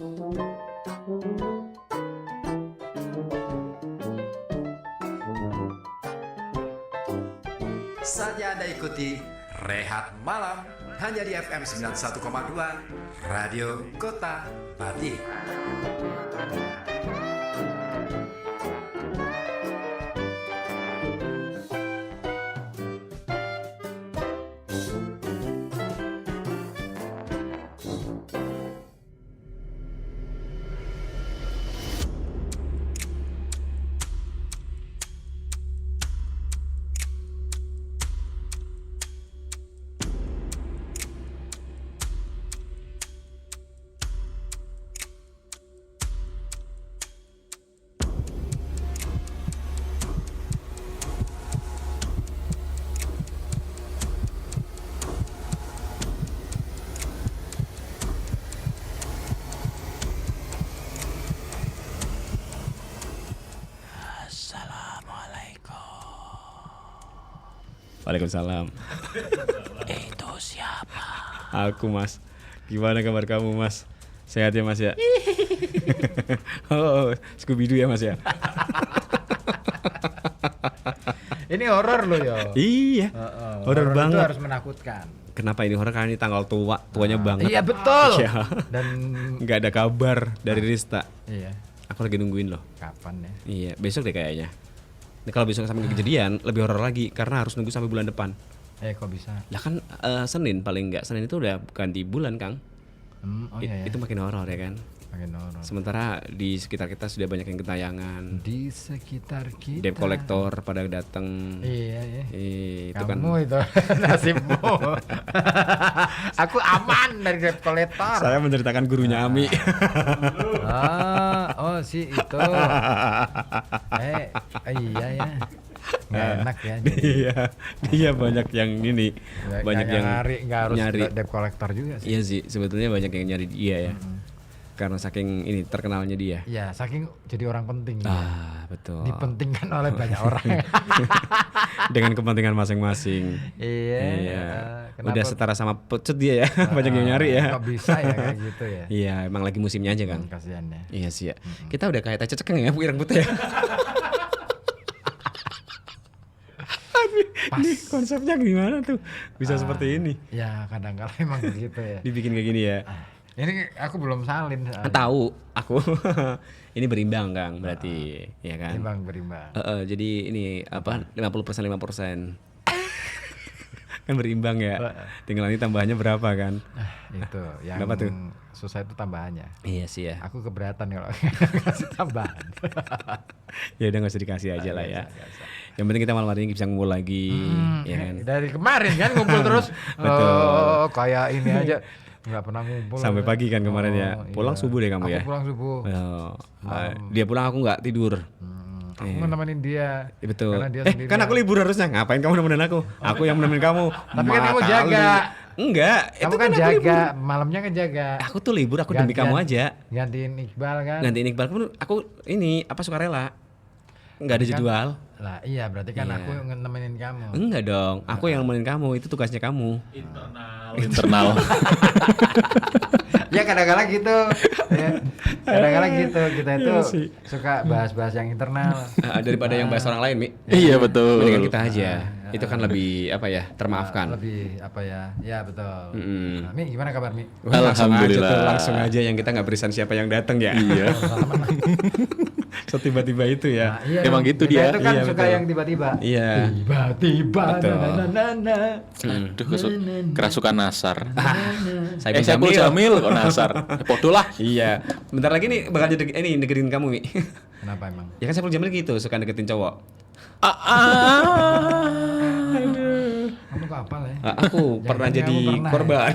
Saatnya Anda ikuti Rehat Malam hanya di FM 91,2 Radio Kota Pati. Waalaikumsalam. Itu siapa? Aku, Mas. Gimana kabar kamu, Mas? Sehat ya, Mas ya? Oh, Scooby-Doo ya, Mas ya? Ini horor loh ya. Iya. Horor banget. Itu harus menakutkan. Kenapa ini horor? Karena ini tanggal tuanya banget. Iya betul. Iya. Dan nggak ada kabar dari Rista. iya. Aku lagi nungguin loh. Kapan ya? Iya, besok deh kayaknya. Nah, kalau besok sampai kejadian lebih horor lagi karena harus nunggu sampai bulan depan. Kok bisa? Lah kan Senin paling nggak, Senin itu udah ganti bulan, Kang. Iya. Itu makin horor ya kan. Makin horor. Sementara di sekitar kita sudah banyak yang ketayangan. Di sekitar kita. Debt collector pada datang. Iya. Itu kan. Kamu itu nasibmu. Aku aman dari debt collector. Saya menceritakan gurunya Ami. Si itu. Iya ya. Nggak enak ya. Dia banyak yang ini, banyak yang nggak harus nyari. debt collector juga sih. Iya sih, sebetulnya banyak yang nyari dia ya. Karena saking ini terkenalnya dia. Iya, saking jadi orang penting. Betul. Dipentingkan oleh banyak orang. Dengan kepentingan masing-masing. Iya. Udah setara sama pecut dia ya. Banyak yang nyari ya. Kok bisa ya kayak gitu ya? Iya, emang lagi musimnya aja kan. Kasihan ya. Iya sih ya. Kita udah kayak cecekeng ya, ireng putih ya. Pas. Ini konsepnya gimana tuh? Bisa seperti ini. Ya kadang-kadang emang begitu ya. Dibikin kayak gini ya. Ini aku belum salin. Tahu aku. Ini berimbang, Kang, berarti. Ya kan? Berimbang. Jadi ini apa? 50% 5%. Kan berimbang ya. Tinggal nanti tambahannya berapa kan? Itu yang Berapa tuh? susah itu tambahannya. Iya sih ya. Aku keberatan kalau kasih tambahan. Ya udah nggak usah dikasih aja lah ya. Yang penting kita malam hari ini bisa ngumpul lagi, ya kan? Dari kemarin kan ngumpul terus. Betul. Kayak ini aja nggak pernah ngumpul. Sampai pagi kan kemarin ya. Pulang subuh deh kamu ya. Aku pulang subuh. Dia pulang aku nggak tidur. Aku nemenin dia. Betul. Karena dia sendirian. Kan aku libur harusnya. Ngapain kamu nemenin aku? Aku yang nemenin kamu. Tapi kan kamu jaga. Enggak. Kamu kan aku jaga. libur. Malamnya kan jaga. Aku tuh libur. Aku demi kamu aja. Gantiin Iqbal kan. Gantiin Iqbal pun aku ini apa sukarela. Enggak ada jadwal. Lah iya berarti kan Iya. aku yang nemenin kamu. Enggak dong. Aku yang nemenin kamu. Itu tugasnya kamu. Internal. Ya kadang-kadang gitu. Ya. Kadang-kadang gitu. Kita itu Iya sih. suka bahas-bahas yang internal. Daripada yang bahas orang lain, Mi. Iya betul. Mendingan kita aja. Itu kan lebih apa ya? Termaafkan. Lebih apa ya? Ya betul. Nah, Mi gimana kabar Mi? Alhamdulillah. Langsung aja yang kita nggak berisan siapa yang datang ya. Iya. So tiba-tiba itu ya. Nah, iya, Emang gitu kita dia. itu kan Iya, suka betul. yang tiba-tiba. Iya. Tiba-tiba. Betul. Aduh, kerasukan Nasar. Saiful Saiful Jamil kok Nasar. Podo lah. Iya. Bentar lagi nih bakal jadi ini deketin kamu, Mi. Kenapa emang? Ya kan Saiful Jamil gitu, suka deketin cowok. Kamu kok apal ya? Aku pernah Jangan-jangan jadi kamu pernah, korban.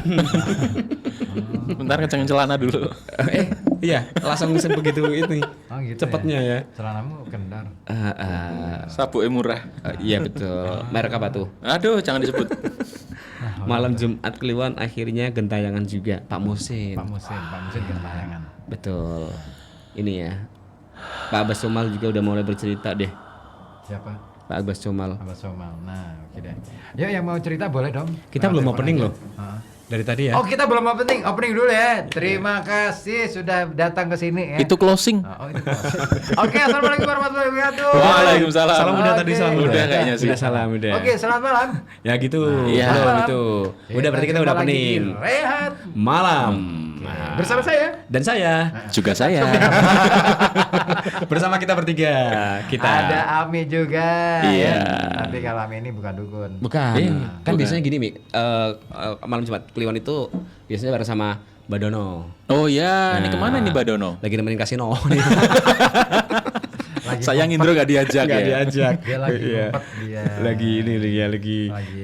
Bentar kencengin celana dulu. Iya, langsung begitu itu. Oh gitu. Cepetnya ya. Celanamu kendar. Sabuknya murah. Iya betul. Merek apa tuh? Aduh, jangan disebut. Malam Jumat Kliwon akhirnya gentayangan juga Pak Musin. Pak Musin gentayangan. Betul. Ini ya. Pak Abbas Somal juga udah mulai bercerita deh. Siapa? Pak Abbas Somal. Abah Somal. Nah, oke deh. Ya yang mau cerita boleh dong. Kita belum Telepon opening aja. loh. Dari tadi ya. Oh, kita belum opening dulu ya. Terima kasih sudah datang ke sini ya. Itu closing. Oh, itu. Oke, assalamualaikum warahmatullahi wabarakatuh. Waalaikumsalam. Salam udah tadi, salam Udah kayaknya sih. Udah salam udah. Oke, selamat malam. Ya gitu. Iya. Belum itu. Udah berarti kita jumpa udah lagi di opening. Rehat Malam. Nah, bersama saya. dan saya Juga saya. bersama kita bertiga. Kita Ada Ami juga. Iya. ya. Tapi kalau Ami ini bukan dukun. bukan. Kan bukan. biasanya gini, Mi. Malam Jumat Kliwon itu biasanya bareng sama Mbak Dono. Oh ya, ini Nah. kemana nih Mbak Dono? Lagi nemenin kasino. Lagi Sayang ngumpet. Indro gak diajak Nggak ya. diajak. Dia lagi Iya. ngumpet dia. Lagi ini dia lagi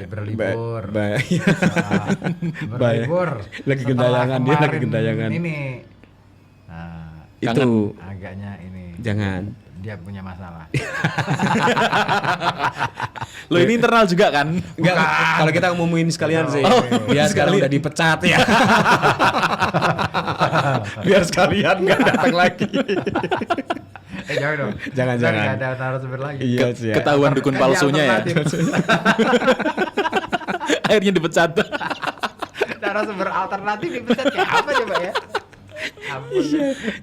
berlibur. Iya. Berlibur. Lagi Setelah gentayangan, dia lagi kemarin gentayangan. Ini. Nah, Itu agaknya ini. jangan. Dia punya masalah. Lo ini internal juga kan? Enggak, kalau kita ngomongin sekalian sih. Oh, Dia sekarang udah dipecat ya. Biar sekalian enggak datang lagi. Jangan dong. Jangan. Nggak ada narasumber lagi. Iya sih. Ya. Ketahuan dukun Kan palsunya ya. alternatif. Akhirnya dipecat. Narasumber alternatif dipecat kayak apa coba ya? Ampun.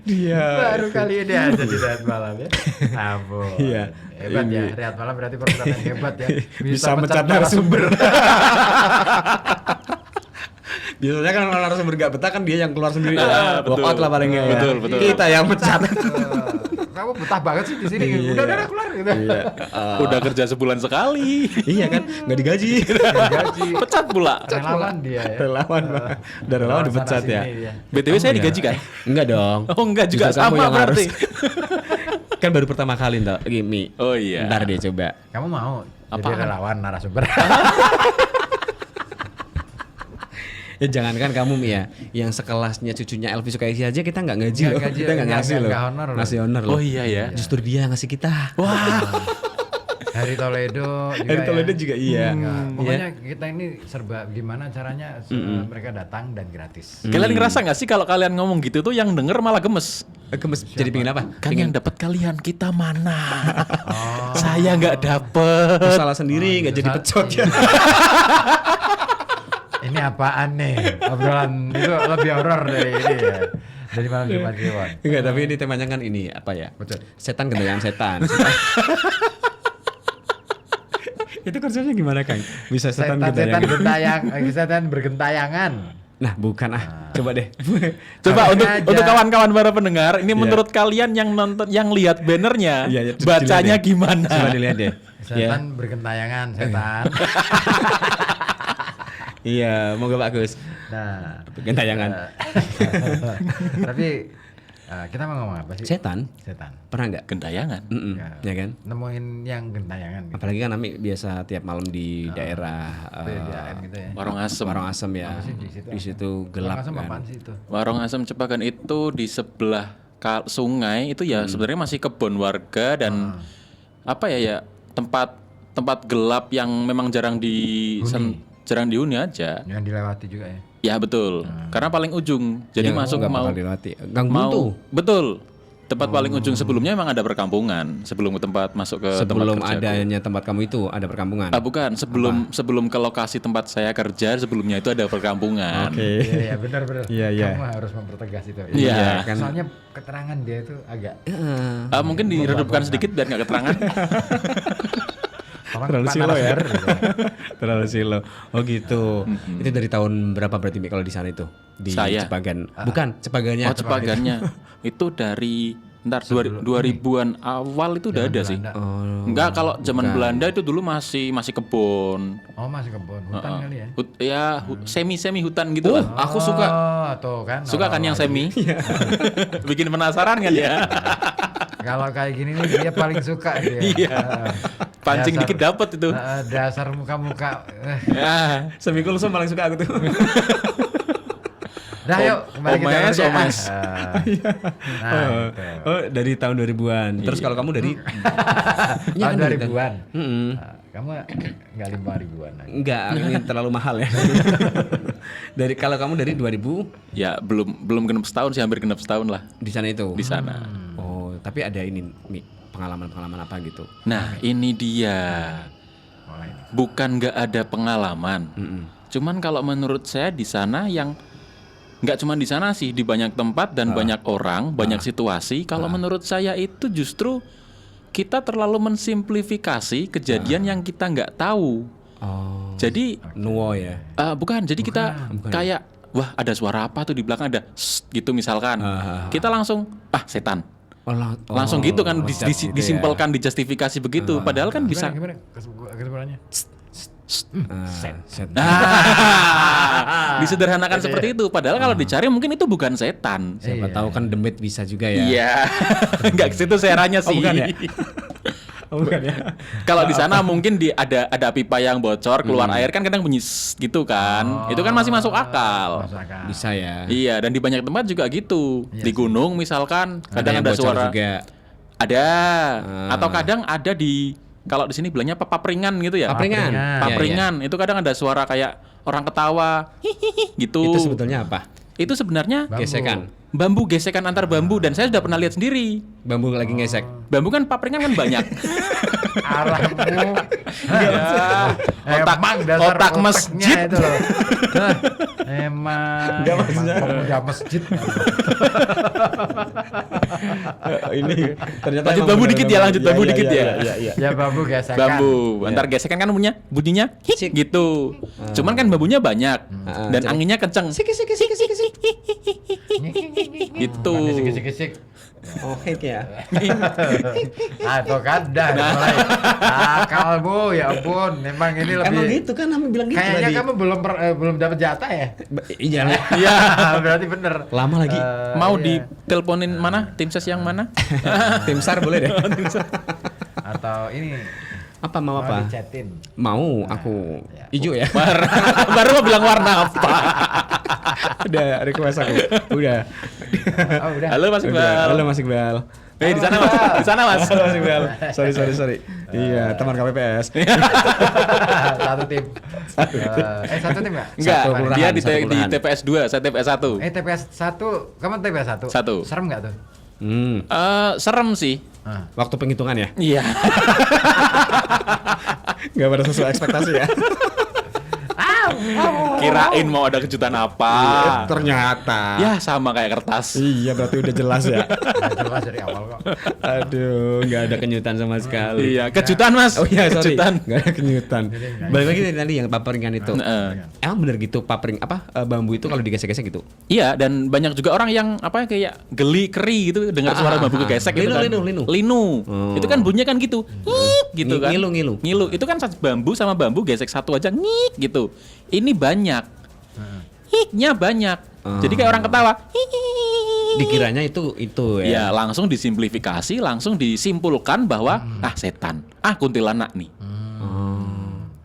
Dia. Baru kali ini ada di Rehat Malam ya. Ampun. Iya. Hebat ya. Ini. Rehat Malam berarti program yang hebat ya. Bisa mencat narasumber. Biasanya kan kalau narasumber gak betah kan dia yang keluar sendiri. Betul. Walk out lah paling nggak ya. Betul, betul. Kita yang pecat. Kamu betah banget sih di sini. Iya. Udah keluar gitu. Iya. Udah kerja sebulan sekali. Iya kan, nggak digaji. Gaji. Pecat pula. Relawan dia ya. Relawan, Pak. Udah relawan Sana dipecat ya. sini dia. BTW saya digaji kan? Enggak dong. Oh enggak juga, Justru kamu sama yang berarti. Kan baru pertama kali toh, Gimi. Oh iya. Ntar deh coba. Kamu mau jadi Apaan? relawan narasumber? Ya jangankan kamu Mi ya, yang sekelasnya cucunya Elvi Sukaisi aja kita nggak ngaji Nggak loh. gaji, Kita nggak nggak- ngasih loh. nggak honor loh. Ngasih honor loh. Oh iya ya. Justru dia ngasih kita. Hari Toledo juga Hari Toledo ya. juga iya. Ya, Iya. pokoknya kita ini serba gimana caranya mereka datang dan gratis. Kalian ngerasa nggak sih kalau kalian ngomong gitu tuh yang denger malah gemes? Gemes jadi pingin apa? Kan yang dapat kalian, kita mana? Saya nggak dapet. Terus salah sendiri nggak jadi pecot ya. Ini apaan nih? Obrolan itu lebih horor dari ini ya. Dari malam Jumat Kliwon. Enggak, tapi ini temanya kan ini apa ya? Betul. Setan gentayangan setan. Itu konsepnya gimana, Kang? Bisa setan gentayangan. Setan bergentayangan. Nah, bukan Coba deh. Coba Aja. untuk kawan-kawan para pendengar, ini Iya. menurut kalian yang nonton, yang lihat bannernya, Iya, coba bacanya dilihat deh. gimana? Coba dilihat deh. Ya. Setan bergentayangan, setan. Iya, moga bagus. Nah, Gentayangan. tapi kita mau ngomong apa sih? Setan Setan. pernah nggak? Gentayangan. Ya kan? Nemuin yang gentayangan gitu. Apalagi kan Ami biasa tiap malam di daerah PDAM gitu ya. Warung Asem. Warung Asem ya. Apa sih di situ? Di situ gelap Langsung kan. apaan sih itu? Warung Asem Cepagan itu di sebelah sungai itu ya sebenarnya masih kebun warga dan apa ya tempat gelap yang memang jarang dihuni aja. Yang dilewati juga ya. Ya betul. Karena paling ujung. Jadi Ya, masuk nggak mau bakal dilewati. Gang mau Buntu. betul. Tempat paling ujung sebelumnya memang ada perkampungan sebelum ke tempat masuk ke Sebelum tempat kerjaku. adanya tempat kamu itu ada perkampungan. Bukan, sebelum ke lokasi tempat saya kerja sebelumnya itu ada perkampungan. Oke. Iya, benar. Iya, iya. Kamu harus mempertegas itu. Iya, kan. Soalnya keterangan dia itu agak Mungkin diredupkan sedikit biar nggak keterangan. tolong Terlalu Pak silo ya. narasumber, gitu. Terlalu silo. Oh gitu. Itu dari tahun berapa berarti Mi kalau di sana itu? Di Saya? Cepagan. Bukan, Cepagannya. Oh, Cepagannya itu dari 2000-an awal itu udah ada sih. Belanda. Oh. Enggak, kalau zaman Belanda itu dulu masih kebun. Oh, masih kebun hutan kali ya. Semi hutan gitu lah. Aku suka. Oh, tuh kan. Suka kan yang semi? Bikin penasaran kan ya? Kalau kayak gini nih dia paling suka dia. Iya. Pancing Dasar- dikit dapet itu. Dasar muka-muka. Ya. Semikulsum paling suka aku tuh. Dah yuk kembali kita Omes, kerja. Omes. Nah, itu. Oh, dari tahun 2000-an. Terus kalau kamu dari Iya Tahun kan, dari 2000-an. Mm-mm. Nah, kamu nggak 5 ribuan lagi. Enggak, ini terlalu mahal ya. Dari kalau kamu dari 2000 Ya belum genep setahun sih, hampir genep setahun lah di sana itu. di sana. Oh, tapi ada ini Mi, pengalaman-pengalaman apa gitu. Nah ini dia, Mulai. bukan nggak ada pengalaman, Cuman kalau menurut saya di sana yang nggak cuma di sana sih, di banyak tempat dan banyak orang, banyak situasi. Kalau menurut saya itu justru kita terlalu mensimplifikasi kejadian yang kita nggak tahu. Oh. Jadi Nuo ya. bukan. Jadi kita kayak wah ada suara apa tuh di belakang ada gitu misalkan. Kita langsung setan. Langsung gitu kan disimpelkan, dijustifikasi begitu. Padahal kan bisa. Gimana? Kesimpulannya. Setan. Disederhanakan seperti itu. Padahal kalau dicari mungkin itu bukan setan. Siapa tahu kan demit bisa juga ya. Iya. Enggak ke situ seranya sih. bukan ya? Bukan ya. Kalau di sana mungkin ada pipa yang bocor, keluar air kan kadang bunyi gitu kan. Itu kan masih masuk akal. Bisa ya. Iya, dan di banyak tempat juga gitu. Di gunung misalkan kadang yang ada bocor suara. juga. Ada. Atau kadang ada di kalau di sini bilangnya papringan gitu ya. Papringan. Papringan. Itu kadang ada suara kayak orang ketawa gitu. Itu sebetulnya apa? Itu sebenarnya Gesekan. bambu gesekan antar bambu dan saya sudah pernah lihat sendiri. Bambu lagi ngesek. Bambu kan papringan kan banyak. Arahmu. Otak- dasar otak otaknya masjid. itu loh. Emang pemuda masjid. Ini ternyata Lanjut emang bambu benar- dikit ya, lanjut bambu dikit ya. Iya. Ya bambu gesekan. Bambu. Antar gesekan kan bunyinya hik gitu. Cuman kan bambunya banyak dan anginnya kenceng. Gitu. Kisik-kisik. Oh, hik ya. Atau kadang mulai akalmu ya ampun. Memang ini lebih. Emang gitu kan, kamu bilang gitu Kayaknya tadi. kamu belum dapat jatah ya. Iya. Iya. Berarti bener. Lama lagi. Mau diteleponin mana? Tim ses yang mana? Tim SAR boleh deh. Atau ini Apa mau mau apa? dichatin. Mau aku hijau ya. Baru mau bilang warna apa? Udah request aku. Udah. Oh udah. Halo Mas Udah. Iqbal. Halo Mas Iqbal. Di sana Mas. Di sana Mas. Halo Mas Iqbal. Sorry. Iya, teman KPPS. Satu tim. Satu tim nggak? Enggak, Satu kelurahan, dia di satu kelurahan. TPS 2, saya TPS 1. TPS 1, kamu TPS 1? Satu. Serem nggak tuh? Serem sih. Waktu penghitungan ya? Iya. Gak pada sesuai ekspektasi ya? Kirain mau ada kejutan apa. Ternyata. Ya sama kayak kertas. Iya, berarti udah jelas ya. Nggak jelas dari awal kok. Aduh, nggak ada kejutan sama sekali. Iya, kejutan Mas. Oh iya, sorry. Kejutan. Nggak ada kejutan. Balik lagi dari tadi yang paperingan itu. Heeh. Emang bener gitu bambu itu kalau digesek-gesek gitu? Iya, dan banyak juga orang yang kayak geli keri gitu dengar suara bambu kegesek gitu kan. Linu. Itu kan bunyinya kan gitu. Ngik gitu kan. Ngilu. Itu kan bambu sama bambu gesek satu aja ngik gitu. Ini banyak. Hiknya banyak. Jadi kayak orang ketawa. Dikiranya itu ya. Ya, langsung disimplifikasi, langsung disimpulkan bahwa setan, kuntilanak nih.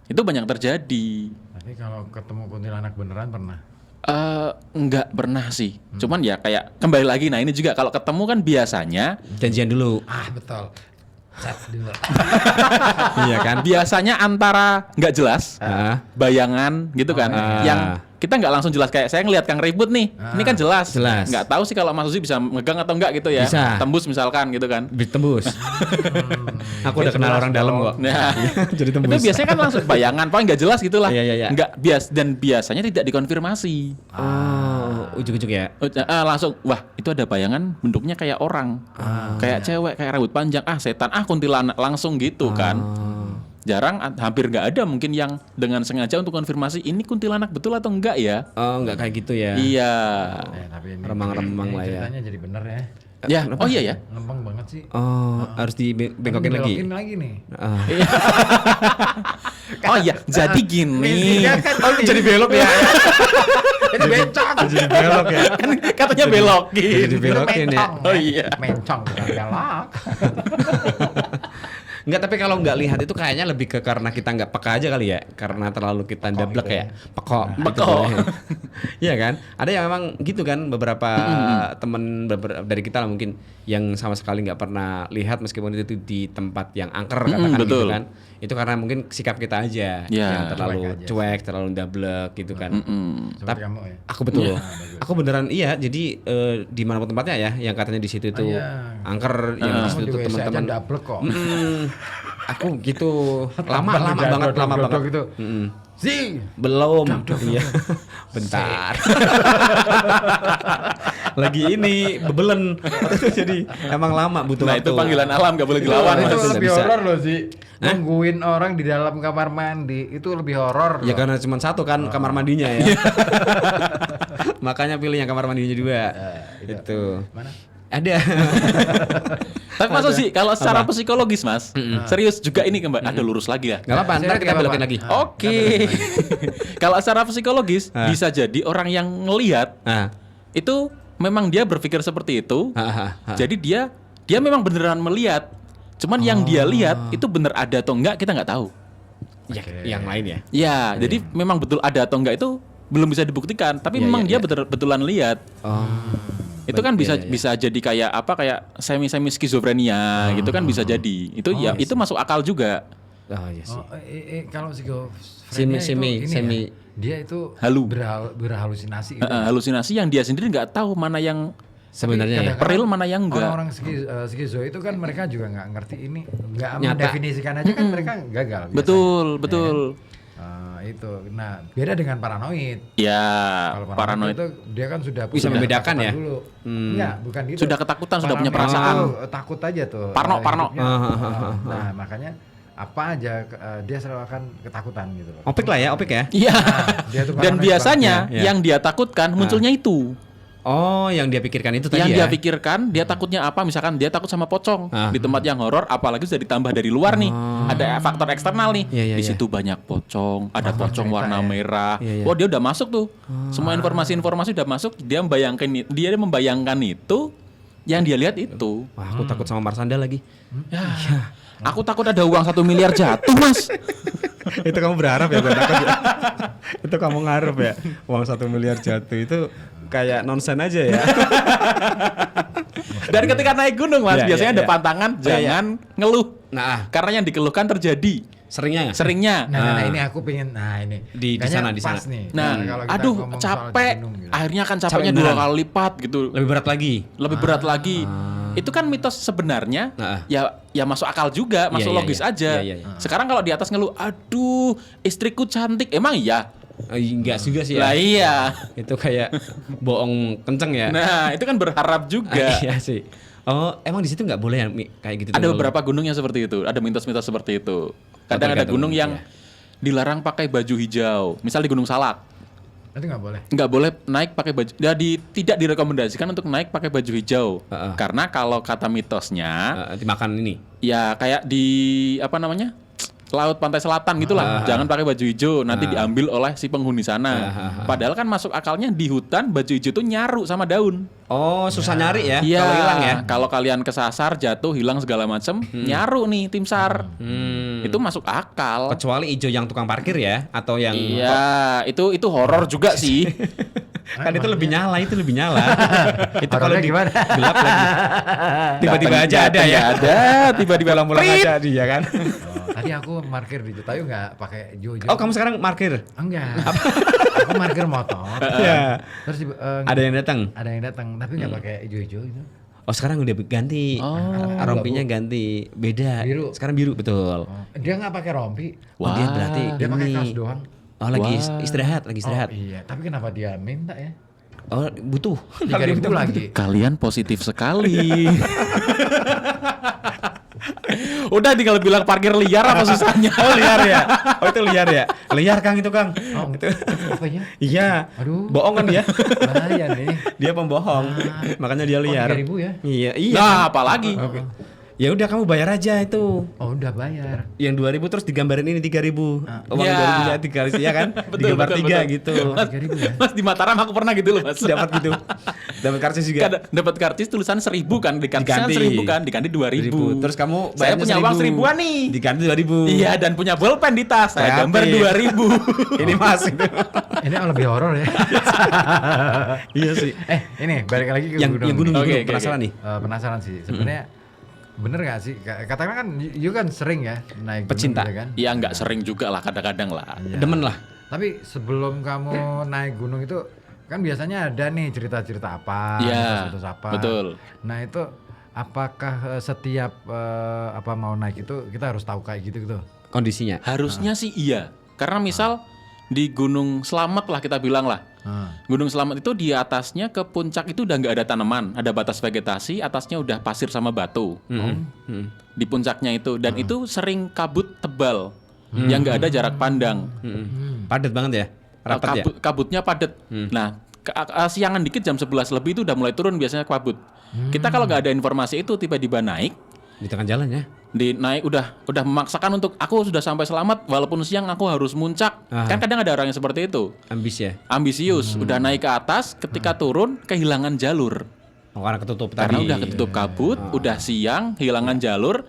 Itu banyak terjadi. Tapi kalau ketemu kuntilanak beneran pernah? Enggak pernah sih. Cuman ya kayak kembali lagi. Nah ini juga kalau ketemu kan biasanya Janjian dulu. Betul. Chat dulu. Iya kan? biasanya antara nggak jelas, bayangan gitu kan, iya. yang kita nggak langsung jelas kayak saya ngelihat Kang Ribut nih, ini kan jelas. Nggak tahu sih kalau Mas Uzi bisa megang atau enggak gitu ya. Bisa. Tembus misalkan gitu kan. Tembus. Aku udah kenal orang dalam kok. Nah, Jadi tembus. itu biasanya kan langsung bayangan, paling nggak jelas gitulah. Iya. Nggak dan biasanya tidak dikonfirmasi. Ujuk-ujuk ya. Langsung, wah itu ada bayangan bentuknya kayak orang, kayak cewek, kayak rambut panjang, setan, kuntilanak, langsung gitu kan. Jarang, hampir nggak ada mungkin yang dengan sengaja untuk konfirmasi ini kuntilanak betul atau enggak ya. Enggak kayak gitu ya. Iya. Tapi ini Remang-remang lah ya. ceritanya jadi bener ya. Ya, oh iya ya. Ngempeng banget sih. Harus dibengkokin lagi. Belokin lagi nih. Oh iya, jadi gini. Jadi belok ya. Ini bencong. Jadi belok ya. Kan katanya belokin. Jadi belokin ya. Oh iya. Mencong bukan belok. Enggak, tapi kalau nggak lihat itu kayaknya lebih ke karena kita nggak peka aja kali ya. Karena terlalu kita ndablek gitu ya. Pekok. Iya kan? Ada yang memang gitu kan, beberapa temen dari kita lah mungkin yang sama sekali nggak pernah lihat meskipun itu di tempat yang angker katakan gitu betul. kan. Itu karena mungkin sikap kita aja yang terlalu cuek, terlalu ndablek gitu kan. Seperti kamu ya. Aku betul. Aku beneran iya. Jadi di mana tempatnya ya, yang katanya di situ itu angker, yang di situ tuh teman-teman. Ndablek kok. Aku gitu lama banget gitu. Belum. Iya. Bentar. Lagi ini bebelen. Itu jadi emang lama butuh Nah, waktu. itu panggilan alam gak boleh dilawan. Itu Mas. lebih Nggak bisa. horor loh sih. Nungguin orang di dalam kamar mandi itu lebih horor. Ya loh. karena cuma satu kan kamar mandinya ya. Makanya pilih yang kamar mandinya juga. Itu. Mana? Ada. Tapi masa sih kalau secara psikologis Mas, serius juga ini Mbak. Ada lurus lagi ya. Gak apa-apa, ntar Saya kita nggak belokin apa-apa. lagi. Oke. Kalau secara psikologis bisa jadi orang yang ngelihat Nah. itu memang dia berpikir seperti itu. Jadi dia memang beneran melihat. Cuman yang dia lihat itu bener ada atau enggak kita nggak tahu. Yang lain ya. Ya, jadi memang betul ada atau enggak itu belum bisa dibuktikan. Tapi Iya, memang iya, dia iya. betulan lihat. Oh. Itu kan Iya, bisa iya. bisa jadi kayak apa kayak semi skizofrenia gitu kan bisa jadi. Itu ya itu masuk akal juga. Oh iya sih. Oh, kalau skizofrenia Semi- itu ini semi- ya, dia itu Halu. berhalusinasi gitu. Halusinasi yang dia sendiri nggak tahu mana yang Sebenarnya ya. real mana yang enggak. Orang-orang skizo itu kan mereka juga nggak ngerti ini, nggak Nyata. mendefinisikan aja kan mereka gagal. biasanya. Betul. Itu. Nah, beda dengan paranoid. Ya, Kalau paranoid. itu dia kan sudah Bisa punya membedakan ketakutan ya? dulu. Enggak, bukan gitu. Sudah ketakutan, sudah punya Paranoid perasaan. itu takut aja tuh. Parno. hidupnya. Nah, makanya apa aja dia selalu akan ketakutan gitu loh. Opik lah ya, opik ya. Iya. Dia tuh Dan paranoid biasanya banget. Ya, ya. yang dia takutkan munculnya itu. Oh, yang dia pikirkan itu tadi Yang ya. dia pikirkan, dia takutnya apa? Misalkan dia takut sama pocong di tempat yang horor, apalagi sudah ditambah dari luar nih. Ada faktor eksternal nih. Iya, iya, Di iya. situ banyak pocong, ada pocong cerita warna ya. merah. Iya, iya. Wah, dia udah masuk tuh. Semua informasi-informasi udah masuk, dia membayangkan itu yang dia lihat itu. Wah, aku takut sama Marsanda lagi. Ya. Aku takut ada uang 1 miliar jatuh, Mas. Itu kamu berharap ya, gue takut ya. Itu kamu ngarep ya. Uang 1 miliar jatuh itu kayak nonsen aja ya. Dan ketika naik gunung, Mas, Iya, biasanya iya, ada iya. pantangan Iya, iya. jangan ngeluh. Nah, Karena yang dikeluhkan terjadi seringnya ya? seringnya. Nah, ini aku pengen ini Di kayaknya sana, di sana. pas nih. Nah, kalau kita aduh ngomong soal capek. gunung gitu. Akhirnya kan capeknya Capek 2 beneran. kali lipat gitu. Lebih berat lagi. Lebih berat lagi. Itu kan mitos sebenarnya. Ya masuk akal juga, masuk iya, logis iya. aja. Iya, iya, iya. Sekarang kalau di atas ngeluh, aduh, istriku cantik. Emang iya? Enggak juga sih ya. Lah iya. Itu kayak bohong kenceng ya. Nah, itu kan berharap juga. Iya sih. Oh, emang di situ nggak boleh ya kayak gitu? Ada tuh? beberapa gunung yang seperti itu, ada mitos-mitos seperti itu. Kadang ada Tergantung, gunung yang iya. dilarang pakai baju hijau. Misal di Gunung Salak, Itu nggak boleh. nggak boleh naik pakai baju. Tidak direkomendasikan untuk naik pakai baju hijau. Heeh. Karena kalau kata mitosnya, Dimakan ini. ya kayak di apa namanya? Laut pantai selatan gitulah. Jangan pakai baju hijau, nanti diambil oleh si penghuni sana. Padahal kan masuk akalnya di hutan baju hijau itu nyaru sama daun. Oh, susah nyari ya. Iya, Kalau hilang ya. kalau kalian kesasar, jatuh, hilang segala macam, nyaru nih tim SAR. Itu masuk akal. Kecuali ijo yang tukang parkir ya, atau yang Iya, itu horor juga sih. kan itu lebih nyala, itu lebih nyala. Itu kalau Horornya di gimana? gelap lagi. Tiba-tiba aja ada ya. Ada, tiba-tiba Pulang aja dia kan. Tadi aku parkir di Jutayu nggak pakai jojo. Oh, kamu sekarang parkir. Enggak. Aku parkir motor. Iya. Terus Ada yang datang. ada yang datang, tapi nggak pakai ijo-ijo itu. Oh, sekarang udah ganti. Rompinya ganti. Beda. Biru. Sekarang biru, betul. Dia nggak pakai rompi. Oh, dia berarti Dia pakai ini. kaos doang. Oh, lagi istirahat, lagi istirahat. Oh, iya, tapi kenapa dia minta ya? Oh, butuh. 3.000 lagi. Kalian positif sekali. Udah tinggal bilang parkir liar apa susahnya? Oh, liar ya. Oh, itu liar ya. Liar Kang itu, Kang. Oh, Itu. apa ya? Iya. Aduh. Bohong kan dia. Bahaya nih. Dia pembohong. Makanya dia liar. 3.000 ya? Iya, iya. Nah, apalagi? Ya udah kamu bayar aja itu. Oh, udah bayar. Yang 2.000 terus digambarin ini 3.000. Uang Ya. 2.000-nya 3 ya kan? Digambar 3 gitu. Mas, 3.000 ya? Mas, di Mataram aku pernah gitu loh, Mas. Dapat gitu. Dapat karcis juga. Dapat karcis tulisan 1.000 kan, dikanti Diganti. 1.000 kan, diganti 2.000. Terus kamu Saya bayarnya punya uang 1.000-an nih. Diganti 2.000. Iya, dan punya bolpen di tas. Saya Kreatif. gambar 2.000. Ini Mas itu. Ini yang lebih horor ya. Iya sih. Ini balik lagi ke Yang gunung. gunung Oke, gunung oke, penasaran oke. nih. Penasaran sih. Sebenarnya bener nggak sih? Katakan kan, you kan sering ya naik gunung Pecinta. gitu kan? Ya nggak sering juga lah, kadang-kadang lah. Iya. Demen lah. Tapi sebelum kamu naik gunung itu kan biasanya ada nih cerita-cerita apa, Iya, mitos apa. betul. Nah itu apakah setiap mau naik itu kita harus tahu kayak gitu gitu? Kondisinya. Harusnya sih iya. Karena misal di Gunung Slamet lah kita bilang lah. Gunung Slamet itu di atasnya ke puncak itu udah nggak ada tanaman, ada batas vegetasi, atasnya udah pasir sama batu. Di puncaknya itu dan itu sering kabut tebal yang nggak ada jarak pandang. Padat banget ya, rapat ya. Kabutnya padat. Nah, siangan dikit jam 11 lebih itu udah mulai turun biasanya kabut. Kita kalau nggak ada informasi itu tiba-tiba naik Di tengah jalan ya. naik udah memaksakan untuk aku sudah sampai selamat walaupun siang aku harus muncak. Kan kadang ada orang yang seperti itu. Ambis ya. Ambisius, udah naik ke atas, ketika turun kehilangan jalur. Karena ketutup Karena tadi. udah ketutup kabut, udah siang, kehilangan jalur.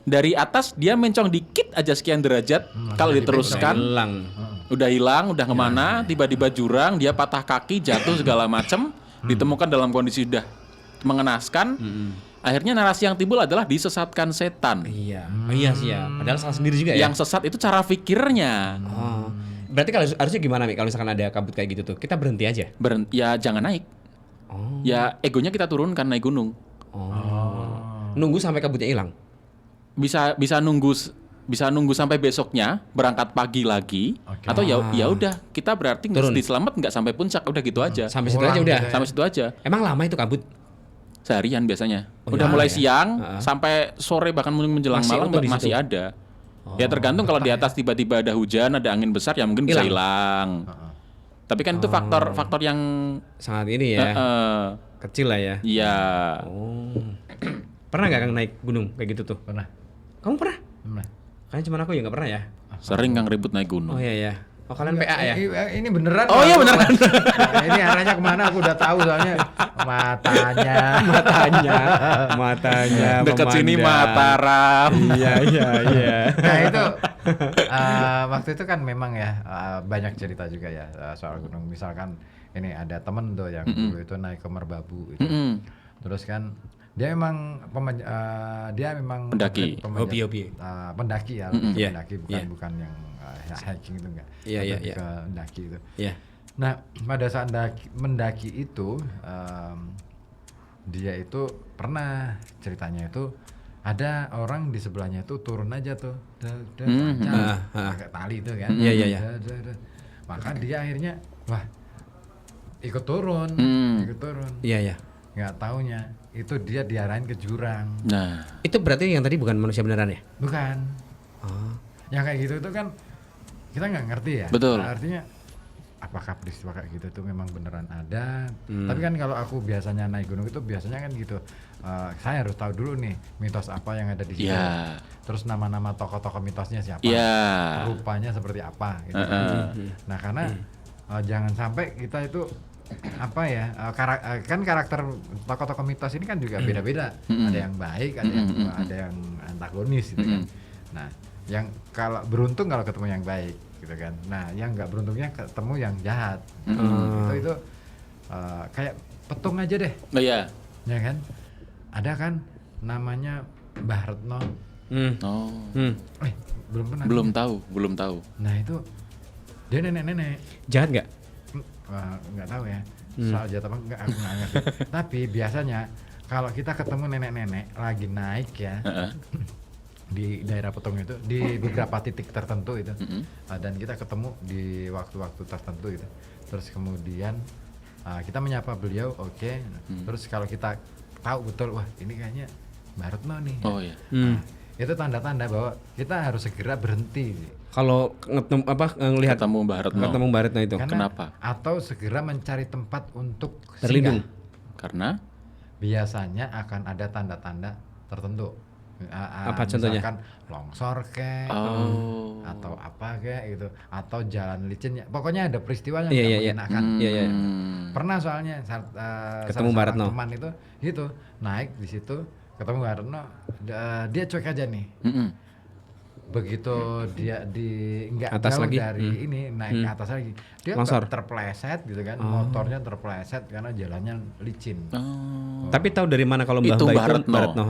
Dari atas dia mencong dikit aja sekian derajat. Kalau diteruskan Hilang. udah hilang, udah kemana, tiba-tiba jurang, dia patah kaki, jatuh segala macem, ditemukan dalam kondisi udah mengenaskan. Akhirnya narasi yang timbul adalah disesatkan setan. Iya. Oh, iya sih ya. Padahal salah sendiri juga ya. Yang sesat itu cara pikirnya. Oh. Berarti kalau harusnya gimana Mik kalau misalkan ada kabut kayak gitu tuh? Kita berhenti aja. Ya jangan naik. Ya egonya kita turunkan naik gunung. Nunggu sampai kabutnya hilang. Bisa nunggu sampai besoknya berangkat pagi lagi atau ya udah kita berarti Turun. diselamat nggak sampai puncak udah gitu aja. Sampai situ aja udah. Sampai situ aja. Emang lama itu kabut? Seharian biasanya. Oh, Udah ya, mulai ya. siang sampai sore bahkan menjelang Masih malam utuh di masih situ? ada. Ya tergantung kalau di atas tiba-tiba ada hujan, ada angin besar ya mungkin bisa hilang. Tapi kan itu faktor yang Sangat ini ya. Kecil lah ya. Iya. Oh. Pernah nggak Kang naik gunung kayak gitu tuh? Pernah. Kamu pernah? Pernah. Kayaknya cuma aku ya nggak pernah ya. Sering Kang ribut naik Oh gunung. iya ya. Oh kalian PA ya? Ini beneran. Oh iya beneran. Nah, ini arahnya kemana aku udah tahu soalnya matanya. Matanya. Dekat sini memandang. Mataram. Iya. Nah itu waktu itu kan memang ya banyak cerita juga ya soal gunung. Misalkan ini ada temen tuh yang dulu itu naik ke Merbabu itu. Terus kan dia memang Pendaki. Hobi. Pendaki ya, Iya. pendaki bukan yang hiking itu enggak. Iya. Lebih ke pendaki itu. Iya. Nah pada saat mendaki itu dia itu pernah ceritanya itu ada orang di sebelahnya itu turun aja tuh, pakai tali itu kan. Iya. Maka dia akhirnya wah ikut turun. Iya. Nggak taunya itu dia diarahin ke jurang. Nah, Itu berarti yang tadi bukan manusia beneran ya? Bukan. Yang kayak gitu itu kan kita nggak ngerti ya. Betul. Artinya apakah peristiwa kayak gitu tuh memang beneran ada? Tapi kan kalau aku biasanya naik gunung itu biasanya kan gitu. Saya harus tahu dulu nih mitos apa yang ada di situ. Iya. Terus nama-nama tokoh-tokoh mitosnya siapa? Iya. Rupanya seperti apa? Gitu. Nah karena jangan sampai kita itu apa ya kan karakter tokoh-tokoh mitos ini kan juga beda-beda. Ada yang baik, ada yang antagonis gitu kan. Nah yang kalau beruntung kalau ketemu yang baik gitu kan. Nah yang nggak beruntungnya ketemu yang jahat. Itu kayak petung aja deh. oh iya. Ya kan? Ada kan namanya Mbah Retno. Oh. Belum pernah. Belum tahu. Nah itu dia nenek-nenek. Jahat nggak? Nggak tahu ya. Soal jahat apa enggak aku nggak ngerti. Tapi biasanya kalau kita ketemu nenek-nenek lagi naik ya di daerah Petung itu di beberapa titik tertentu itu dan kita ketemu di waktu-waktu tertentu itu. Terus kemudian kita menyapa beliau, oke. Terus kalau kita tahu betul, wah ini kayaknya Mbah Retno nih. Oh iya. Itu tanda-tanda bahwa kita harus segera berhenti. Kalau ngelihat Ketemu Mbah Retno. ketemu Mbah Retno itu. Kenapa? Atau segera mencari tempat untuk Terlindung. singgah. Karena Biasanya akan ada tanda-tanda tertentu. Apa contohnya? Misalkan longsor kek, atau apa kek gitu, atau jalan licin. Pokoknya ada peristiwa yang tidak mengenakan. Iya. Pernah soalnya Ketemu Mbah Retno. teman itu naik di situ, ketemu Mbah Retno, dia cuek aja nih. Begitu dia di nggak Atas jauh lagi? dari ini naik ke atas lagi, dia Longsor? terpleset gitu kan, motornya terpleset karena jalannya licin. Tapi tahu dari mana kalau Itu Mbah Mbah itu Retno. Mbah Retno?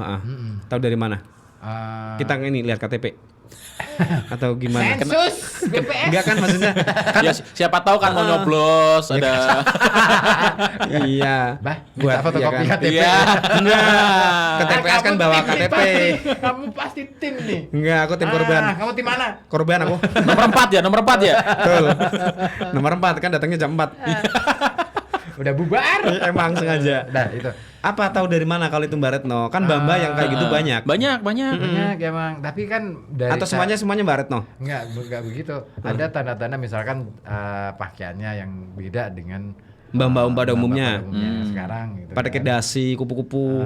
Tahu dari mana? Eh, Kita ini lihat KTP. Atau gimana? Sensus BPS. Enggak kan maksudnya? Ya siapa tahu kan mau nyoblos ada. Iya. Bah, Buat minta fotokopi iya kan? KTP. Iya. Enggak. Ke TPS kan Kamu bawa tim nih, KTP. pasti. Kamu pasti tim nih. Enggak, aku tim korban. Kamu tim mana? Korban aku. Nomor 4 ya. Betul. Nomor 4 kan datangnya jam 4. Udah bubar. Emang sengaja. Nah, itu. Apa tahu dari mana kalau itu Mbak Retno? Kan Mbak yang kayak gitu banyak. Banyak. Banyak emang, tapi kan dari Atau semuanya Mbak Retno? enggak begitu. Ada tanda-tanda misalkan pakaiannya yang beda dengan Mbak-mbak pada umumnya. sekarang gitu. Pada kan. kedasi, kupu-kupu.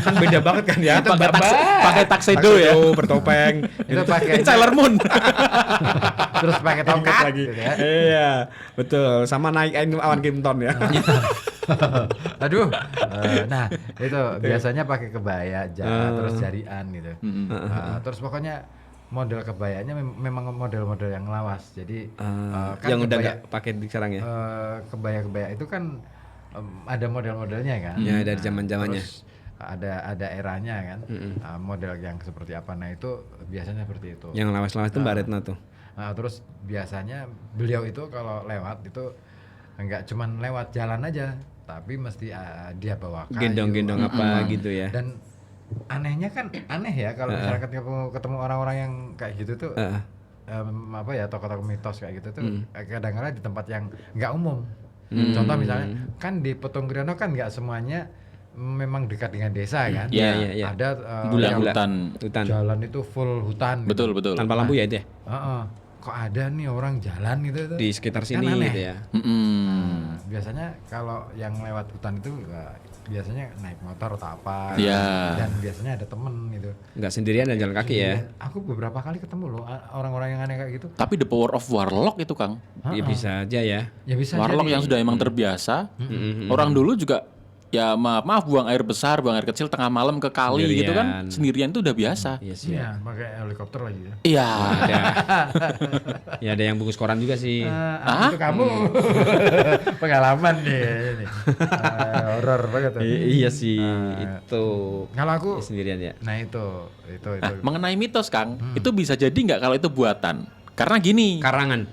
kan beda banget kan ya. Pakai tuxedo ya. Bertopeng. Itu pakai Sailor Moon. terus pakai tongkat lagi. gitu ya. Iya, betul. Sama naik awan Kimpton ya. Aduh. Nah, itu biasanya pakai kebaya, terus jarian gitu. Terus pokoknya model kebayanya memang model-model yang lawas. Jadi kan yang udah kebaya- nggak pakai di sekarang ya. kebaya-kebaya itu kan ada model-modelnya kan. Ya, dari zaman-zamannya. Terus ada eranya kan. Model yang seperti apa. Nah, itu biasanya seperti itu. Yang lawas-lawas itu Mbak Retno tuh. Nah, terus biasanya beliau itu kalau lewat itu enggak cuman lewat jalan aja, tapi mesti dia bawa kayu. Gendong-gendong apa gitu ya. Dan anehnya kan aneh ya kalau misalkan ketemu orang-orang yang kayak gitu tuh apa ya, tokoh-tokoh mitos kayak gitu tuh kadang-kadang di tempat yang nggak umum. Contoh misalnya kan di Petung Kriono kan nggak semuanya memang dekat dengan desa kan. Iya. Ada Bulan yang Hutan. jalan itu full hutan. Betul. Tanpa lampu ya itu ya. Kok ada nih orang jalan gitu tuh. Di sekitar Kan sini aneh. gitu ya. Nah, biasanya kalau yang lewat hutan itu biasanya naik motor atau apa. Iya. Dan biasanya ada temen gitu. Nggak sendirian dan jalan kaki ya. Aku beberapa kali ketemu loh orang-orang yang aneh kayak gitu. Tapi the power of warlock itu, Kang. Ya bisa aja ya. Ya bisa Warlock jadi. yang sudah emang terbiasa. Orang dulu juga ya maaf buang air besar, buang air kecil tengah malam ke kali gitu kan. Sendirian itu udah biasa. Iya sih. Iya, pakai helikopter lagi ya. Iya. Ada. Ya ada yang bungkus koran juga sih. Itu kamu pengalaman nih ini. Horor banget tuh. Iya sih itu. Kalau aku Sendirian ya. nah itu. Nah, mengenai mitos, Kang, itu bisa jadi nggak kalau itu buatan? Karena gini, Karangan.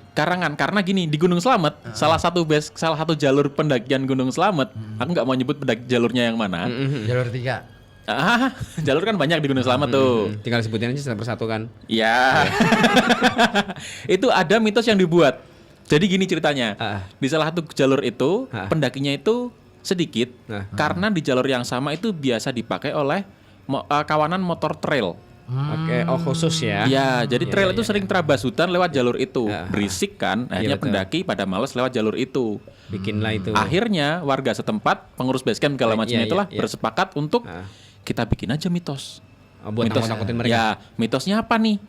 karena gini di Gunung Slamet, salah satu jalur pendakian Gunung Slamet, aku nggak mau nyebut jalurnya yang mana. Jalur 3. Jalur kan banyak di Gunung Slamet tuh. Tinggal sebutin aja satu persatu kan. Ya. Itu ada mitos yang dibuat. Jadi gini ceritanya. Di salah satu jalur itu, pendakinya itu sedikit karena di jalur yang sama itu biasa dipakai oleh kawanan motor trail. Oke, khusus ya. Ya, jadi trail itu sering terabas hutan lewat jalur itu. Berisik kan, akhirnya betul. pendaki pada males lewat jalur itu. Bikinlah itu. Akhirnya warga setempat, pengurus basecamp segala macamnya itulah bersepakat untuk kita bikin aja mitos. Buat Mitos, nakut-nakutin mereka. ya, mitosnya apa nih?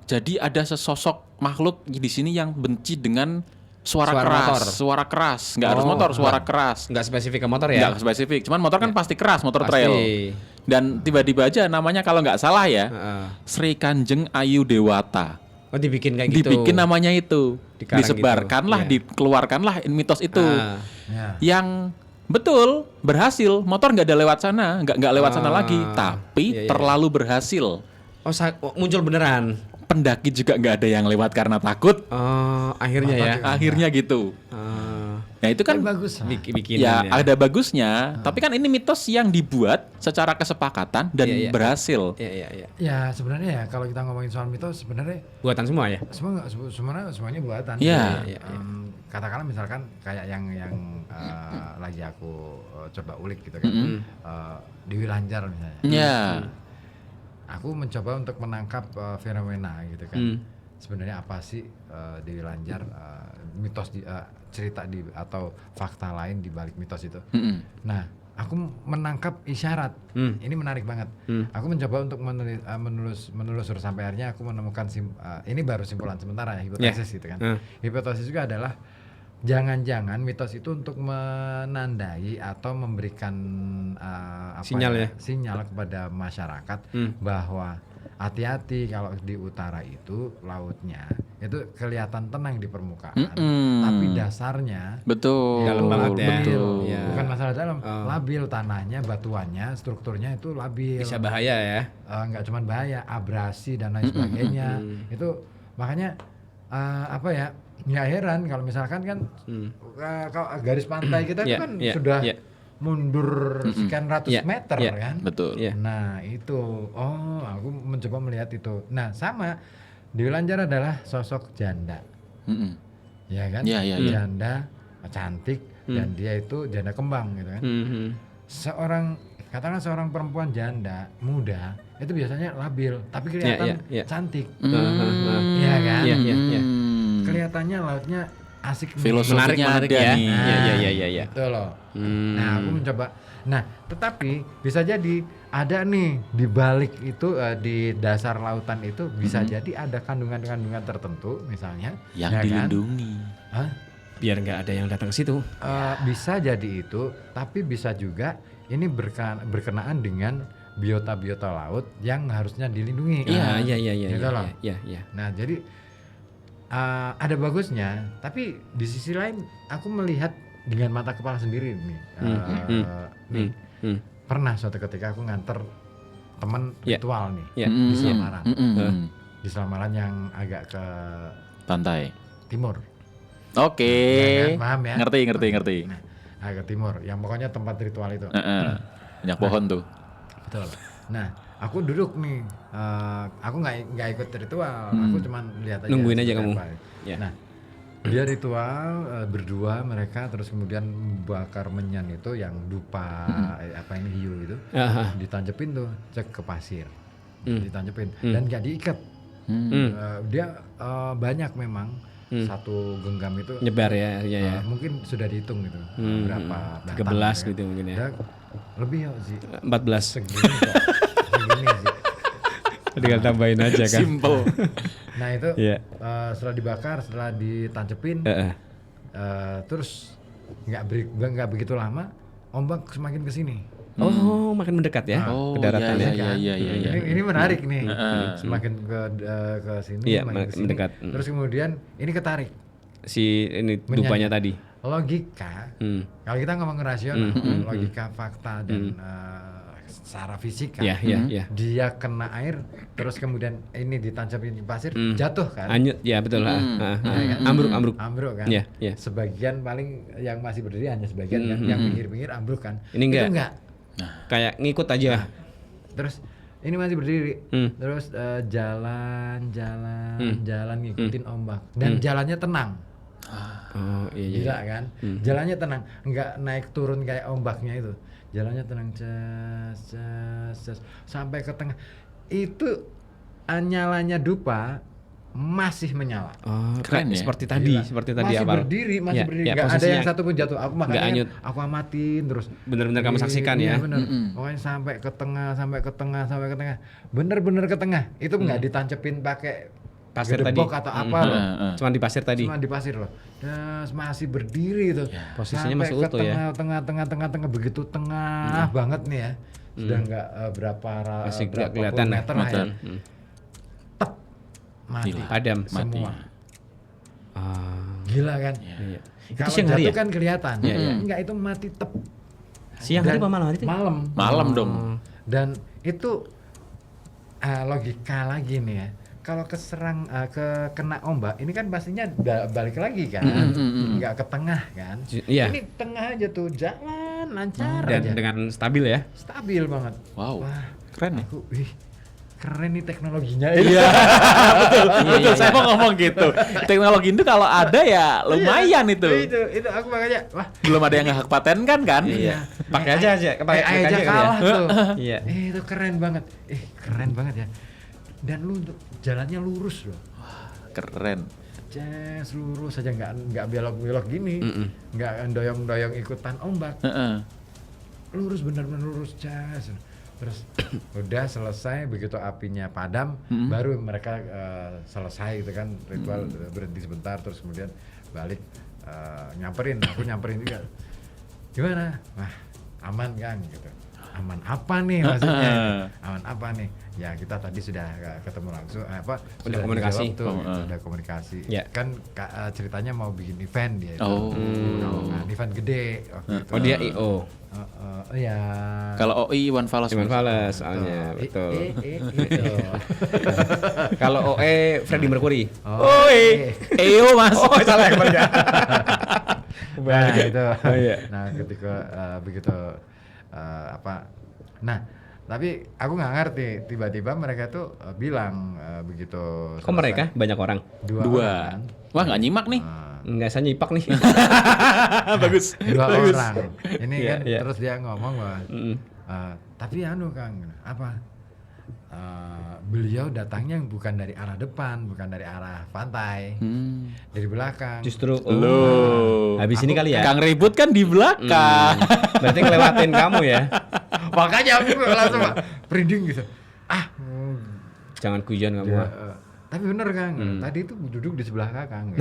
Jadi ada sesosok makhluk di sini yang benci dengan suara keras, nggak harus motor, suara keras. Nggak spesifik ke motor ya? Nggak spesifik, cuman motor kan pasti keras, motor Pasti. trail. Dan tiba-tiba aja namanya kalau nggak salah ya, Sri Kanjeng Ayu Dewata. Oh dibikin kayak gitu. Dibikin namanya itu, Dikarang disebarkanlah, gitu. dikeluarkanlah mitos itu. Ya. Yang betul berhasil, motor nggak ada lewat sana, nggak lewat sana lagi, tapi terlalu berhasil. Muncul beneran. Pendaki juga nggak ada yang lewat karena takut. Akhirnya ya. Akhirnya gitu. Nah itu kan Bagus. Bikin ya ada bagusnya, tapi kan ini mitos yang dibuat secara kesepakatan dan berhasil. Iya. Ya sebenarnya ya kalau kita ngomongin soal mitos sebenarnya Buatan semua ya? semuanya buatan. Iya. Katakanlah misalkan kayak yang lagi aku coba ulik gitu kan. Dewi Lanjar misalnya. Ya. Aku mencoba untuk menangkap fenomena gitu kan. Sebenarnya apa sih Dewi Lanjar, mitos cerita atau fakta lain di balik mitos itu. Nah, aku menangkap isyarat. Ini menarik banget. Aku mencoba untuk menelusur sampai akhirnya aku menemukan ini baru simpulan sementara ya, hipotesis gitu kan. Hipotesis juga adalah jangan-jangan mitos itu untuk menandai atau memberikan sinyal sinyal kepada masyarakat bahwa hati-hati kalau di utara itu lautnya itu kelihatan tenang di permukaan, Mm-mm. tapi dasarnya Betul. Dalam banget ya. Betul. Iya. bukan masalah dalam, labil tanahnya, batuannya, strukturnya itu labil. Bisa bahaya ya. Nggak cuman bahaya, abrasi dan lain sebagainya. Itu makanya apa ya? Nggak heran kalau misalkan kan kalau garis pantai kita itu Iya, kan iya, sudah iya. mundur sekian ratus Iya, meter iya. kan. Betul. Iya. Nah itu, aku mencoba melihat itu. Nah sama di Wilanjar adalah sosok janda, Mm-mm. ya kan? Iya, iya, iya. Janda cantik dan dia itu janda kembang gitu kan. Katakanlah seorang perempuan janda muda itu biasanya labil, tapi kelihatan iya. cantik, Mm. ya kan? Iya, iya, iya. Kelihatannya lautnya asik nih. Filosofinya Menarik ada ya. nih. Iya. Gitu loh. Nah, aku mencoba. Nah, tetapi bisa jadi ada nih di balik itu di dasar lautan itu bisa jadi ada kandungan-kandungan tertentu misalnya Yang ya kan? dilindungi. Hah? Biar nggak ada yang datang ke situ. Bisa jadi itu, tapi bisa juga ini berkenaan dengan biota-biota laut yang harusnya dilindungi. Iya. Gitu loh. Iya. Nah, jadi ada bagusnya, tapi di sisi lain aku melihat dengan mata kepala sendiri nih. Nih, pernah suatu ketika aku nganter teman Iya. ritual nih Iya. di Selamaran. Mm-mm. Di Selamaran yang agak ke Pantai. timur. Oke. Ya kan? Paham ya? Ngerti. Nah, agak timur, yang pokoknya tempat ritual itu. Banyak pohon tuh. Betul. Nah, aku duduk nih, aku nggak ikut ritual, aku cuman lihat aja. Nungguin aja seperti kamu. apa. Ya. Nah, dia ritual berdua mereka, terus kemudian bakar menyan itu yang dupa apa ini hiu itu, ditancepin tuh, cek ke pasir, ditancepin dan nggak diikat. Dia banyak memang. Satu genggam itu Nyebar ya. mungkin sudah dihitung gitu berapa 13 batang, gitu mungkin ya. Dan lebih ya sih 14. segini kok segini sih. Tinggal tambahin aja kan. Simple. Nah itu Iya. setelah dibakar, setelah ditancepin, terus nggak begitu lama ombak semakin kesini. Oh, makin mendekat ya Oh, ke daratan ya. iya. Ini menarik nih, semakin ke sini, Iya, semakin kesini. mendekat. Terus kemudian ini ketarik. Si ini dupanya tadi. Logika, kalau kita ngomong rasional, logika, fakta dan secara fisika, Iya. dia kena air, terus kemudian ini ditancapin di pasir, jatuh kan? Anyut ya betul. Ambruk. Ambruk kan? Iya. Sebagian paling yang masih berdiri hanya sebagian kan, yang pinggir-pinggir ambruk kan? Ini Itu enggak. enggak. Kayak ngikut aja. Terus ini masih berdiri, terus jalan ngikutin ombak dan jalannya tenang. Oh iya. Gila kan? Jalannya tenang, nggak naik turun kayak ombaknya itu. Jalannya tenang, cas, sampai ke tengah. Itu nyalanya dupa masih menyala. Oh, Keren ya? Seperti tadi, Gila. masih awal. berdiri, Ya, nggak ada posisinya yang satu pun jatuh. Aku nggak makanya anyut. aku amatin terus. Bener-bener kamu saksikan Iya, ya. bener. Pokoknya sampai ke tengah, bener-bener ke tengah. Itu nggak ditancepin pakai Pasir tadi. gedebok atau apa loh. Cuman di pasir tadi. Cuma di pasir loh. Masih berdiri itu. Posisinya sampai masih ke utuh ya. tengah, begitu tengah banget nih ya. Sudah nggak berapa Masih nggak berapa kelihatan puluh meter lah ya. Tep, mati. Padam. Semua. Ah, Gila kan? iya. Itu Kalau siang hari jatuh ya? kan kelihatan. Iya, iya. Enggak, itu mati tep. Siang hari apa malam hari itu? Malam dong. Dan itu logika lagi nih ya. Kalau kena ombak, ini kan pastinya balik lagi kan, nggak ke tengah kan. Iya. Ini tengah aja tuh, jalan lancar Dan aja, dengan stabil ya. stabil banget. Wow. Wah, Keren ya? aku, keren nih teknologinya. Iya. Betul. Saya mau ngomong gitu. Teknologi itu kalau ada ya lumayan itu. Itu aku makanya, wah. Belum ada yang ngehak paten kan? Iya. Pakai aja, pakai AI aja kali ya. kalah tuh. Iya. Itu keren banget. Keren banget ya. Dan lu jalannya lurus loh. Keren. Ces, lurus aja, nggak belok-belok gini, nggak doyong-doyong ikutan ombak, lurus, bener-bener lurus, ces. Terus udah selesai, begitu apinya padam, baru mereka selesai gitu kan, ritual berhenti sebentar, terus kemudian balik nyamperin, aku nyamperin juga. Gimana? Wah, aman kan gitu. aman apa nih maksudnya? Aman apa nih? Ya kita tadi sudah ketemu langsung Udah sudah komunikasi. dijawab tuh, gitu, udah komunikasi. Ya. Kan ceritanya mau bikin event dia itu. Oh. Pekalongan, event gede waktu itu. Oh dia IO. Ya. Kalau OI Iwan Fals. Iwan Fals soalnya, betul. Itu. Kalau OE Freddie Mercury. Oi. EO Mas. Oh salah ya kemarin ya. Nah itu. Oh, iya. Nah ketika begitu nah tapi aku nggak ngerti tiba-tiba mereka tuh bilang begitu Kok selesai, mereka banyak orang? dua Dua. orang, Wah nggak nyimak nih. Nggak saya nyipak nih. Bagus. dua orang ini Iya, kan iya. terus dia ngomong bahwa Mm-mm. tapi anu Kang apa beliau datangnya bukan dari arah depan, bukan dari arah pantai, dari belakang. Justru Loh. habis ini kali ya. Kang ribut kan di belakang. Berarti ngelewatin kamu ya. Makanya aku langsung merinding gitu. Jangan kujon kamu. Ya, tapi bener Kang, tadi itu duduk di sebelah Kakang.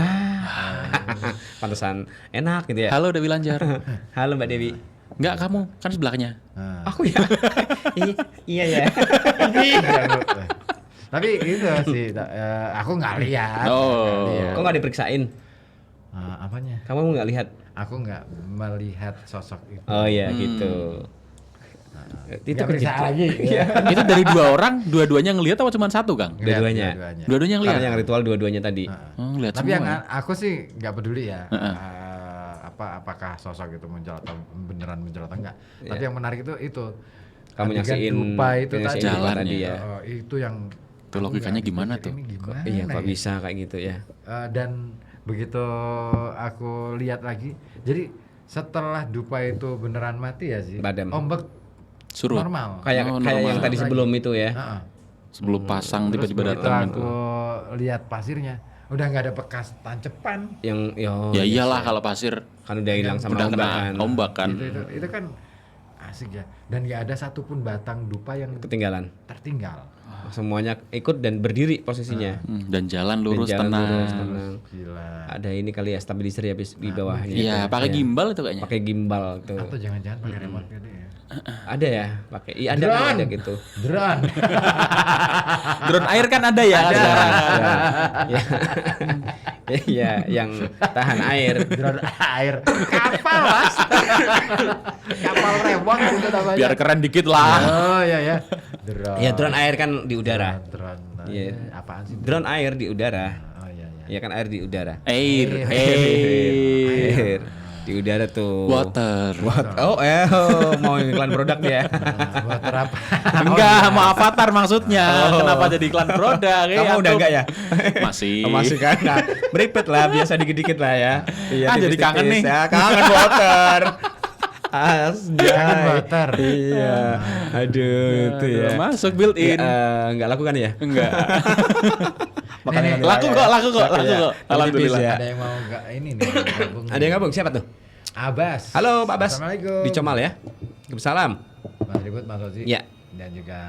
Pantesan enak gitu ya. Halo Dewi Lanjar. Halo Mbak Dewi. Enggak, kamu kan sebelahnya. Nah. Aku ya. Iya ya. Tapi itu sih, aku nggak lihat. Oh. nggak lihat. Kok nggak diperiksain? Apanya? Kamu nggak lihat? Aku nggak melihat sosok itu. Oh iya gitu. Itu Nggak periksa kejadian. lagi. Iya. Itu dari dua orang, dua-duanya ngelihat atau cuma satu, Kang? Ngeliat Dua-duanya. Dua-duanya Karena ngelihat. yang ritual dua-duanya tadi. Oh, ngelihat Tapi semua. yang ya? aku sih nggak peduli ya. Apakah sosok itu muncul atau beneran muncul atau enggak. Tapi yang menarik itu Kamu adegan nyaksiin dupa itu tadi. nyaksiin Jalan tadi ya. ya. Itu yang Itu logikanya aku nggak gimana pikir tuh? ini gimana Iya kok ya? bisa kayak gitu ya. Dan begitu aku lihat lagi, jadi setelah dupa itu beneran mati ya sih, Padam. ombak Surut. normal. Kayak Oh, kayak normal. yang tadi sebelum itu ya. Heeh. Sebelum pasang Terus tiba-tiba begitu datang aku itu. lihat pasirnya, udah nggak ada bekas tancepan. Yang Ya iyalah kalau pasir kan udah hilang sama udah ombak kena kan. ombak kan. Itu kan asik ya. Dan nggak ada satupun batang dupa yang Ketinggalan. tertinggal. Semuanya ikut dan berdiri posisinya. Dan jalan lurus Dan jalan tenang. lurus, tenang. Gila. Ada ini kali ya stabilizer ya di bawahnya. Iya, pakai gimbal itu kayaknya. Pakai gimbal tuh. Atau jangan-jangan pakai remote gede ya. Ada ya, pakai. Iya ada Drone. ada gitu. Drone. Drone air kan ada ya sekarang. Ya. Iya, yang tahan air. Drone air. Kapal, Mas. Kapal rewang gitu namanya. Biar keren dikit lah. Oh iya ya. Drone. Ya drone air kan di udara. Drone. Iya. Apaan sih? Drone air di udara. Oh iya iya. Ya kan air di udara. Air. Air di udara tuh. Water. Mau iklan produk dia. Buat apa? Enggak, mau avatar maksudnya. Kenapa jadi iklan produk? Kamu udah enggak ya? Masih. Oh, masih kan? Nah, beripet lah, biasa dikit-dikit lah ya. Iya, Jadi tipis-tipis. kangen nih. Ya, kangen water. Kangen water. Iya. Aduh, itu ya. Masuk built in. Enggak laku kan ya? Enggak. Makanya Laku kok. ya. Alhamdulillah. Ya. Ada yang mau enggak ini nih gabung. Ada yang gabung? Siapa tuh? Abbas. Halo Pak Bas. Assalamualaikum. Di Comal ya. Waalaikumsalam. Mas Ribut, Mas Ozi. Ya. Dan juga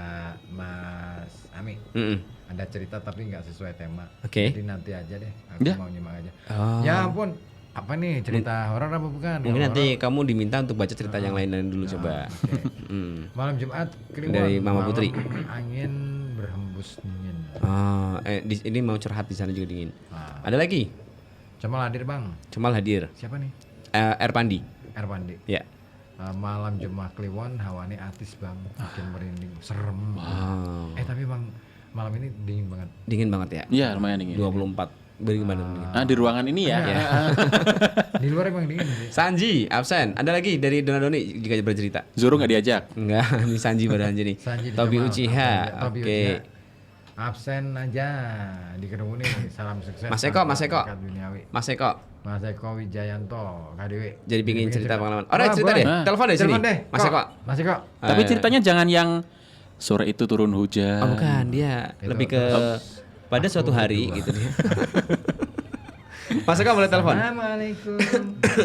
Mas Ami. Mm-mm. Ada cerita tapi nggak sesuai tema. Oke. Jadi nanti aja deh. Aku Ya. mau nyimak aja. Oh. Ya ampun. Apa nih cerita horor apa bukan? Mungkin Kalau nanti horor, kamu diminta untuk baca cerita yang lain dulu coba. oke. Mm. Malam Jumat Kliwon, Dari Mama malam Putri. Angin berhembus dingin. Oh, ini mau curhat di sana juga dingin. Ah. Ada lagi? Comal hadir bang. Comal hadir. Siapa nih? Erpandi. Erpandi. Ya. Malam Jumat Kliwon hawanya atis bang, bikin merinding, serem. Wow. Tapi bang malam ini dingin banget. Dingin banget ya. Iya, lumayan dingin. 24. Bagaimana dingin? Nah, di ruangan ini ya. Di luar emang dingin sih. Sanji absen. Ada lagi dari Donadoni jika bercerita. Zoro nggak diajak. Enggak, ini Sanji baru aja nih. Sanji di Tobi Jamal. Uchiha. Tobi Oke. Uchiha. Absen aja di Kedung nih. Salam sukses. Mas Eko, tanpa Mas Eko. berkat duniawi. Mas Eko. Mas Eko Wijayanto, KDW. Jadi pingin cerita pengalaman. Orang Ah, cerita boleh. deh. Telepon deh sini. Telepon deh. Mas Kok. Eko. Mas Eko. Tapi ceritanya jangan yang sore itu turun hujan. Oh bukan, dia Itu lebih ke terus pada suatu hari gitu dia. Mas Eko boleh telepon. Assalamualaikum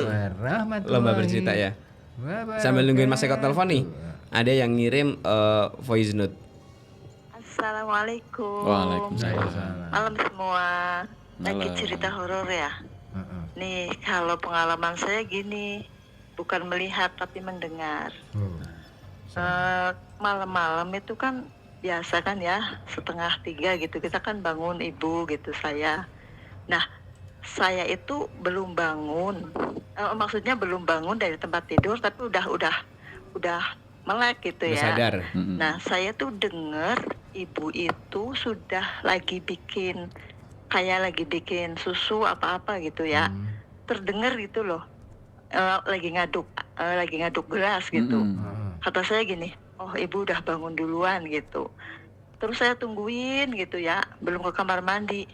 warahmatullahi Lomba bercerita ya. wabarakatuh. Sambil nungguin Mas Eko telepon nih. Ada yang ngirim voice note. Assalamualaikum. Waalaikumsalam. Malam semua. Lagi Malam. cerita horor ya. Heeh. Nih kalau pengalaman saya gini, bukan melihat tapi mendengar. Oh. Malam-malam itu kan biasa kan ya 2:30 gitu kita kan bangun ibu gitu saya. Nah saya itu belum bangun, maksudnya belum bangun dari tempat tidur tapi udah melek gitu Udah ya. sadar. Nah saya tuh dengar ibu itu sudah lagi bikin susu apa-apa gitu ya. Terdengar gitu loh, lagi ngaduk gelas gitu. Kata saya gini, oh ibu udah bangun duluan gitu. Terus saya tungguin gitu ya, belum ke kamar mandi.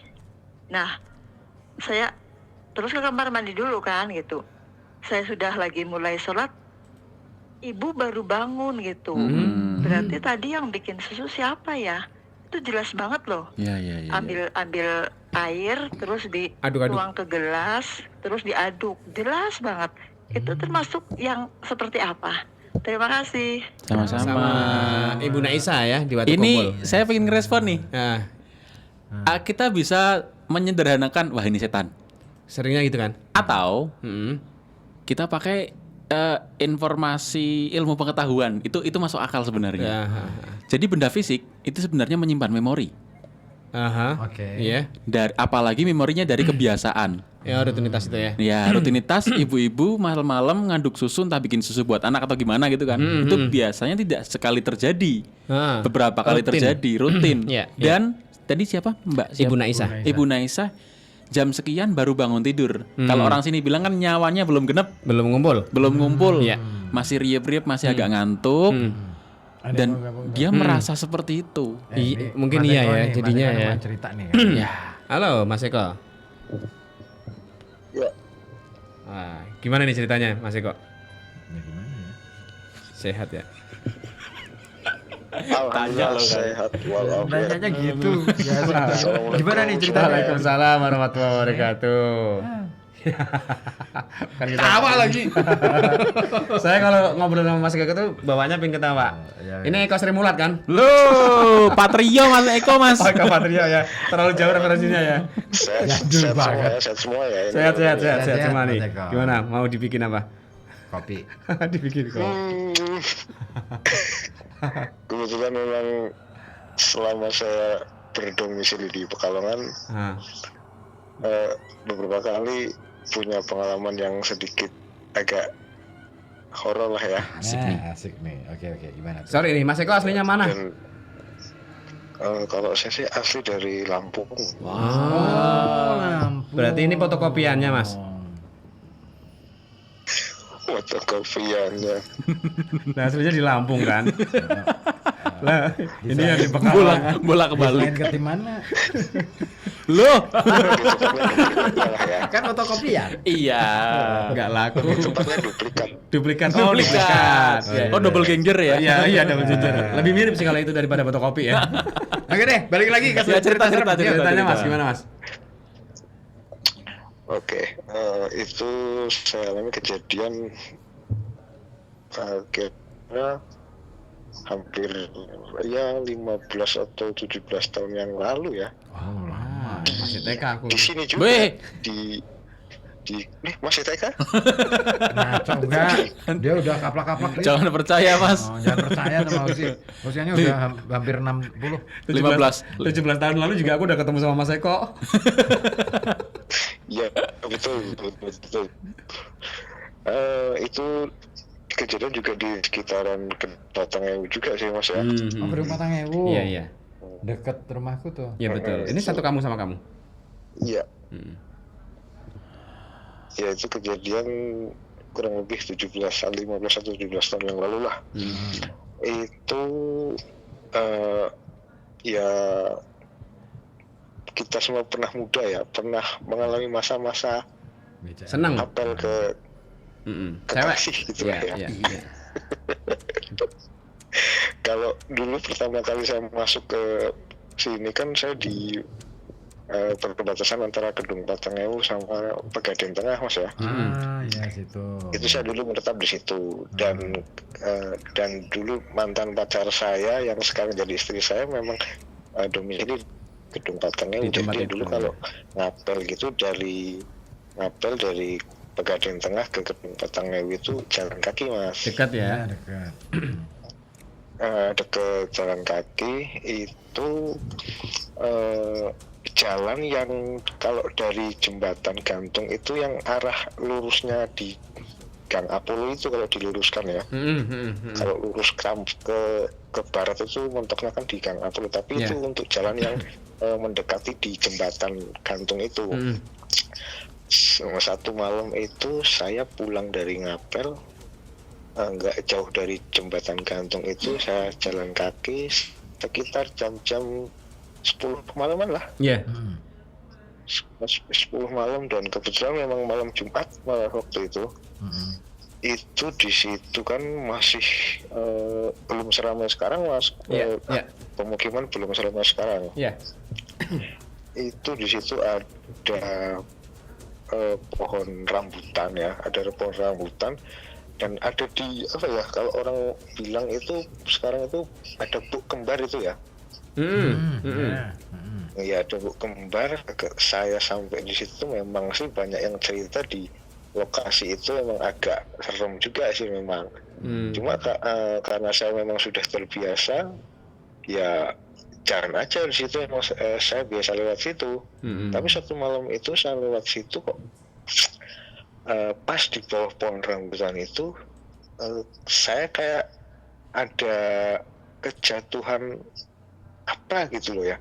Nah saya terus ke kamar mandi dulu kan gitu. Saya sudah lagi mulai sholat, ibu baru bangun gitu. Berarti tadi yang bikin susu siapa ya? Itu jelas banget loh. Iya. Ambil air terus Aduk-aduk. dituang ke gelas, terus diaduk. Jelas banget. Itu termasuk yang seperti apa? Terima kasih. Sama Sama-sama. Ibu Naisa ya di Watu Ini Kumpul. saya pengen ngerespon nih. Nah, Kita bisa menyederhanakan, wah ini setan. seringnya gitu kan? Atau Mm-mm. kita pakai informasi ilmu pengetahuan. Itu masuk akal sebenarnya. Ya. Jadi benda fisik itu sebenarnya menyimpan memori. Aha. Oke. Iya. Apalagi memorinya dari kebiasaan. Ya rutinitas itu ya. Ya, rutinitas ibu-ibu malam-malam ngaduk susu, entah bikin susu buat anak atau gimana gitu kan. Itu biasanya tidak sekali terjadi. Ah. Beberapa kali Rutin. terjadi, rutin. Iya, Dan tadi siapa? Mbak siapa? Ibu Naisa. Ibu Naisa jam sekian baru bangun tidur. Kalau orang sini bilang kan nyawanya belum genep, Belum ngumpul. belum ngumpul. Iya. Masih riep-riep, masih agak ngantuk. Ada Dan yang mau gabung? dia merasa seperti itu. Mungkin Mas iya Eko ya, nih, jadinya Mas Eko ya. mau cerita nih kan. Ya. Halo Mas Eko. Ya, Gimana nih ceritanya Mas Eko? Ya gimana ya? Sehat ya? alhamdulillah sehat walafiat. Nanyanya gitu. Biasa. Gimana nih ceritanya? Waalaikumsalam warahmatullahi wabarakatuh. Kan kita tawa lagi. Saya kalau ngobrol sama Mas Eko tuh bawaannya pengen ketawa. iya. Ini Eko Sri Mulat kan? Loh, Patrio Mas Eko Mas. Oh, Eko Patrio ya. Terlalu jauh referensinya ya. Sehat semua ya ini. Sehat Sehat, semua nih. Mas Eko. Gimana? Mau dibikin apa? Kopi. Dibikin kok. Kebetulan memang selama saya berdomisili di Pekalongan Ah. beberapa kali punya pengalaman yang sedikit agak horor lah ya. Asik nih. Oke, gimana tuh? Sorry nih, Mas Eko aslinya mana? Dan kalau saya sih asli dari Lampung. Berarti ini fotokopiannya, Mas. Fotokopiannya. Nah, aslinya di Lampung kan? Lah, ini yang di Pekalongan. Bola kebalik. Main ke tim mana? Loh. Kan fotokopian. Iya. Enggak laku. Tempatnya duplikat. Duplikat. Duplikat. Oh, double ganger ya. Iya, double ginger. Lebih mirip sih kalau itu daripada fotokopi ya. Oke deh, balik lagi ke Ya, cerita. ceritanya Mas, gimana Mas? Oke, itu saya alami kejadian kira hampir ya 15 atau 17 tahun yang lalu ya. Oh, lama. Masih TK aku. Di sini juga Weh. di masih TK? Ngaco enggak? Dia udah kaplak-kaplak dia. Jangan percaya Mas. Oh, jangan percaya sama usianya udah hampir 60. 17 tahun lalu juga aku udah ketemu sama Mas Eko. Ya betul. Itu kejadian juga di sekitaran Kedatangan juga sih Mas ya. Oh, Gedung Patangewu. Iya. Deket rumahku tuh. Iya betul. Ini satu kamu sama kamu. Iya. Ya itu kejadian kurang lebih 15 atau 17 tahun yang lalu lah. Itu ya kita semua pernah muda ya, pernah mengalami masa-masa Seneng. apel ke Cewek. kekasih gitu lah ya. Iya. Kalau dulu pertama kali saya masuk ke sini kan saya di perbatasan antara Gedung Patangewu sama Pegadaian Tengah Mas ya. Iya situ. Itu saya dulu menetap di situ dan dulu mantan pacar saya yang sekarang jadi istri saya memang domisili Gedung Patangewu. Di tempat Jadi itu. dulu kalau ngapel gitu dari Pegadaian Tengah ke Gedung Patangewu itu jalan kaki Mas. Dekat ya. Dekat. deket jalan kaki itu jalan yang kalau dari jembatan gantung itu yang arah lurusnya di Gang Apollo itu kalau diluruskan ya. Kalau lurus ke barat itu mentoknya kan di Gang Apollo, tapi itu untuk jalan yang mendekati di jembatan gantung itu. Satu malam itu saya pulang dari ngapel, nggak jauh dari jembatan gantung itu, saya jalan kaki sekitar jam-jam 10 malaman lah. 10 malam, dan kebetulan memang malam Jumat malam waktu itu. Itu di situ kan masih belum seramai sekarang, Mas. Pemukiman belum seramai sekarang. Itu di situ ada pohon rambutan ya, ada pohon rambutan, dan ada di apa ya, kalau orang bilang itu sekarang itu ada buk kembar itu ya. Ya ada buk kembar. Saya sampai di situ memang sih banyak yang cerita di lokasi itu memang agak serem juga sih memang. Cuma karena saya memang sudah terbiasa, ya jalan aja di situ. Emang saya biasa lewat situ. Tapi satu malam itu saya lewat situ kok, pas di bawah pohon rambutan itu saya kayak ada kejatuhan apa gitu loh ya.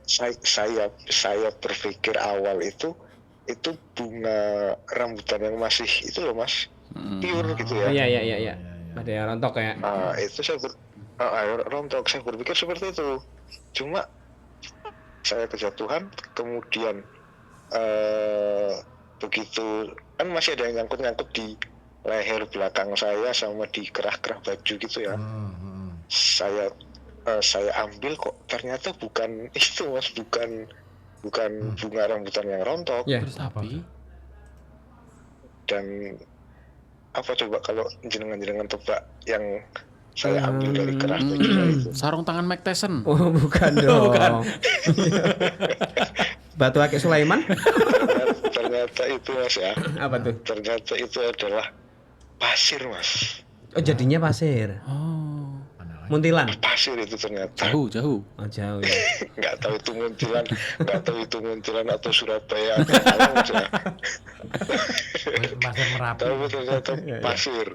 Saya berpikir awal itu bunga rambutan yang masih itu loh, Mas, pure gitu ya. Iya. Ada yang rontok ya. Itu saya rontok, saya berpikir seperti itu. Cuma saya kejatuhan, kemudian begitu kan masih ada yang nyangkut di leher belakang saya sama di kerah-kerah baju gitu ya. Saya ambil, kok ternyata bukan itu, Mas, bukan bunga rambutan yang rontok. Terus tapi Dan apa coba kalau jenengan tebak yang saya ambil dari kerah baju itu? sarung tangan Mike Tyson. Oh, bukan dong. Bukan. Batu akik Sulaiman? Ternyata itu, Mas, ya. Apa tuh? Ternyata itu adalah pasir, Mas. Oh, jadinya pasir. Muntilan. Pasir itu ternyata. Jauh. Oh, jauh ya. Nggak tahu itu Muntilan atau Surabaya atau Malang aja. Pasir Merapi. Tapi ternyata pasir.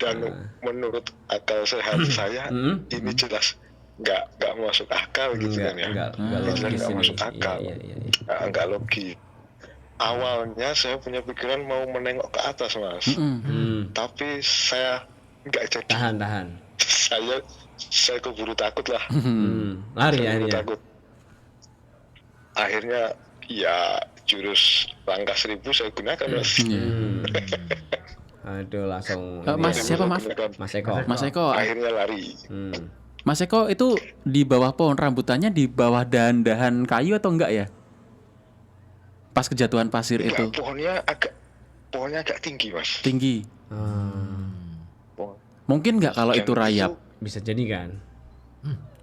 Dan menurut akal sehat saya ini jelas nggak masuk akal gitu kan ya. Enggak Jelas logis nggak ini. masuk akal. Iya. Nggak logis. Awalnya saya punya pikiran mau menengok ke atas, Mas. Tapi saya nggak jadi. Tahan. Saya keburu takut lah. Lari Saya keburu akhirnya. takut. Akhirnya ya jurus langkah 1000 saya gunakan, Mas. Aduh, langsung. Mas, ini ya. siapa, maaf? Mas Eko. Mas Eko. Akhirnya lari. Mas Eko itu di bawah pohon rambutannya, di bawah dahan-dahan kayu atau enggak ya? Pas kejatuhan pasir itu. Enggak, pohonnya agak tinggi, Mas. Tinggi. Pohon. Mungkin enggak kalau itu rayap. Bisa jadi kan.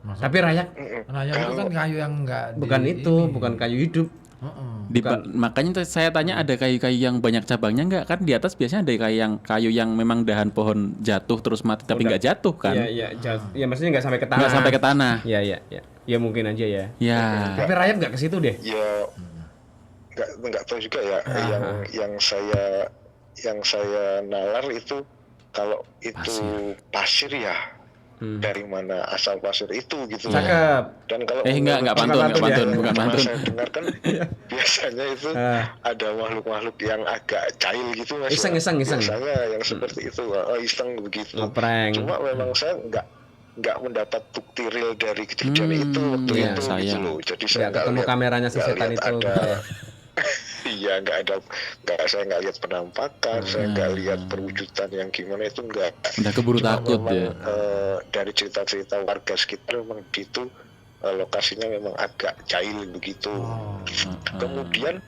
Masa? Tapi rayak Rayap itu kan kayu yang enggak bukan itu, bukan kayu hidup. Makanya saya tanya, ada kayu-kayu yang banyak cabangnya enggak? Kan di atas biasanya ada kayu yang memang dahan pohon jatuh terus mati tapi enggak jatuh kan? Iya, ya maksudnya nggak sampai ke tanah. Enggak sampai ke tanah. Iya. Ya mungkin aja ya. Ya. Tapi rayap nggak ke situ deh. Ya nggak tahu juga ya. Yang saya nalar itu, kalau itu pasir ya dari mana asal pasir itu gitu. Cakep. Dan kalau Enggak pantun, bukan pantun. Saya dengar kan biasanya itu ada makhluk-makhluk yang agak jahil gitu, Mas. Iseng. Biasanya yang seperti itu, iseng begitu. Ngeprank. Cuma memang saya nggak mendapat bukti real dari kejadian itu waktu iya, itu gitu sayang. loh. Jadi saya Nggak ketemu lihat- kameranya si nggak setan lihat itu. ada gitu ya. Iya, saya nggak lihat penampakan, saya nggak lihat perwujudan yang gimana, itu nggak. Udah keburu Cuma takut memang, ya. dari cerita-cerita warga sekitar memang gitu, lokasinya memang agak jahil begitu. Kemudian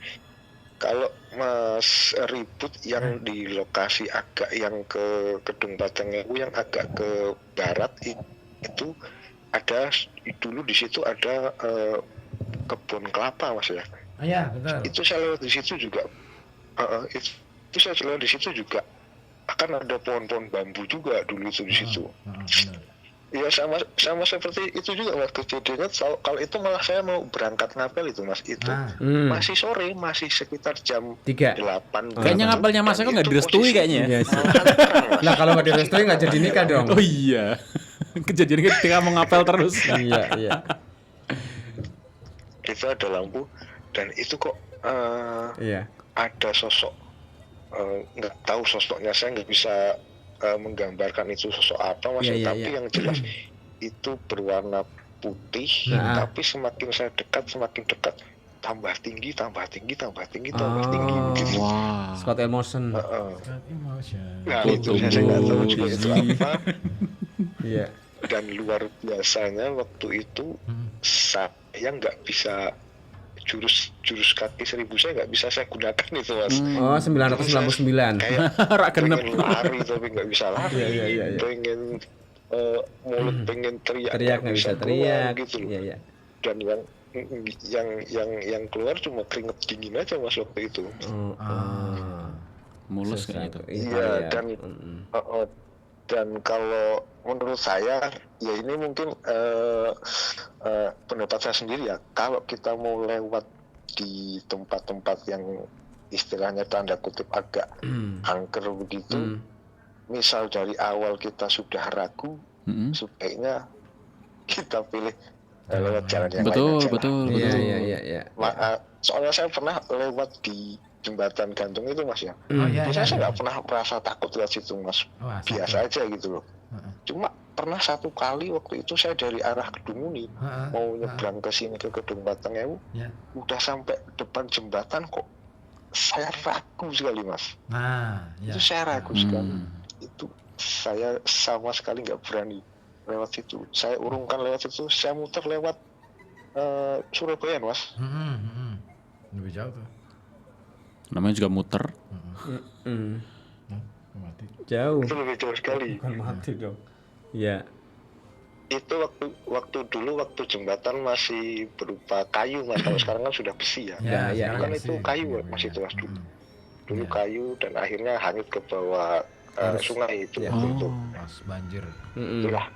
kalau Mas Ribut yang di lokasi agak yang ke Kedung Patengewu yang agak ke barat itu ada dulu di situ ada kebun kelapa, Mas ya. Iya, betul. Itu saya lewat di situ juga. Itu saya lewat di situ juga bahkan ada pohon-pohon bambu juga dulu itu di situ. Benar. Iya, sama seperti itu juga Mas kejadiannya. Kalau itu malah saya mau berangkat ngapel itu Mas, itu masih sore, masih sekitar jam 3. 8. Kayaknya ngapelnya Mas Eko nggak direstui kayaknya. Iya sih. Lah kalau nggak direstui nggak jadi nikah dong. Oh iya. Kejadiannya ketika mau ngapel terus. Iya. Itu ada lampu dan itu kok Iya. ada sosok, nggak tahu sosoknya, saya nggak bisa menggambarkan itu sosok apa Mas, Iya, tapi yang jelas itu berwarna putih, tapi semakin saya dekat semakin dekat, tambah tinggi gitu. Wah. Scott Emotion. Emotion. Nah itu saya nggak tahu juga itu apa. Iya. Dan luar biasanya waktu itu saya nggak bisa jurus kaki 1000 saya nggak bisa saya gunakan itu Mas. Oh, 999. Kayak Rak genep. pengen lari tapi nggak bisa lari. Iya. Pengen mulut pengen teriak Nggak bisa teriak. gitu loh. Iya. Dan yang keluar cuma keringet dingin aja Mas waktu itu. Mulus kayak gitu. Iya, dan kalau menurut saya ya ini mungkin pendapat saya sendiri ya, kalau kita mau lewat di tempat-tempat yang istilahnya tanda kutip agak angker begitu, misal dari awal kita sudah ragu, sebaiknya kita pilih lewat jalan yang lain aja. Betul. Iya. Soalnya saya pernah lewat di jembatan gantung itu Mas ya. Biasanya saya nggak pernah merasa takut lewat situ Mas. Biasa aja gitu loh. Cuma pernah satu kali waktu itu saya dari arah Kedunguni mau nyebrang ke sini ke Kedung Batang Ewu, udah sampai depan jembatan kok saya ragu sekali Mas. Itu saya ragu sekali. Itu saya sama sekali nggak berani lewat situ. Saya urungkan lewat situ, saya muter lewat Surabaya Mas. Lebih jauh tuh. Namanya juga muter. Mati. Jauh. Itu lebih jauh sekali. Bukan mati dong. Iya. Itu waktu jembatan masih berupa kayu Mas. Kalau sekarang kan sudah besi ya. Iya. Kan itu kayu Mas itu Mas dulu. Dulu kayu dan akhirnya hanyut ke bawah sungai itu. Itu. Pas banjir. Itulah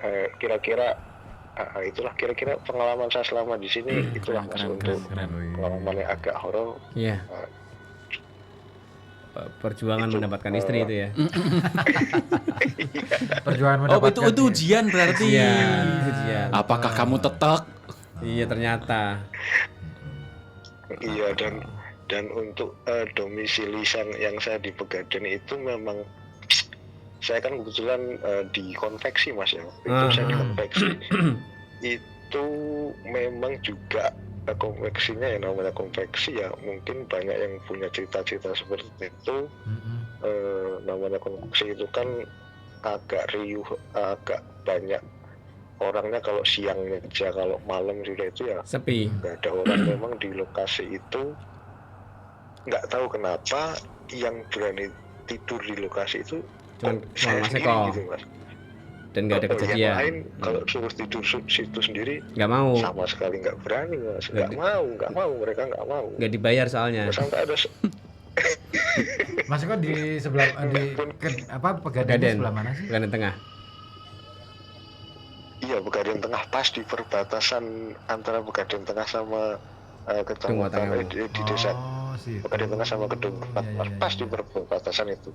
kira-kira pengalaman saya selama di sini. Itulah Mas untuk pengalaman yang agak horor. Iya. Perjuangan mendapatkan istri itu ya. Perjuangan mendapatkan. Itu ujian berarti. Ujian. Apakah kamu tetek? Iya ternyata. Iya, dan untuk domisili yang saya di Pegadaian itu memang saya kan kebetulan di konveksi Mas ya. Itu saya di konveksi. Itu memang juga konveksinya, yang namanya konveksi ya mungkin banyak yang punya cerita-cerita seperti itu. Namanya konveksi itu kan agak riuh, agak banyak orangnya kalau siangnya aja, kalau malam sudah itu ya sepi. nggak ada orang. Memang di lokasi itu nggak tahu kenapa yang berani tidur di lokasi itu Cuma saya Mas sendiri Eko. gitu Mas. Dan nggak ada Yang kejadian. lain kalau suruh tidur situ sendiri Nggak mau. sama sekali nggak berani Mas. Nggak mau, mereka nggak mau. Nggak dibayar soalnya. Sampai ada Mas Eko di sebelah Pegadaian sebelah mana sih? Pegadaian Tengah. Iya, Pegadaian Tengah, pas di perbatasan antara Pegadaian Tengah sama kecamatan di desa Pegadaian Tengah sama Kedung. Pas di perbatasan itu.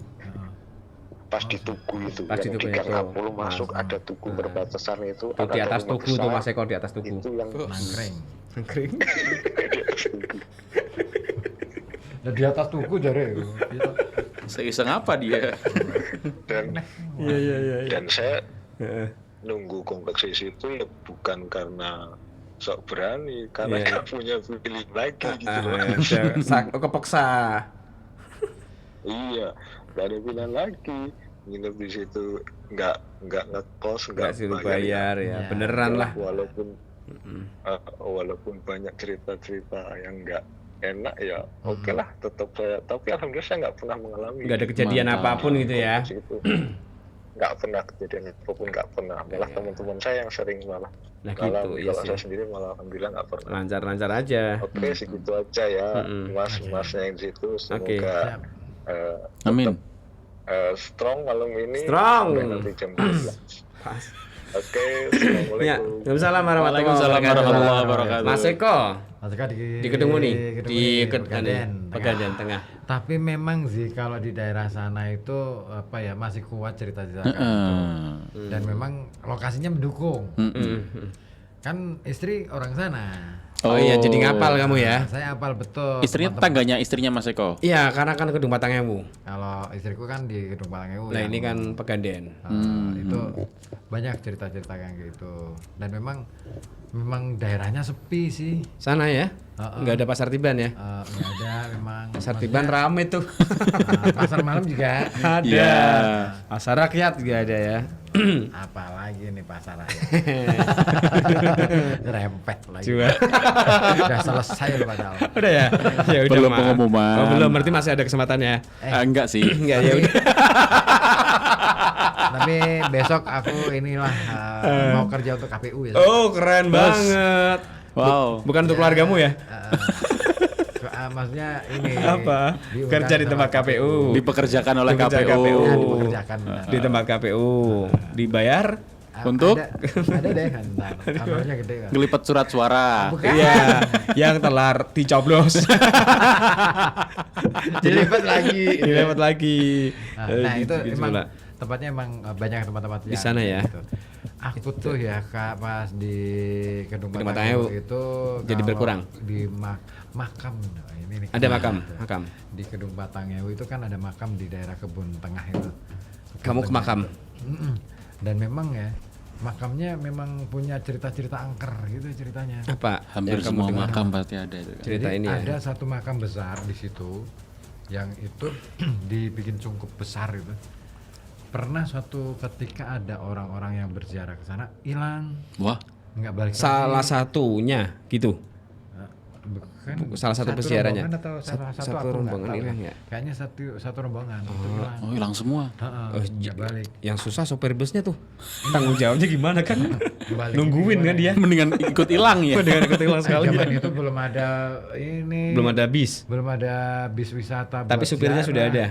Pas di Tugu itu, Pas di yang Tugu di Gang itu. 10 masuk ada Tugu perbatasan itu. Tuh, di atas rumah Tugu tuh besar, Mas Eko, di atas Tugu. itu yang Nangkring. Nangkring. Nah, di atas Tugu jare. Seiseng apa dia? dan Iya. dan saya nunggu konveksi itu ya bukan karena sok berani, karena Iya. nggak punya pilihan lagi gitu loh. Kepeksa. Iya, nggak ada pilihan lagi. Nginep di situ nggak ngekos, Nggak suruh bayar ya. Ya. Beneran lah. Walaupun banyak cerita-cerita yang nggak enak ya, oke lah, tetap saya. Tapi alhamdulillah saya nggak pernah mengalami. Nggak ada kejadian Mantap. apapun gitu ya. Itu. Nggak pernah kejadian apapun, nggak pernah. Malah teman-teman saya yang sering malah. Nah gitu, iya Kalau sih. saya sendiri malah alhamdulillah nggak pernah. Lancar-lancar aja. Oke, segitu aja ya, mas-masnya yang di situ. Oke. Semoga Amin. tetap strong malam ini. Strong. Sampai nanti jam 12. Pas. Oke, Ya, assalamualaikum. Waalaikumsalam warahmatullahi Waalaikumsalam warahmatullahi wabarakatuh. Mas Eko Masuk di Kedungmu nih, di Pegadaian Pegadaian Tengah. Tapi memang sih kalau di daerah sana itu apa ya masih kuat cerita-cerita kayak gitu. Dan memang lokasinya mendukung. Kan istri orang sana. Oh iya, jadi ngapal kamu ya? Saya hafal betul. Istrinya teman-teman. tangganya istrinya Mas Eko. Iya, karena kan Kedung Batangewu. Kalau istriku kan di Gedung Palangewu. Nah, ini kan Pegadaian. Itu banyak cerita-cerita kayak gitu. Dan memang daerahnya sepi sih. Sana ya? Nggak ada pasar tiban ya? Nggak ada memang. Pasar tiban rame tuh. Pasar malam juga. Ada. Iya. Pasar rakyat juga ada ya. Apalagi nih pasar rakyat. Rempet lagi. Juga. Udah selesai loh padahal. Udah ya? Ya udah. Belum maaf. pengumuman. Oh, belum, berarti masih ada kesempatannya. Enggak sih. Enggak, ya udah. Tapi besok aku inilah mau kerja untuk KPU ya. Oh, keren banget. Wow. Bukan untuk keluargamu ya? Maksudnya ini Apa? diundang Kerja di sama tempat KPU. Dipekerjakan oleh Bekerja KPU. KPU. Ya, dipekerjakan. Di tempat KPU. Dibayar? Untuk? Ada deh kan, kamarnya gede kan. Ngelipat surat suara. Bukan. Iya, yang telar dicoblos. Dilipat lagi. Dilewat lagi. Nah, itu Gitu emang pula. tempatnya emang banyak tempat-tempat Di yang sana ya? gitu. Aku tuh ya Kak pas di Kedung Kedung Batangewu Batangewu. itu Jadi kalau berkurang? Di makam. Nah, ini nih, Ada makam. Di Kedung Batangewu itu kan ada makam di daerah Kebun Tengah itu. Kamu ke makam? Mm-mm. Dan memang ya makamnya memang punya cerita-cerita angker gitu ceritanya. Apa? Hampir yang kamu semua dengar? makam pasti ada itu kan. Cerita Jadi ini ya. ada satu makam besar di situ yang itu dibikin cukup besar itu. Pernah suatu ketika ada orang-orang yang berziarah ke sana hilang, Wah, nggak balik Salah lagi. satunya gitu. Bukan Salah satu peziarahnya. rombongan atau salah Satu satu aku nggak rombongan tahu hilang ya? Kayaknya satu rombongan itu hilang. oh hilang semua. Heeh, Oh, nggak balik. Yang susah sopir busnya tuh. Tanggung jawabnya gimana kan? Balik Nungguin gimana kan dia. Mendingan ikut hilang ya. Dengan ketilang sekali. Zaman itu belum ada ini. Belum ada bis. Belum ada bis wisata. Tapi buat supirnya ziarah. sudah ada.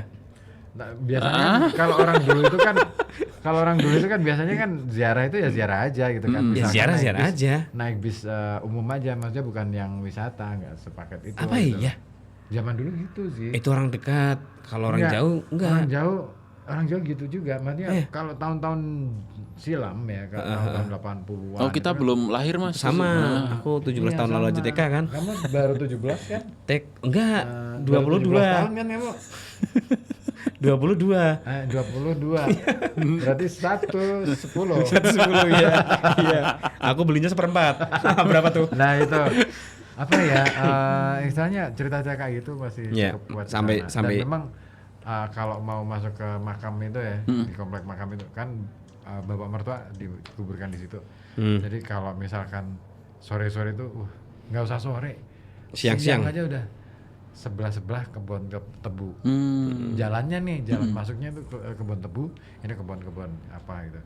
Nah, biasanya kalau orang dulu itu kan biasanya kan ziarah itu ya ziarah aja gitu kan. Ya Misalkan ziarah naik bis- aja. Naik bis umum aja, maksudnya bukan yang wisata, nggak sepaket itu. Apa gitu. iya? Zaman dulu gitu sih. Itu orang dekat. Kalau orang jauh Orang enggak. jauh gitu juga. Maksudnya kalau tahun-tahun silam ya, kalau tahun 80-an. Oh, kita itu kan- belum lahir, Mas. Sama. Aku 17 Iya, tahun lalu aja sama. TK kan. Kamu baru 17 kan? Enggak, Baru 17 tahun 22. kan kamu? 22. 22. Berarti 110. 110 ya. Iya. Aku belinya seperempat. Berapa tuh? Nah itu apa ya istilahnya cerita-cerita kayak gitu masih Iya, cukup kuat di sampai- sana. sampai- Dan memang kalau mau masuk ke makam itu ya di komplek makam itu kan bapak mertua dikuburkan di situ. Jadi kalau misalkan sore-sore itu nggak usah sore, Siang-siang. siang aja udah sebelah kebun tebu. Hmm. Jalannya nih jalan masuknya itu ke kebun tebu, ini kebun-kebun apa gitu.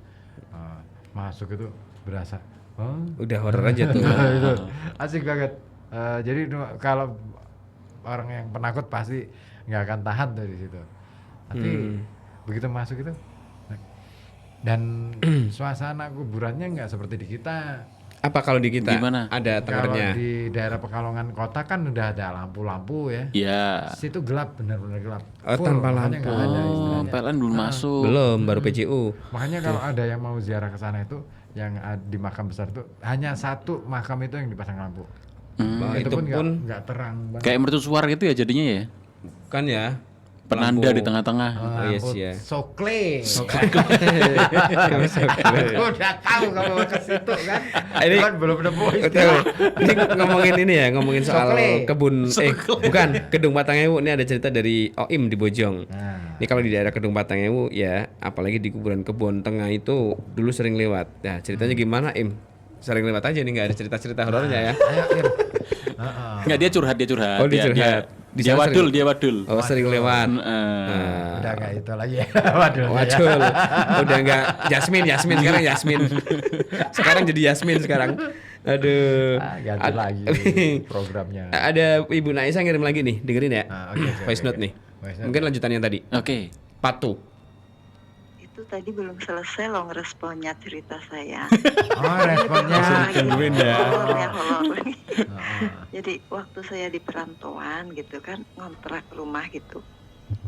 Masuk itu berasa Udah horor aja tuh. itu asik banget. Jadi kalau orang yang penakut pasti nggak akan tahan tuh di situ. Tapi begitu masuk itu dan suasana kuburannya nggak seperti di kita. Apa kalau di kita? Gimana? Ada Kalau temernya. di daerah Pekalongan kota kan udah ada lampu-lampu ya. Iya. Situ gelap, benar-benar gelap. Oh, tanpa makanya lampu. nggak ada Oh, istilahnya. PLN belum masuk. Belum, baru PCU. Makanya kalau ada yang mau ziarah ke sana itu yang di makam besar itu hanya satu makam itu yang dipasang lampu. Bah, Itu itu pun pun nggak terang banget. Kayak mercusuar gitu ya jadinya ya. kan ya. Penanda lampu. di tengah-tengah. Oh, iya Lampu sih ya. Sokle. Kami sokle. Aku udah tahu kamu ke situ kan. Ini- Kan belum nemu Betul. istilah. Ini ngomongin ini ya, ngomongin soal Sokle. kebun bukan, Kedung Batangewu. Ini ada cerita dari Oim di Bojong. Nah, Ini kalau di daerah Kedung Batangewu ya, apalagi di kuburan kebun tengah itu dulu sering lewat. Nah, ceritanya gimana, Im? Sering lewat aja nih, nggak ada cerita-cerita horornya ya. ayo Ir. Heeh. Enggak, dia curhat. Oh, dia curhat. Di Dia sana wadul, sering- dia wadul. Oh, sering lewat. Heeh. Udah nggak itu lagi ya. Waduh. Waduh, udah nggak Yasmin sekarang Yasmin. Sekarang jadi Yasmin sekarang. Aduh. Ganti lagi programnya. Ada Ibu Naisa ngirim lagi nih, dengerin ya. Oke. Voice note nih. Voice note. Mungkin lanjutan yang tadi. Oke. Patu. itu tadi belum selesai loh ngeresponnya cerita saya. Oh, responnya. Tungguin ya. Horor. Jadi waktu saya di perantauan gitu kan, ngontrak rumah gitu.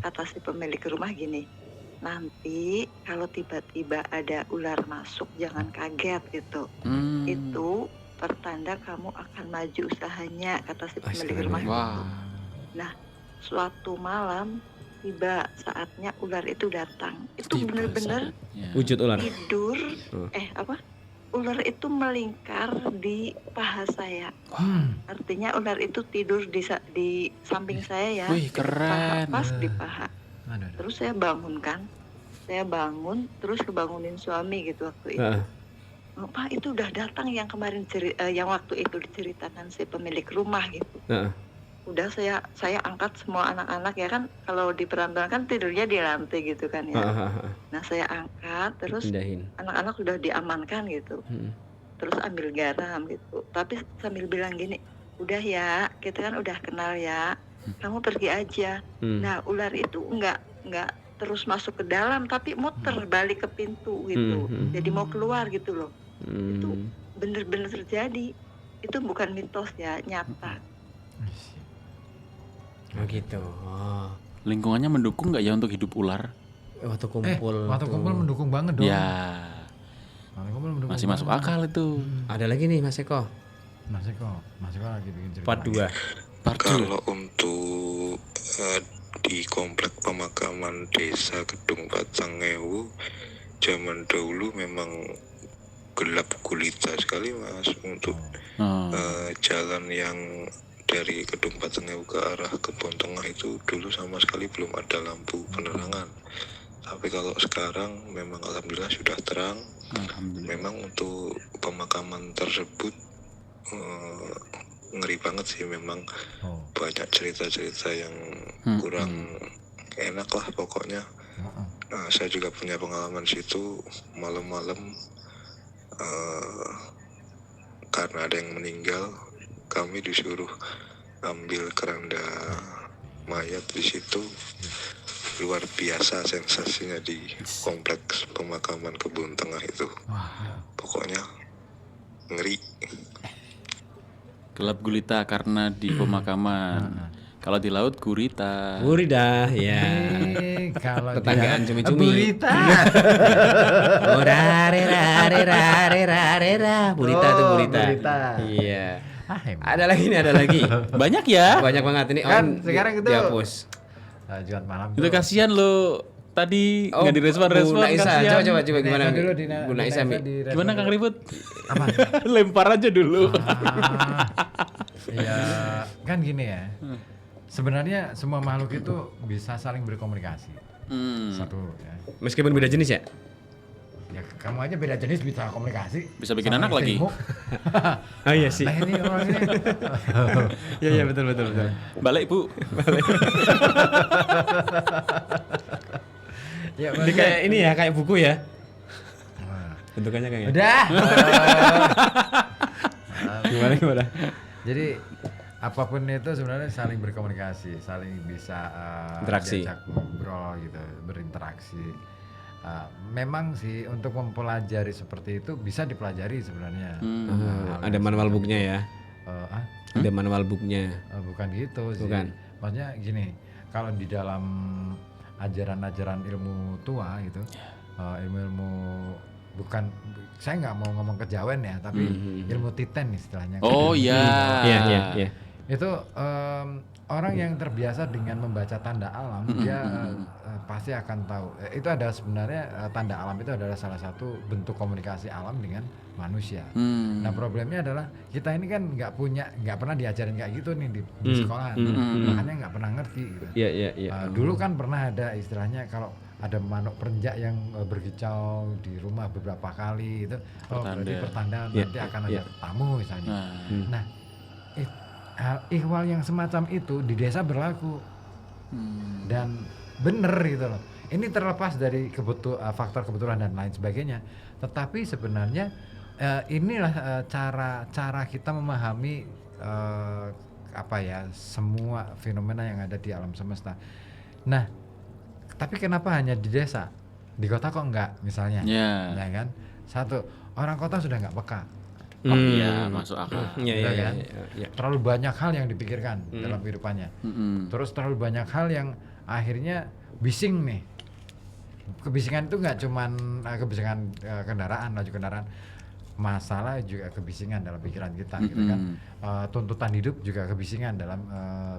Kata si pemilik rumah gini, nanti kalau tiba-tiba ada ular masuk jangan kaget gitu. Itu pertanda kamu akan maju usahanya, kata si pemilik rumah. Wah. Nah, suatu malam tiba saatnya ular itu datang. Itu Tiba benar-benar saatnya. Wujud ular. tidur. Ular itu melingkar di paha saya. Artinya ular itu tidur di samping saya ya. Wih, Di paha, keren. pas di paha. Aduh. Terus saya bangun kan. Saya bangun terus kebangunin suami gitu waktu itu. Heeh. "Oh, Pak, itu udah datang yang kemarin yang waktu itu diceritakan si pemilik rumah gitu." Heeh. Udah saya angkat semua anak-anak ya kan, kalau di perantauan kan tidurnya di lantai gitu kan ya. Heeh. Nah saya angkat terus Pindahin. anak-anak sudah diamankan gitu. Terus ambil garam gitu. Tapi sambil bilang gini, udah ya, kita kan udah kenal ya, kamu pergi aja. Nah ular itu nggak terus masuk ke dalam, tapi muter balik ke pintu gitu. Jadi mau keluar gitu loh. Itu bener-bener terjadi. Itu bukan mitos ya, nyata. Oh gitu. Oh. Lingkungannya mendukung nggak ya untuk hidup ular? Waktu kumpul. Waktu tuh. kumpul mendukung banget dong. Ya, Waktu kumpul mendukung masih masuk banget. akal itu. Ada lagi nih Mas Eko. Mas Eko lagi bikin cerita. Part 2. Kalau untuk di komplek pemakaman desa Gedung Pacangewu zaman dahulu memang gelap gulita sekali Mas, untuk jalan yang dari Gedung Pacangewu ke arah Kebon Tengah itu dulu sama sekali belum ada lampu penerangan. Tapi kalau sekarang memang alhamdulillah sudah terang. Alhamdulillah. Memang untuk pemakaman tersebut ngeri banget sih, memang banyak cerita-cerita yang kurang enak lah pokoknya. Saya juga punya pengalaman situ, malam-malam karena ada yang meninggal, kami disuruh ambil keranda mayat di situ. Luar biasa sensasinya di kompleks pemakaman Kebun Tengah itu. Pokoknya ngeri. Gelap gulita karena di pemakaman. Kalau di laut gurita. Gurita, ya. Kalau Tetanggaan cumi-cumi. Gurita. Oh, rare rare rare rare ra. Burita tuh burita. Gurita. Iya. Hebat. Ada lagi nih, ada lagi. Banyak ya. Banyak banget ini. Kan sekarang itu- dihapus. Jumat malam Itu kasihan lo. Tadi nggak direspon-respon, Bu Naisa. kasihan. Coba gimana? Dulu Bu Naisa, Mi? Gimana Kang Ribut? Apa? Lempar aja dulu. Ya kan gini ya. Sebenarnya semua makhluk itu bisa saling berkomunikasi. Satu ya. Meskipun beda jenis ya? Ya kamu aja beda jenis bisa komunikasi. Bisa bikin Sama anak lagi. istrimu. Oh iya sih. Nah ini orang ini. Iya betul. Balik Bu. Ya, Ini kayak ini ya, kayak buku ya. Wah. Bentukannya kayak Udah. gimana? Jadi apapun itu sebenarnya saling berkomunikasi, saling bisa Interaksi. diajak ngobrol gitu, berinteraksi. Memang sih untuk mempelajari seperti itu bisa dipelajari sebenarnya. Ada manual booknya ya. Ada manual booknya. Bukan gitu sih. Bukan. Maksudnya gini, kalau di dalam ajaran-ajaran ilmu tua gitu, ilmu-ilmu bukan, saya nggak mau ngomong kejawen ya, tapi ilmu titen istilahnya. Oh iya. Iya. Itu orang yang terbiasa dengan membaca tanda alam, dia pasti akan tahu. Itu ada sebenarnya tanda alam itu adalah salah satu bentuk komunikasi alam dengan manusia. Nah problemnya adalah kita ini kan nggak pernah diajarin kayak gitu nih di sekolah, makanya nggak pernah ngerti. Gitu. Iya. Dulu kan pernah ada istilahnya kalau ada manuk perenjak yang berkicau di rumah beberapa kali itu, berarti pertanda nanti akan ada tamu misalnya. Nah, ihwal yang semacam itu di desa berlaku dan bener gitu loh. Ini terlepas dari faktor kebetulan dan lain sebagainya, tetapi sebenarnya inilah cara kita memahami semua fenomena yang ada di alam semesta. Nah, tapi kenapa hanya di desa? di kota kok enggak misalnya. Ya. Ya kan? Satu, orang kota sudah nggak peka. Oh iya, masuk akal. Iya, Udah iya, kan? iya. Terlalu banyak hal yang dipikirkan dalam kehidupannya. Terus terlalu banyak hal yang akhirnya bising nih. Kebisingan itu nggak cuman kebisingan kendaraan, laju kendaraan. Masalah juga kebisingan dalam pikiran kita gitu kan. Tuntutan hidup juga kebisingan dalam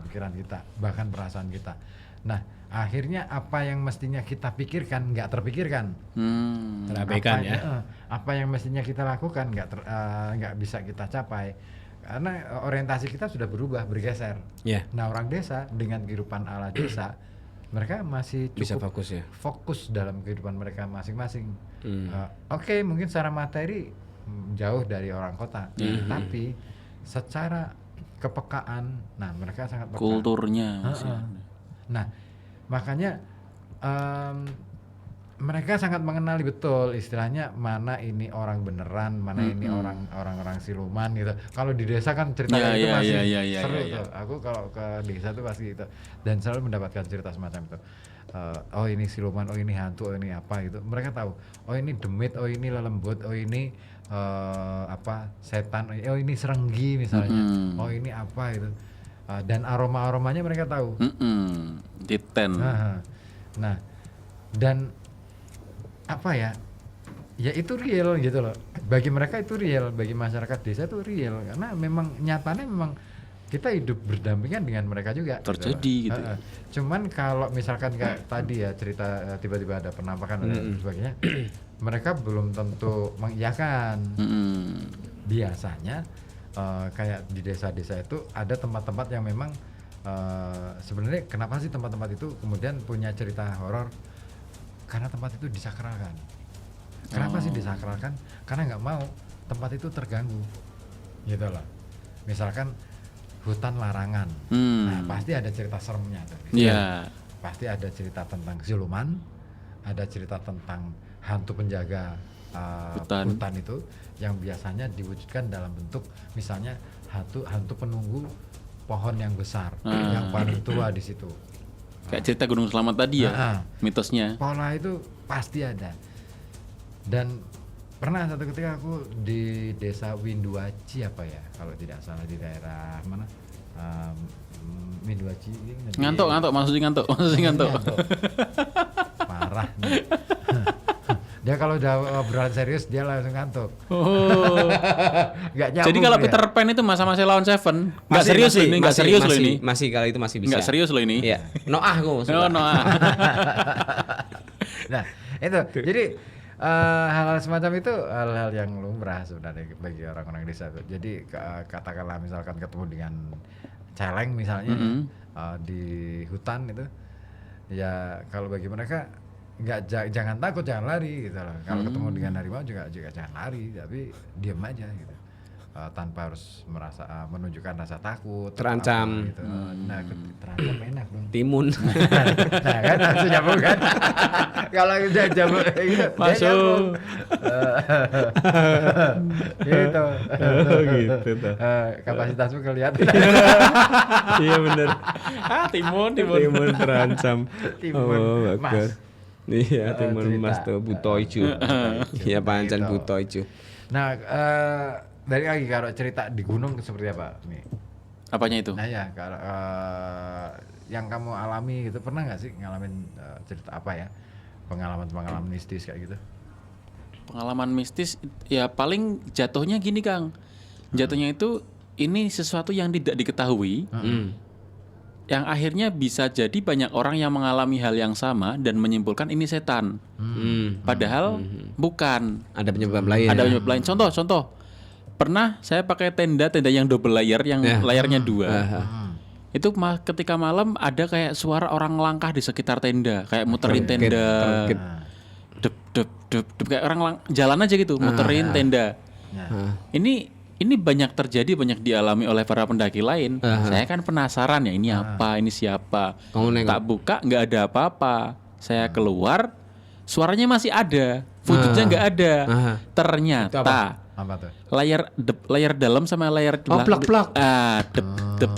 pikiran kita, bahkan perasaan kita. Nah, akhirnya apa yang mestinya kita pikirkan nggak terpikirkan. Terabaikan ya. Apa yang mestinya kita lakukan nggak bisa kita capai karena orientasi kita sudah berubah, bergeser. Iya. Nah, orang desa dengan kehidupan ala desa mereka masih Bisa cukup fokus ya. fokus dalam kehidupan mereka masing-masing. Oke, mungkin secara materi jauh dari orang kota, tapi secara kepekaan, nah mereka sangat peka. Kulturnya. Nah, makanya mereka sangat mengenali betul istilahnya mana ini orang beneran, mana ini orang-orang siluman gitu. Kalau di desa kan cerita Ya, itu ya, masih ya, seru ya. tuh. Aku kalau ke desa tuh pasti itu dan selalu mendapatkan cerita semacam itu. Oh ini siluman, oh ini hantu, oh ini apa gitu. Mereka tahu. Oh ini demit, oh ini lelembut, oh ini setan, oh ini serenggi misalnya. Oh ini apa itu. Dan aroma-aromanya mereka tahu. Diten. Nah, dan apa ya? Ya itu real gitu loh. Bagi mereka itu real, bagi masyarakat desa itu real karena memang nyatanya memang kita hidup berdampingan dengan mereka juga. Terjadi gitu. Cuman kalau misalkan kayak tadi ya cerita tiba-tiba ada penampakan dan sebagainya, mereka belum tentu mengiyakan. Biasanya kayak di desa-desa itu ada tempat-tempat yang memang sebenarnya kenapa sih tempat-tempat itu kemudian punya cerita horor? Karena tempat itu disakralkan. Kenapa sih disakralkan? Karena nggak mau tempat itu terganggu, gitu loh. Misalkan hutan larangan, nah pasti ada cerita seremnya tuh. Iya. Pasti ada cerita tentang siluman, ada cerita tentang hantu penjaga hutan itu yang biasanya diwujudkan dalam bentuk misalnya hantu penunggu pohon yang besar, yang paling tua di situ. Kayak cerita Gunung Selamat tadi ya, mitosnya. Pola itu pasti ada. Dan pernah satu ketika aku di desa Winduaci apa ya, kalau tidak salah di daerah mana? Winduaci. Ngantuk, maksudnya ngantuk. Parah nih. Dia kalau udah obrolan serius dia langsung ngantuk. Oh. Nggak nyambung. Jadi kalau dia. Peter Pan itu masa-masa lawan Seven, nggak serius loh ini, nggak serius loh ini. Masih kali itu masih bisa. Nggak serius loh ini. Iya. Noah kok. Oh, Noah. Nah, itu. Jadi hal-hal semacam itu hal-hal yang lumrah sebenarnya bagi orang-orang desa. Jadi katakanlah misalkan ketemu dengan celeng misalnya di hutan itu, ya kalau bagi mereka jangan takut, jangan lari gitu loh. Kalau ketemu dengan harimau juga jangan lari, tapi diam aja gitu. Tanpa harus merasa menunjukkan rasa takut, Terancam. gitu. Nah, terancam enak dong. Timun. Nah kan langsung nyambung kan. Kalau udah nyambung gitu, Masuk. gitu. Gitu tuh. Kapasitasmu kelihatan. Iya benar. Timun. Timun terancam. Timun Oh, mas. bagus. Iya, timun cerita. mas tuh buto ijo. Iya, pancen Gitu. buto ijo. Nah, dari lagi kalau cerita di gunung seperti apa nih? Apanya itu? Nah ya, kalau yang kamu alami gitu, pernah nggak sih ngalamin cerita apa ya? Pengalaman mistis kayak gitu? Pengalaman mistis ya paling jatuhnya gini Kang. Jatuhnya itu ini sesuatu yang tidak diketahui. Yang akhirnya bisa jadi banyak orang yang mengalami hal yang sama dan menyimpulkan ini setan. Padahal bukan. Ada penyebab lain. Ada penyebab lain. Contoh. Pernah saya pakai tenda yang double layer yang layarnya 2. Itu ketika malam ada kayak suara orang langkah di sekitar tenda, kayak muterin tenda. Dep kayak orang jalan aja gitu, muterin tenda. Ini banyak terjadi, banyak dialami oleh para pendaki lain. Saya kan penasaran ya, ini apa, ini siapa. Tak buka nggak ada apa-apa. Saya keluar, suaranya masih ada, wujudnya nggak ada. Ternyata Apa tuh? layar dalam sama layar plak-plak.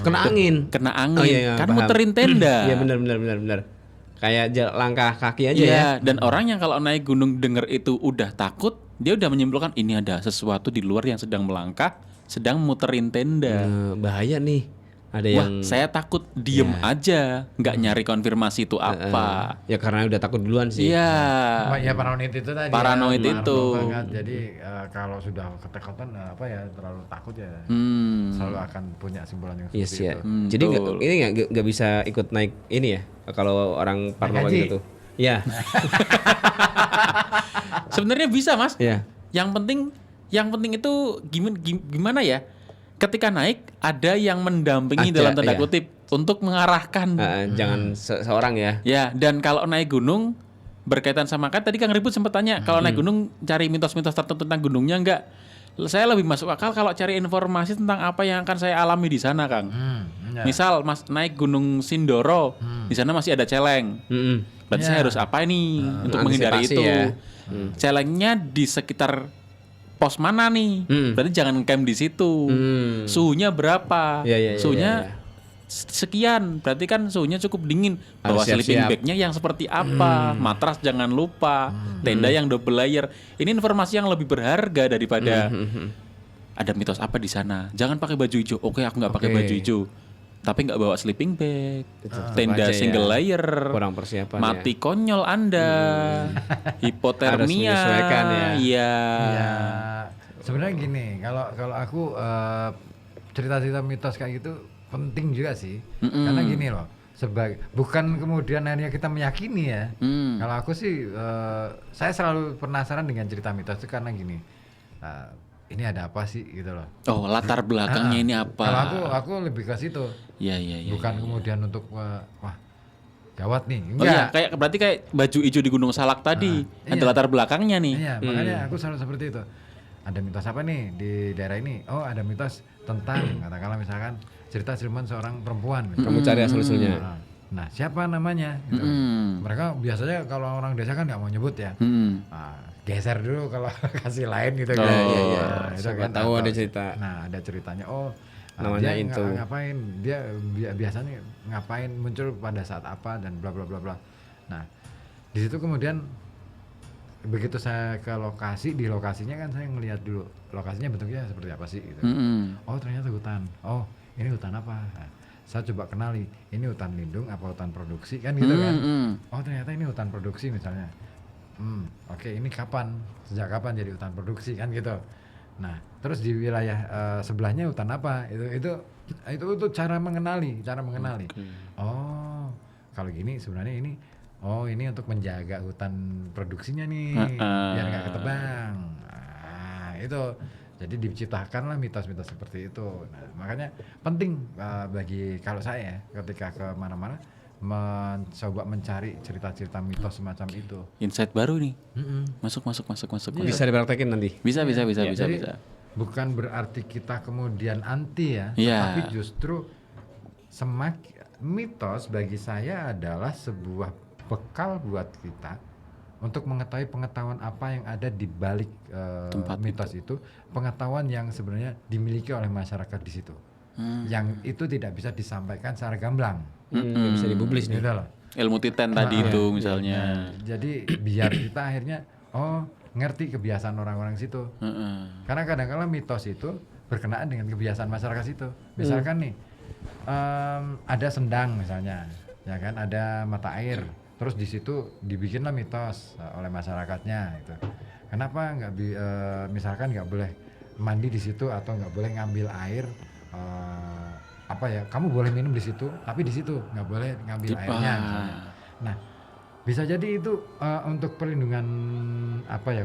kena angin. Oh, iya, Kan paham. muterin tenda. Iya benar. kayak langkah kaki aja Iya, ya. dan orang yang kalau naik gunung denger itu udah takut, dia udah menyimpulkan ini ada sesuatu di luar yang sedang melangkah, sedang muterin tenda. Bahaya nih. Ada Wah, yang saya takut diem aja, nggak nyari konfirmasi itu apa. ya karena udah takut duluan sih. Iya. Ya paranoid itu tadi. Paranoid ya, itu. banget. Jadi kalau sudah ketakutan apa ya terlalu takut ya. Selalu akan punya simpulan yang Yes, seperti ya. itu. Jadi betul. ini nggak bisa ikut naik ini ya kalau orang paranormal haji. gitu tuh. Iya. Sebenarnya bisa, Mas. Iya. Yang penting itu gimana ya? Ketika naik ada yang mendampingi Ada, dalam tanda iya. kutip untuk mengarahkan. Jangan seorang ya. Ya, dan kalau naik gunung berkaitan sama kan tadi Kang Ribut sempat tanya kalau naik gunung cari mitos-mitos tertentu tentang gunungnya enggak? Saya lebih masuk akal kalau cari informasi tentang apa yang akan saya alami di sana, Kang. Ya. Misal Mas naik Gunung Sindoro, di sana masih ada celeng. Berarti saya harus apa ini untuk menghindari antisipasi itu? ya. Celengnya di sekitar pos mana nih? Berarti jangan camp di situ. Suhunya berapa? Iya, iya, iya, Suhunya iya. sekian. Berarti kan suhunya cukup dingin. Bawa Harus sleeping siap-siap. bag-nya yang seperti apa? Matras jangan lupa. Tenda yang double layer. Ini informasi yang lebih berharga daripada ada mitos apa di sana. Jangan pakai baju hijau. Oke, aku nggak pakai Oke. baju hijau. Tapi nggak bawa sleeping bag. Tenda aja ya. single layer. Kurang persiapan Mati konyol Anda. Hipotermia. Harus menyesuaikan ya. Iya. Ya, sebenarnya gini, kalau aku cerita-cerita mitos kayak gitu penting juga sih, karena gini loh, bukan kemudian akhirnya kita meyakini ya. Kalau aku sih, saya selalu penasaran dengan cerita mitos itu karena gini, ini ada apa sih gitu loh. Oh, latar belakangnya ini apa? Kalau aku lebih ke situ, Iya, iya, iya. bukan kemudian untuk wah gawat nih, Oh iya, enggak. berarti kayak baju hijau di Gunung Salak tadi. Ada iya. latar belakangnya nih. Iya, makanya aku selalu seperti itu. Ada mitos apa nih di daerah ini? Oh, ada mitos tentang katakanlah misalkan cerita Silman seorang perempuan. Kamu cari asal-usulnya. Nah, siapa namanya? Gitu. Mereka biasanya kalau orang desa kan nggak mau nyebut ya. Nah, geser dulu kalau kasih lain gitu kan. iya, iya. Nah, itu Siapa kan tahu atau- ada cerita. Nah, ada ceritanya. Oh, Namanya dia itu. ngapain? Dia biasanya ngapain muncul pada saat apa dan bla bla bla bla. Nah, di situ kemudian begitu saya ke lokasi, di lokasinya kan saya ngelihat dulu lokasinya bentuknya seperti apa sih gitu. Oh, ternyata hutan. Oh, ini hutan apa? Nah, saya coba kenali, ini hutan lindung apa hutan produksi kan gitu kan. Oh, ternyata ini hutan produksi misalnya. Oke, ini kapan? Sejak kapan jadi hutan produksi kan gitu. Nah, terus di wilayah sebelahnya hutan apa? Itu cara mengenali. Oh, kalau gini sebenarnya ini ini untuk menjaga hutan produksinya nih biar nggak ketebang. Nah, itu jadi diciptakanlah mitos-mitos seperti itu. Nah, makanya penting bagi kalau saya ketika ke mana-mana mencoba mencari cerita-cerita mitos semacam itu. Insight baru nih. Masuk. Bisa dipraktekin nanti. Bisa. Jadi bukan berarti kita kemudian anti ya, Iya. tapi justru mitos bagi saya adalah sebuah bekal buat kita untuk mengetahui pengetahuan apa yang ada di balik Tempat mitos itu, pengetahuan yang sebenarnya dimiliki oleh masyarakat di situ, yang itu tidak bisa disampaikan secara gamblang. Bisa dipublis nih. Gitu loh. Ilmu titen tadi itu misalnya. Jadi biar kita akhirnya ngerti kebiasaan orang-orang situ. Karena kadang-kala mitos itu berkenaan dengan kebiasaan masyarakat situ. Misalkan nih ada sendang misalnya, ya kan, ada mata air. Terus di situ dibikinlah mitos oleh masyarakatnya itu. Kenapa misalkan nggak boleh mandi di situ atau nggak boleh ngambil air kamu boleh minum di situ, tapi di situ nggak boleh ngambil airnya misalnya. Nah, bisa jadi itu untuk perlindungan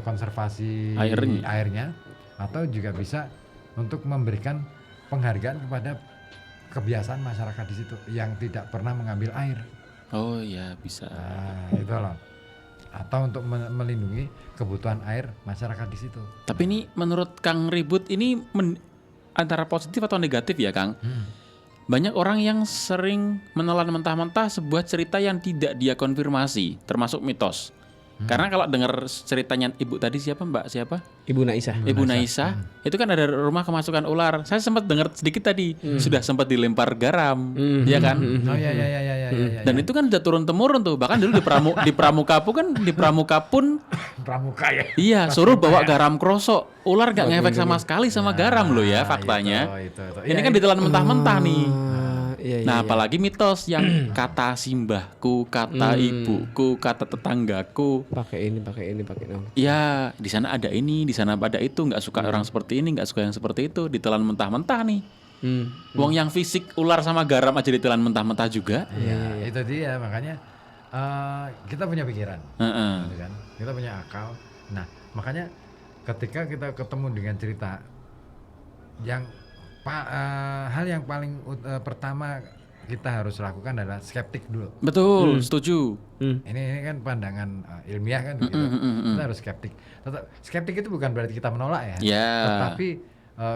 konservasi airnya, atau juga bisa untuk memberikan penghargaan kepada kebiasaan masyarakat di situ yang tidak pernah mengambil air. Oh iya, bisa. Nah, itu loh. Atau untuk melindungi kebutuhan air masyarakat di situ. Tapi ini menurut Kang Ribut ini antara positif atau negatif ya, Kang? Banyak orang yang sering menelan mentah-mentah sebuah cerita yang tidak dia konfirmasi, termasuk mitos. Karena kalau dengar ceritanya ibu tadi Mbak siapa? Ibu Naisah. Ibu Naisah, itu kan ada rumah kemasukan ular. Saya sempat dengar sedikit tadi, sudah sempat dilempar garam, ya kan? Oh iya. iya. Dan itu kan udah turun temurun tuh. Bahkan dulu di pramuka pun Pramuka ya. iya, suruh bawa garam krosok. Ular gak ngefek sama sekali sama garam loh ya Nah, faktanya. itu. Ini Iya, kan ditelan mentah-mentah nih. Iya, Nah, apalagi mitos yang kata simbahku, kata ibuku, kata tetanggaku. pakai ini. Ya, di sana ada ini, di sana ada itu. Nggak suka orang seperti ini, nggak suka yang seperti itu. Ditelan mentah-mentah nih. Wong yang fisik ular sama garam aja ditelan mentah-mentah juga. Iya, itu dia makanya kita punya pikiran, Heeh. gitu kan? Kita punya akal. Nah, makanya ketika kita ketemu dengan cerita yang hal yang paling pertama kita harus lakukan adalah skeptik dulu. Betul, setuju. Ini kan pandangan ilmiah kan, gitu. Kita harus skeptik. Skeptik itu bukan berarti kita menolak ya, Ya. tetapi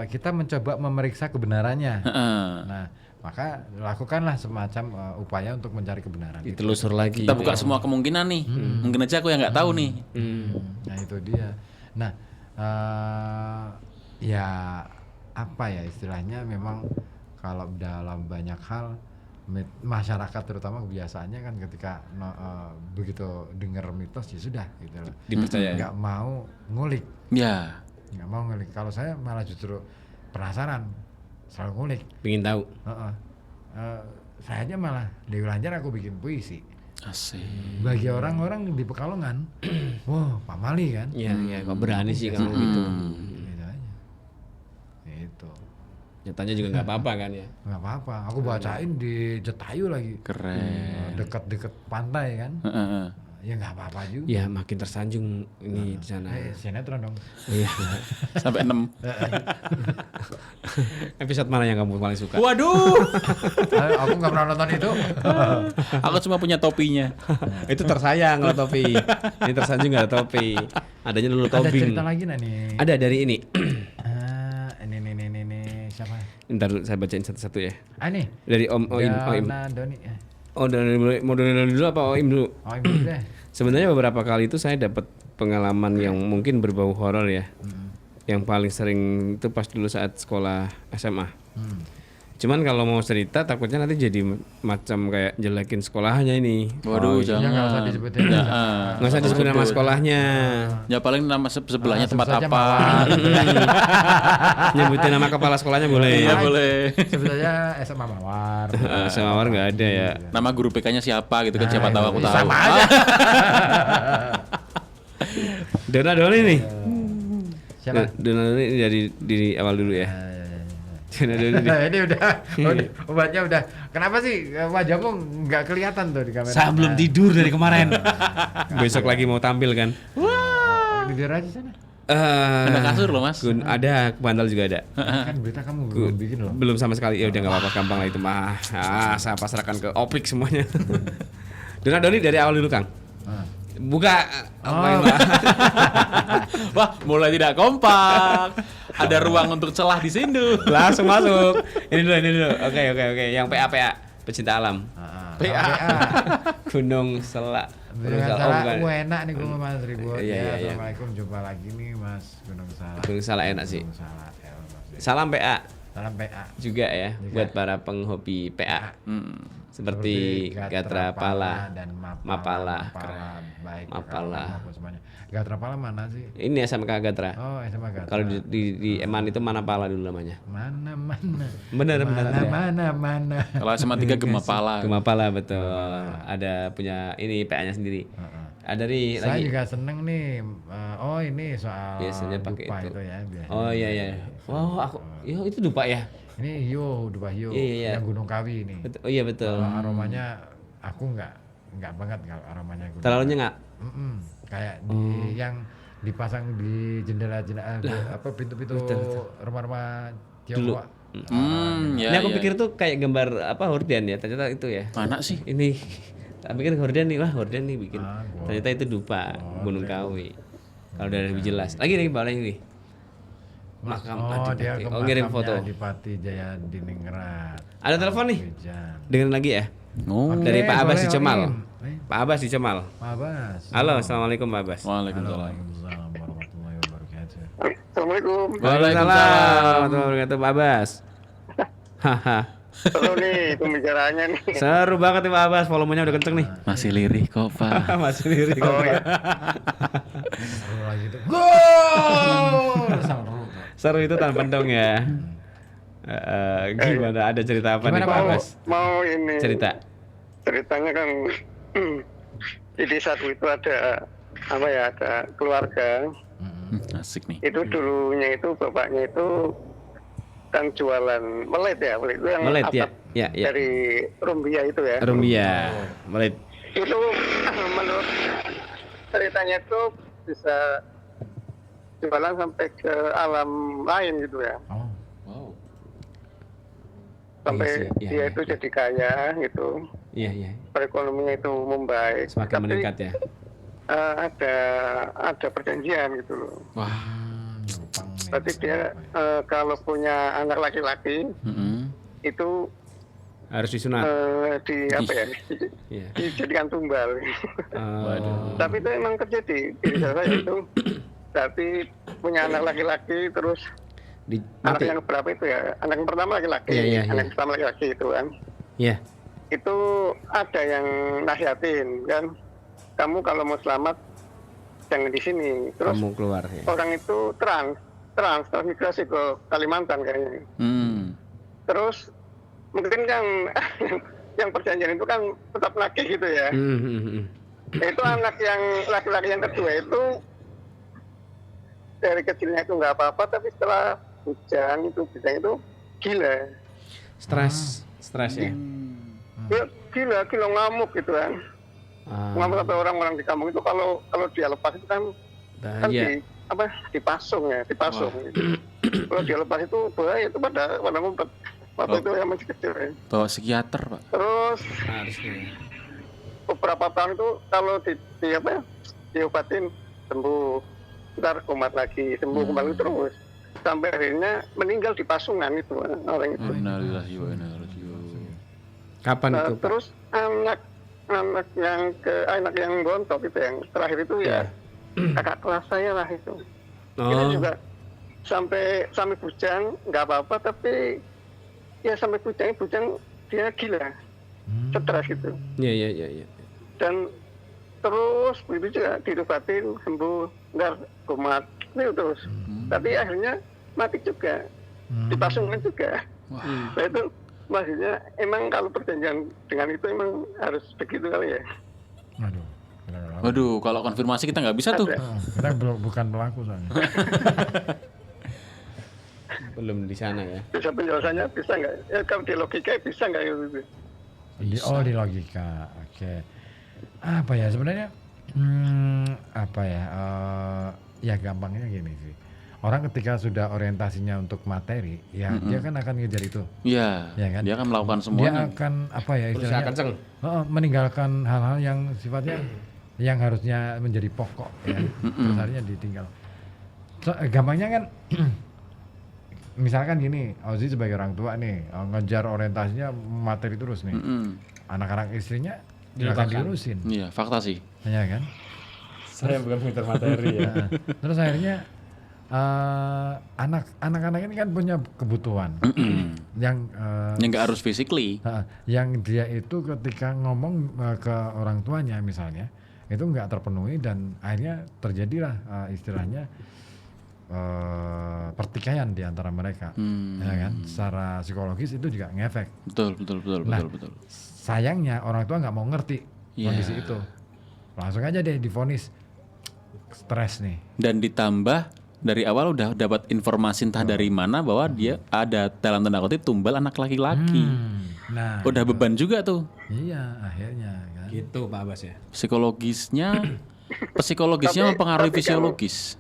kita mencoba memeriksa kebenarannya. Heeh. Nah, maka lakukanlah semacam upaya untuk mencari kebenaran. Ditelusur lagi. Kita buka semua kemungkinan nih. Mungkin aja aku yang nggak tahu nih. Nah itu dia. Nah ya apa ya istilahnya, memang kalau dalam banyak hal masyarakat terutama kebiasaannya kan ketika begitu dengar mitos ya sudah gitu loh. Dipercaya. Nggak mau ngulik. Ya. Nggak mau ngulik. Kalau saya malah justru penasaran, selalu ngulik. Pengen tahu. Saya aja malah Dewi Lanjar aku bikin puisi. Asik. Bagi orang-orang di Pekalongan, wah pamali kan? Iya, kok berani sih kamu gitu. Gitu aja. Itu. Nyatanya juga nggak apa-apa kan ya. Nggak apa-apa. Aku bacain di Jetayu lagi. Keren. Dekat-dekat pantai kan? Heeh. Ya nggak apa-apa juga. Ya makin tersanjung ini di sana. Sinetron dong. Iya. Sampai 6. Episode mana yang kamu paling suka? Waduh. Aku nggak pernah nonton itu. Aku cuma punya topinya. Itu tersayang kalau topi. Ini tersanjung nggak ada topi. Adanya dulu Ada tobing. cerita lagi nggak nih? Ada dari ini. Ini siapa? Ntar dulu saya bacain satu-satu ya. Nih. Dari Om Oim. Dona Doni. Oh, mau dari dulu apa Oim dulu? Oh ini deh. Sebenarnya beberapa kali itu saya dapat pengalaman yang mungkin berbau horor ya. Yang paling sering itu pas dulu saat sekolah SMA. Cuman kalau mau cerita takutnya nanti jadi macam kayak jelekin sekolahnya ini. Waduh, Ya jangan. nggak usah disebutin. Nggak usah disebut nama sekolahnya. Ya paling nama sebelahnya tempat sebut saja apa. Nyebutin nama kepala sekolahnya boleh. Iya, boleh. Sebetulnya SMA Mawar. Sama war nggak ada ya. Nama guru PK-nya siapa gitu kan, siapa tahu aku tahu. Sama aja. Dona nih. Siapa? Dona ini dari awal dulu ya. Dona nih. Ini udah obatnya udah. Kenapa sih wajahmu nggak kelihatan tuh di kamera? Saya belum tidur dari kemarin. Besok lagi mau tampil kan. Tidur aja sana. Ada kasur loh, Mas. Ada, bantal juga ada. Kan berita kamu belum bikin loh. Belum sama sekali. Ya udah nggak apa-apa, gampang lah itu mah. Saya pasrahkan ke Opik semuanya. Dona Doni dari awal dulu Kang. Buka Wah, mulai tidak kompak. Ada ruang untuk celah di sini. langsung masuk. Ini dulu. Oke. Yang PA pecinta alam. PA. Gunung Selak. Gunung Salak, enak nih gue Mas Ribut. Iya. Assalamualaikum, jumpa lagi nih Mas Gunung Salak. Gunung Salak enak sih. Gunung Salak, ya Allah. Salam PA Salam PA. juga ya buat para penghobi PA. Seperti Gatra Pala dan Mapala. Baik. Mapala. Maupun semuanya. Gatra Pala mana sih? Ini SMK Gatra. Oh, SMA Gatra. Kalau di Eman itu Manapala dulu namanya. Mana. Bener. Mana. Kalau SMA 3 Gemapala. Gemapala betul. Ada punya ini PA-nya sendiri. Ada dari Saya lagi. juga seneng nih. Ini soal Biasanya pakai dupa itu. ya. Biasanya. Oh iya. Wow, itu dupa ya. Ini dupa hiu Iya. yang Gunung Kawi ini. Betul. Oh iya betul. Kalau aromanya aku nggak banget kalau aromanya Gunung. Terlalu nyengat. Kayak di yang dipasang di jendela apa pintu-pintu rumah-rumah Tionghoa. Ya. Ini aku pikir tuh kayak gambar apa horden ya. Ternyata itu ya. Mana sih? Ini tak pikir horden nih, horden nih bikin. Gua- Ternyata itu dupa Gunung Kawi. Kalau udah lebih jelas. Lagi bawahnya ini. Makam Adipati. Dia ke Ngirim foto. makamnya Adipati Jaya Diningrat. Ada telepon nih. Hujan. Dengerin lagi ya. Oh. Dari Pak Abbas di boleh, Cemal. Oim. Pak Abbas di Cemal. Pak Abbas. Halo, assalamualaikum Pak Abbas. Waalaikumsalam. Waalaikumsalam warahmatullahi wabarakatuh. Assalamualaikum. Waalaikumsalam warahmatullahi wabarakatuh Pak Abbas. Haha. Seru nih pembicaraannya nih. Seru banget nih Pak Abbas, volumenya udah kenceng nih. Masih lirih kok, Pak. Masih lirik. Oh ya. Seru lagi tuh. Gol! Seru tuh. Seru itu tanpa dong ya. Gimana? Ada cerita apa nih Gimana, Pak Pak? Abbas? Mau ini. Cerita. Ceritanya kan di desa itu ada apa ya, ada keluarga. Asik nih. Itu dulunya itu bapaknya itu kan jualan melit ya, melit itu yang Melit ya. atap Ya, ya. dari Rumbia itu ya. Rumbia. Melit. Itu menurut ceritanya itu bisa jualan sampai ke alam lain gitu ya. Oh. Wow. Sampai Iya sih, iya, dia iya. itu jadi kaya gitu. Iya, iya. Perekonomiannya itu membaik. Semakin Tapi, meningkat ya. ada perjanjian gitu loh. Wah. Jepang nih. Berarti dia kalau punya anak laki-laki Mm-mm. itu Harus disunat. di apa ya? Iya. Dijadikan tumbal. Waduh. Tapi itu emang terjadi di desa saya itu. Berarti punya anak laki-laki terus anak Mati. yang berapa itu ya? Anak yang pertama laki-laki, Iya, iya, anak iya. yang pertama laki-laki itu kan. Iya. Itu ada yang nasihatin kan. Kamu kalau mau selamat jangan di sini. Terus Kamu keluar ya. orang itu transmigrasi ke Kalimantan kayaknya. Terus mungkin kan yang perjanjian itu kan tetap nagih gitu ya. Itu anak yang laki-laki yang kedua itu dari kecilnya itu nggak apa-apa, tapi setelah hujan itu gila. Stres ya. Dia gila ngamuk gitu kan. Ngamuk sampai orang-orang di kampung itu kalau dia lepas itu kan Bahaya. dipasung. Kalau dia lepas itu bahaya, itu pada ngumpet. Waktu itu yang masih kecil ya. Bawa psikiater, Pak. Terus Harusnya. beberapa tahun itu kalau diobatin sembuh, ntar kumat lagi, sembuh kembali terus. Sampai akhirnya meninggal di pasungan itu orang itu. Innalillahi wa inna ilaihi raji'un. Kapan itu, Pak? Terus anak yang gontok itu yang terakhir itu ya kakak kelas saya lah itu. Itu juga sampai hujan nggak apa-apa, tapi ya sampai hujan dia gila, stres gitu. Iya. Dan terus begitu juga diobatin sembuh, nggak kumat itu terus. Tapi akhirnya mati juga, dipasungkan juga. Nah itu maksudnya emang kalau perjanjian dengan itu emang harus begitu kali ya. Aduh. Waduh, kalau konfirmasi kita nggak bisa tuh. Kita bukan pelaku soalnya. Belum di sana ya. Bisa penjelasannya bisa nggak? Ya kalau di logika bisa nggak gitu? Di logika. Oke. Apa ya sebenarnya? Ya gampangnya gini sih. Orang ketika sudah orientasinya untuk materi, ya dia kan akan ngejar itu. Iya. Ya kan? Dia akan melakukan Dia semuanya. akan apa ya Berusaha istilahnya? kenceng. Meninggalkan hal-hal yang sifatnya yang harusnya menjadi pokok ya. Terus akhirnya ditinggal. Gampangnya kan misalkan gini, Ozzy sebagai orang tua nih ngejar orientasinya materi terus nih. Anak-anak istrinya akan diurusin. Iya, fakta sih. Ya kan? Saya bukan pintar materi ya. Terus akhirnya anak-anak ini kan punya kebutuhan yang Yang nggak harus physically. yang dia itu ketika ngomong ke orang tuanya misalnya itu nggak terpenuhi dan akhirnya terjadilah istilahnya pertikaian di antara mereka, ya kan? Secara psikologis itu juga ngefek. Betul. Nah, sayangnya orang tua nggak mau ngerti kondisi itu, langsung aja deh divonis stres nih. Dan ditambah dari awal udah dapat informasi entah dari mana bahwa dia ada dalam tanda kutip tumbal anak laki-laki. Nah, Udah beban juga tuh. iya akhirnya kan. Gitu Pak Abbas ya. Psikologisnya Tapi mempengaruhi kan- fisiologis.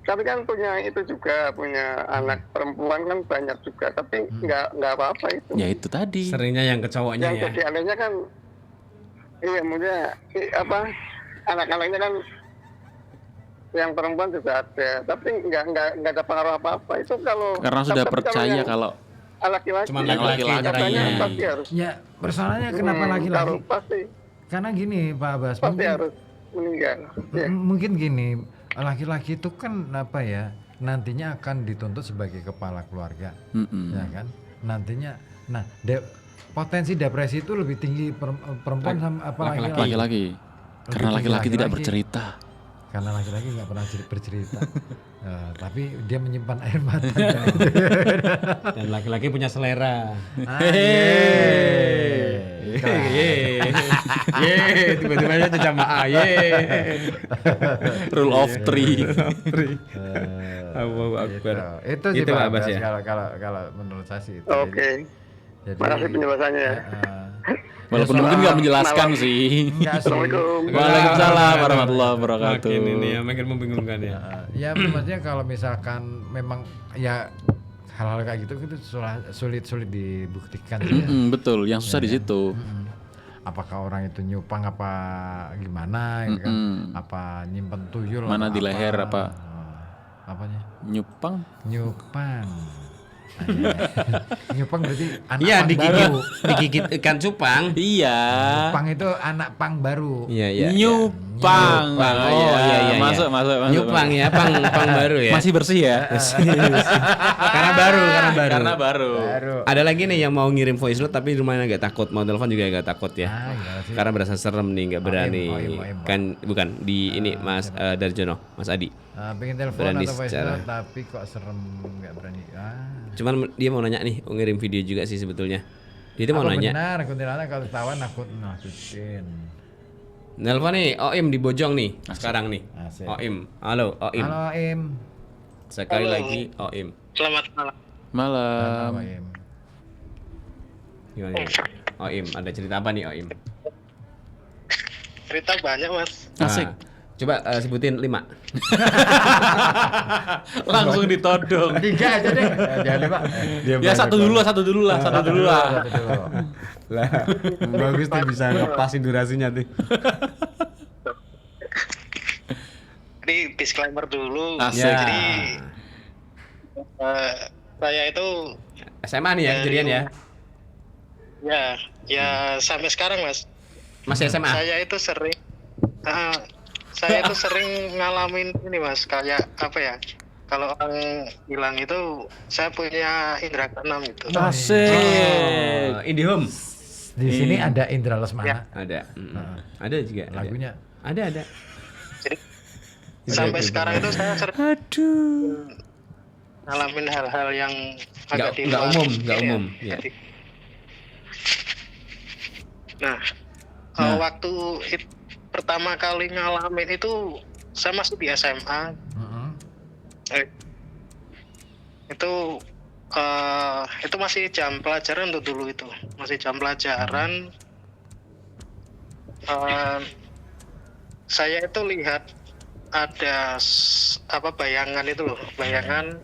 Tapi kan punya itu juga, punya anak perempuan kan banyak juga, tapi nggak apa-apa itu. Ya itu tadi. Seringnya yang ke cowoknya Yang ya. jadi anehnya kan, anak-anaknya kan yang perempuan juga ada, tapi nggak ada pengaruh apa-apa itu kalau. Karena sudah tapi percaya yang kalau laki-laki, Cuman yang laki-laki. katanya pasti harus. Ya persoalannya kenapa kalau laki-laki? pasti Karena gini Pak Abbas, pasti harus meninggal. Ya. mungkin gini, laki-laki itu kan apa ya nantinya akan dituntut sebagai kepala keluarga, ya kan? nantinya. Nah, potensi depresi itu lebih tinggi perempuan sama apa laki-laki? Laki-laki. Karena laki-laki tidak bercerita. Karena laki-laki nggak pernah bercerita. Tapi dia menyimpan air mata. Dan laki-laki punya selera. Tiba-tiba aja tuh jamaah. Rule of three. Allahu Akbar. Itu sih Itu Pak Abbas Abbas, ya. kalau menurut saya sih itu. Oke. Jadi, Makasih penjelasannya ya. Walaupun mungkin nggak menjelaskan sih. enggak sih. Assalamualaikum. Waalaikumsalam warahmatullahi wabarakatuh. Makin ini ya, makin membingungkan ya. Ya maksudnya kalau misalkan memang ya hal-hal kayak gitu itu sulit dibuktikan sih. Betul, yang susah di situ. Apakah orang itu nyupang apa gimana gitu kan? Apa nyimpen tuyul Mana atau di leher apa? Apanya? Nyupang. Nyupang. Nyupang berarti anak Iya, pang digigit, baru. digigit ikan cupang. Iya. Nyupang itu anak pang baru. Iya, iya. Nyupang. Oh, iya. iya. Masuk. Nyupang ya, pang baru ya. Masih bersih ya? Karena baru. Karena baru. Ada lagi nih yang mau ngirim voice note tapi rumahnya agak takut, mau telepon juga agak takut ya. Gimana sih? Karena berasa serem nih, nggak berani. Oim. Kan bukan di ini Mas Darjono, Mas Adi. Pengen telepon Berani atau voice secara- note tapi kok serem nggak berani. Cuman dia mau nanya nih, mau ngirim video juga sih sebetulnya. Dia tuh mau Apa nanya. benar kuntilanak kalau ketahuan aku nakutin. Nelpon nih, Oim di Bojong nih sekarang nih. Asik. Oim, halo Oim. Halo Im. Sekali lagi Oim. Selamat malam. Malam. Halo Im. Gimana nih? Oim, ada cerita apa nih Oim? Cerita banyak mas. Asik. Coba sebutin 5. Langsung ditodong. 3 aja deh. Jangan lupa. Ya satu dulu lah. Lah, bagus tuh bisa ngepasin durasinya tuh. Ini disclaimer dulu. Asik. Jadi saya itu SMA nih ya kejadian ya? ya sampai sekarang mas. Masih SMA? Saya itu sering ngalamin ini mas, kayak apa ya? Kalau orang bilang itu saya punya indera keenam gitu. Asik. IndiHome? Di sini ada Indra Lesmana. Ada. Ada juga. ada. Lagunya. Ada. Jadi sampai sekarang itu saya sering ngalamin hal-hal yang agak di Nggak luar umum, ini nggak ya. umum. Ya. Nah, waktu pertama kali ngalamin itu saya masih di SMA. Itu masih jam pelajaran tuh dulu itu, masih jam pelajaran. Saya itu lihat ada bayangan itu loh, bayangan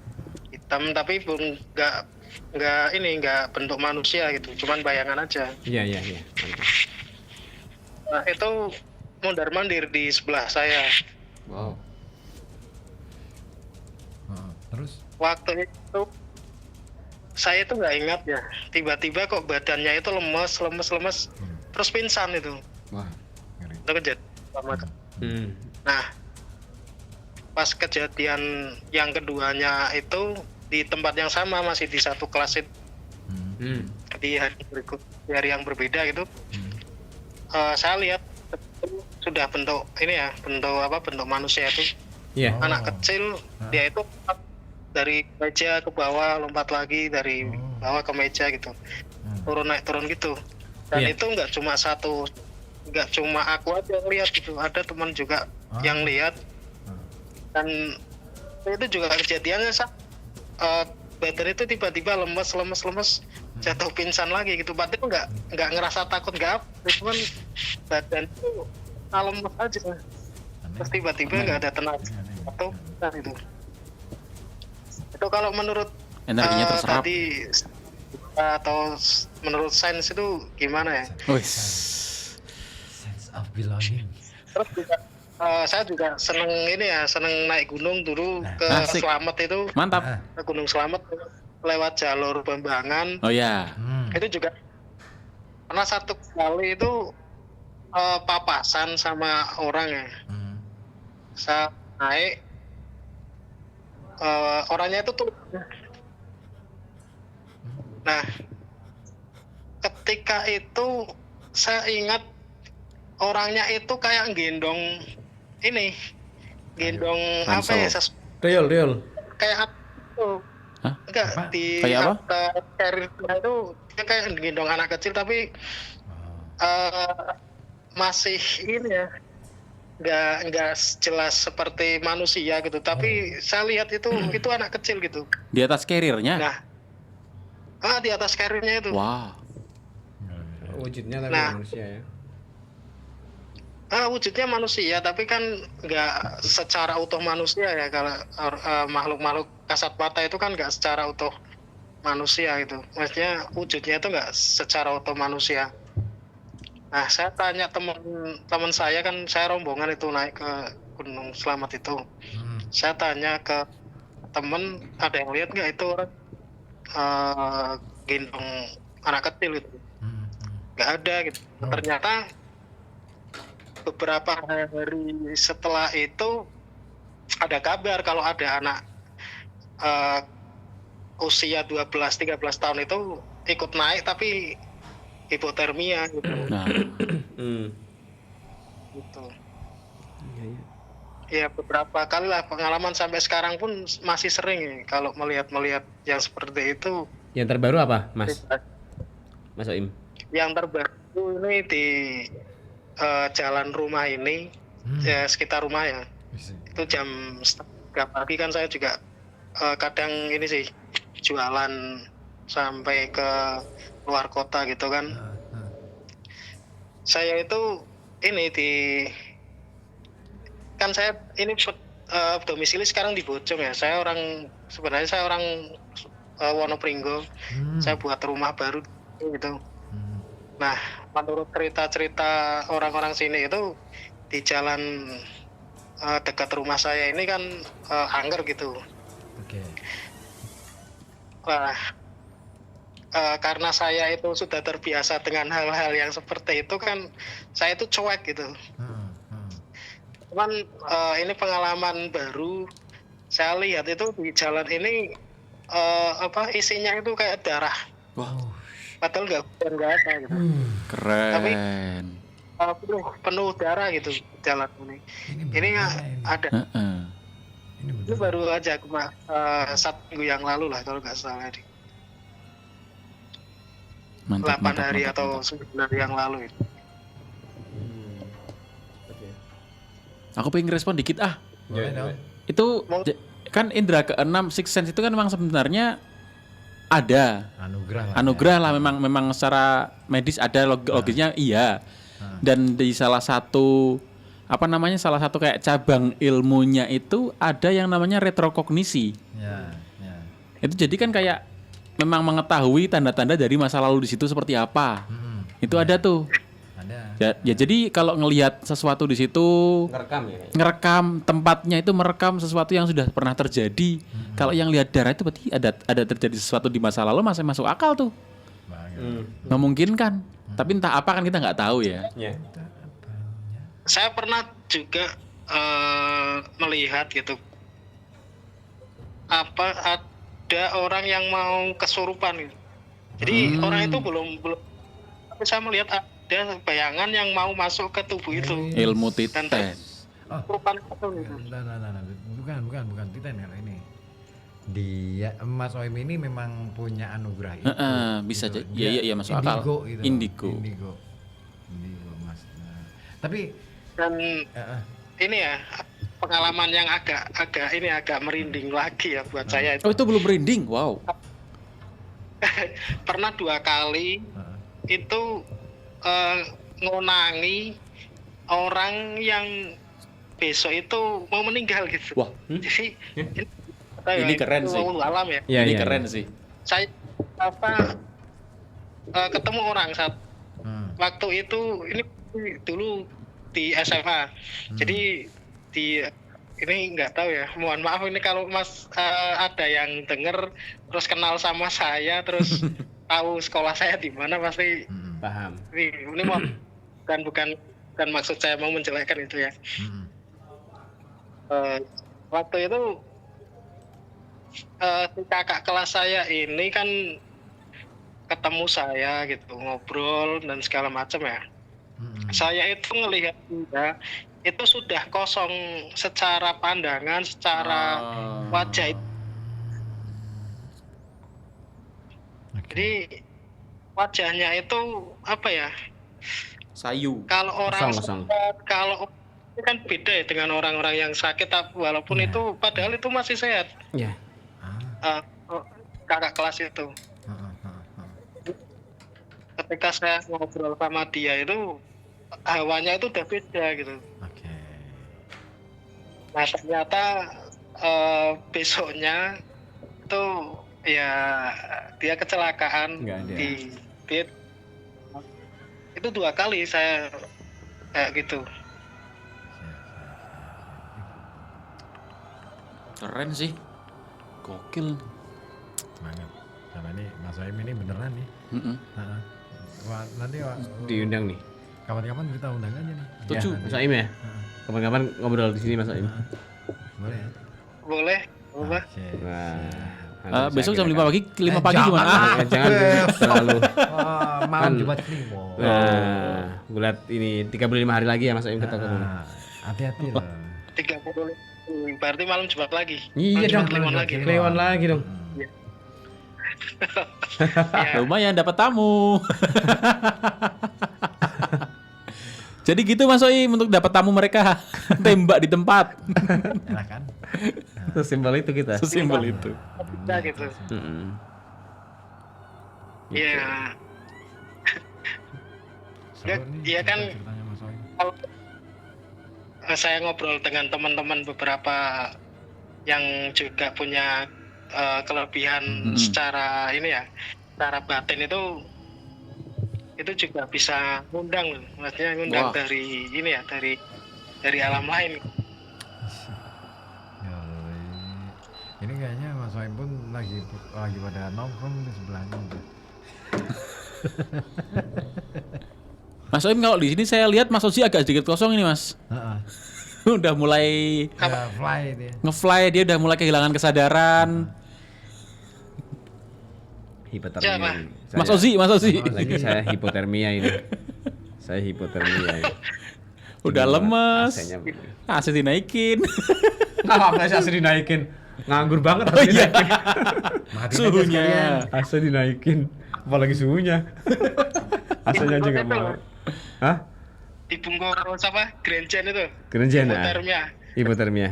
hitam tapi belum nggak bentuk manusia gitu, cuman bayangan aja. Iya. Nah itu mondar-mandir di sebelah saya. Wow. Terus? Waktu itu saya itu nggak ingat ya, tiba-tiba kok badannya itu lemes, terus pingsan itu. Wah. Itu kejadian pertama. Nah, pas kejadian yang keduanya itu di tempat yang sama, masih di satu kelas itu, di hari yang berbeda gitu. Saya lihat sudah bentuk manusia itu. Iya. Anak kecil, dia itu dari meja ke bawah, lompat lagi dari bawah ke meja gitu, turun naik turun gitu. Dan Iya. itu nggak cuma aku aja yang lihat gitu, ada teman juga yang lihat. Dan itu juga kejadiannya badan itu tiba-tiba lemes, jatuh pingsan lagi gitu. Padahal nggak ngerasa takut, nggak apa, cuman badan itu lemes aja. Terus tiba-tiba nggak ada tenaga atau itu. Itu kalau menurut Energinya terserap. tadi atau menurut sains itu gimana ya? Sense of belonging. Terus juga saya juga seneng naik gunung dulu ke asik. Slamet itu. Mantap. Ke Gunung Slamet lewat jalur Bambangan. Oh ya. Itu juga pernah satu kali itu papasan sama orang ya. Saya naik, orangnya itu tuh Nah, ketika itu saya ingat orangnya itu kayak gendong ini, gendong apa ya? Ransel. Real. Kayak itu. Hah? Enggak Apa? di Kayak apa? karirnya itu dia kayak gendong anak kecil tapi masih ini ya, nggak jelas seperti manusia gitu. Tapi saya lihat itu anak kecil gitu. Di atas carrier-nya. Nah, di atas karirnya itu. Wah. Wujudnya tapi Nah. manusia ya. Wujudnya manusia, tapi kan nggak secara utuh manusia ya. Kalau makhluk-makhluk kasat mata itu kan nggak secara utuh manusia gitu. Maksudnya wujudnya itu nggak secara utuh manusia. Nah, saya tanya teman saya kan, saya rombongan itu naik ke Gunung Selamat itu. Saya tanya ke temen, ada yang lihat nggak itu orang gendong anak kecil itu? Nggak ada gitu. Ternyata beberapa hari setelah itu ada kabar kalau ada anak usia 12-13 tahun itu ikut naik tapi hipotermia gitu. Nah, Gitu. Ya beberapa kali lah pengalaman sampai sekarang pun masih sering ya, kalau melihat yang seperti itu. Yang terbaru apa, Mas Oim? Yang terbaru ini di jalan rumah ini, ya sekitar rumah ya. Itu jam 3 pagi kan saya juga kadang ini sih jualan sampai ke luar kota gitu kan. Saya itu ini kan saya ini domisili sekarang di Bojong ya. Sebenarnya saya orang Wonopringgo. Saya buat rumah baru gitu. Nah, menurut cerita-cerita orang-orang sini itu di jalan dekat rumah saya ini kan angker gitu. Oke. Nah, karena saya itu sudah terbiasa dengan hal-hal yang seperti itu kan, saya itu cuek gitu. Cuman ini pengalaman baru, saya lihat itu di jalan ini isinya itu kayak darah. wah, Padahal nggak ada gitu. keren. Penuh darah gitu jalan ini. Ini ada. Heeh. Itu baru aja 1 minggu yang lalu lah kalau nggak salah. Mantap, 8 mantap, hari mantap, atau mantap. 9 hari yang lalu itu. Aku pengen respon dikit ah. Boleh dong. Itu kan indera keenam sixth sense itu kan memang sebenarnya ada Anugerah lah, memang secara medis ada logisnya iya. Dan di salah satu kayak cabang ilmunya itu ada yang namanya retrokognisi. Ya. Itu jadi kan kayak memang mengetahui tanda-tanda dari masa lalu di situ seperti apa. Itu ada tuh. Ada. Ya jadi kalau ngelihat sesuatu di situ, ngerekam tempatnya itu, merekam sesuatu yang sudah pernah terjadi. Kalau yang lihat darah itu berarti ada terjadi sesuatu di masa lalu, masih masuk akal tuh. Memungkinkan. Tapi entah apa kan kita nggak tahu ya. Saya pernah juga melihat gitu, ada orang yang mau kesurupan gitu. Jadi orang itu belum, tapi saya melihat ada bayangan yang mau masuk ke tubuh itu. Ilmu tites. Kesurupan itu gitu. Nah, bukan Titan kalau ini. Dia Mas Oim ini memang punya anugerah itu. Bisa gitu. jadi. Iya masuk akal. Indigo gitu. Indigo Mas. Nah, tapi Dan ini ya pengalaman yang agak merinding lagi ya buat saya. Oh, itu belum merinding. Wow. Pernah 2 kali itu ngonangi orang yang besok itu mau meninggal gitu. Wah. Jadi Ini keren sih. Alam ya. Iya, Ini iya, keren iya. sih. Saya ketemu orang saat waktu itu, ini dulu di SMA. Jadi ini nggak tahu ya. Mohon maaf ini kalau Mas ada yang denger terus kenal sama saya terus tahu sekolah saya di mana, pasti Paham. ini bukan maksud saya mau menjelekkan itu ya. Waktu itu si kakak kelas saya ini kan ketemu saya gitu, ngobrol dan segala macam ya. Saya itu ngelihat dia itu sudah kosong secara pandangan, secara wajah. Jadi wajahnya itu apa ya? Sayu. Kalau orang Kosong. kalau itu kan beda ya dengan orang-orang yang sakit, walaupun itu padahal itu masih sehat. Ya. Kakak kelas itu. Ketika saya ngobrol sama dia itu hawanya itu udah beda gitu. Oke. Nah ternyata besoknya itu ya dia kecelakaan Nggak ada. di itu 2 kali saya kayak gitu. Keren sih. Gokil. Semangat. Sama ini Mas Soim ini beneran nih. Mm-mm. Heeh. Wah, nanti Diundang nih. kapan-kapan kita undang aja nih. Setuju. Ya, Mas Soim ya? Kapan-kapan ngobrol di sini Mas Soim. boleh ya? Boleh, boleh. Oke. Wah. Besok jam 5 pagi, 5 pagi jangan. gimana? Jangan terlalu. Oh, malam Kan. Jumat Kliwon. Nah, bulat ini 35 hari lagi ya Mas Soim kita ketemu. Hati-hati loh. 30 berarti malam Jumat lagi. Iya Malam dong, Jumat Kliwon lagi. Kliwon lagi dong. Ya. Lumayan dapat tamu. Jadi gitu Mas Soim untuk dapat tamu mereka tembak di tempat. Enak kan? Sesimpel itu kita. Sesimpel itu. Udah gitu. Mm-mm. Iya. Seru nih Iya kan. ceritanya Mas Soim. Kalau saya ngobrol dengan teman-teman beberapa yang juga punya kelebihan secara ini ya, secara batin itu juga bisa ngundang, maksudnya ngundang Wah. dari ini ya, dari alam lain. Yoi. Ini kayaknya Mas Soim pun lagi pada nongkrong di sebelahnya. Mas Soim kalau di sini saya lihat Mas Ozi agak sedikit kosong ini Mas. Heeh. Udah mulai Ya, fly dia. nge-fly, dia udah mulai kehilangan kesadaran. Hipotermia. Siapa? ini. Mas Ozi. Lagi saya hipotermia ini. Saya hipotermia ini. Udah lemes. AC-nya. AC dinaikin. Nggak AC dinaikin. Nganggur banget AC Matiin aja Suhunya. sekalian. AC dinaikin. Apalagi suhunya. AC-nya aja nggak mau. Hah? Dibungkus apa? Grenjen itu. Kerenjen Hipotermia. Hipotermia.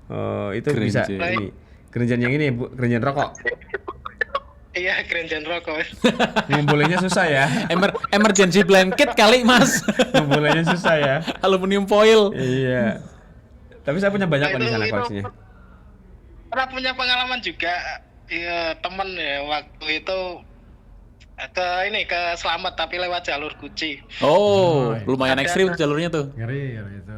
Oh, itu bisa Kerenjen. ini. Kerenjen yang ini, Bu, kerenjen rokok. Iya, Grenjen rokok. Ngumpulinnya susah ya. Emergency blanket kali Mas. Ngumpulinnya susah ya. Aluminium foil. Iya. Tapi saya punya banyak kok di sana Itu koleksinya. pernah punya pengalaman juga, ya, temen ya waktu itu ke Slamet tapi lewat jalur Guci. Oh, iya. lumayan Ada- ekstrim jalurnya tuh. Ngeri kalau itu.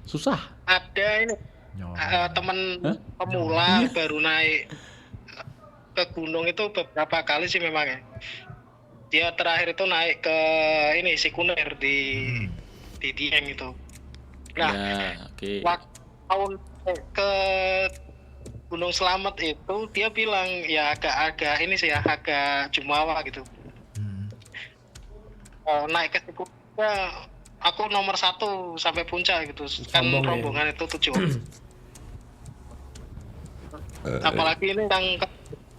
Susah. Ada ini Nyoba. temen Hah? pemula baru naik ke gunung itu beberapa kali sih memang ya. Dia terakhir itu naik ke ini Sikuner di Dieng itu. Nah, Ya, oke. waktu tahun ke Gunung Slamet itu dia bilang ya agak ini sih ya, agak jumawa gitu. Naik ke Sikuner aku nomor 1 sampai puncak gitu. Kan Sombong ya. rombongan itu 7 orang. Apalagi ini yang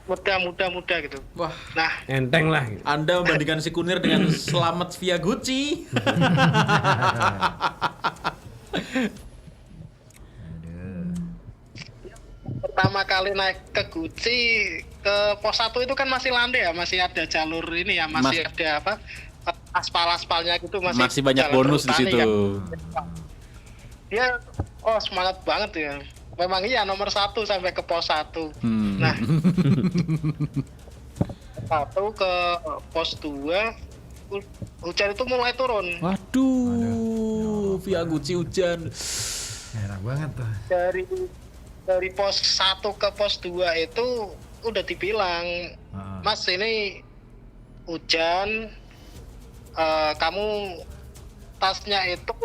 muda gitu. Wah, Nah, Enteng lah. gitu. Anda membandingkan si Kunir dengan Selamat via Gucci. pertama kali naik ke Guci ke pos 1 itu kan masih landai ya, masih ada jalur ini ya, masih ada apa aspal-aspalnya gitu, Masih banyak jalan bonus di berhutani situ. kan. Dia semangat banget ya. Memang iya nomor 1 sampai ke pos 1. Nah, 1 ke pos 2 hujan itu mulai turun. Waduh, via Gucci hujan. Enak banget tuh. Dari pos 1 ke pos 2 itu udah dibilang, Mas ini hujan, kamu tasnya itu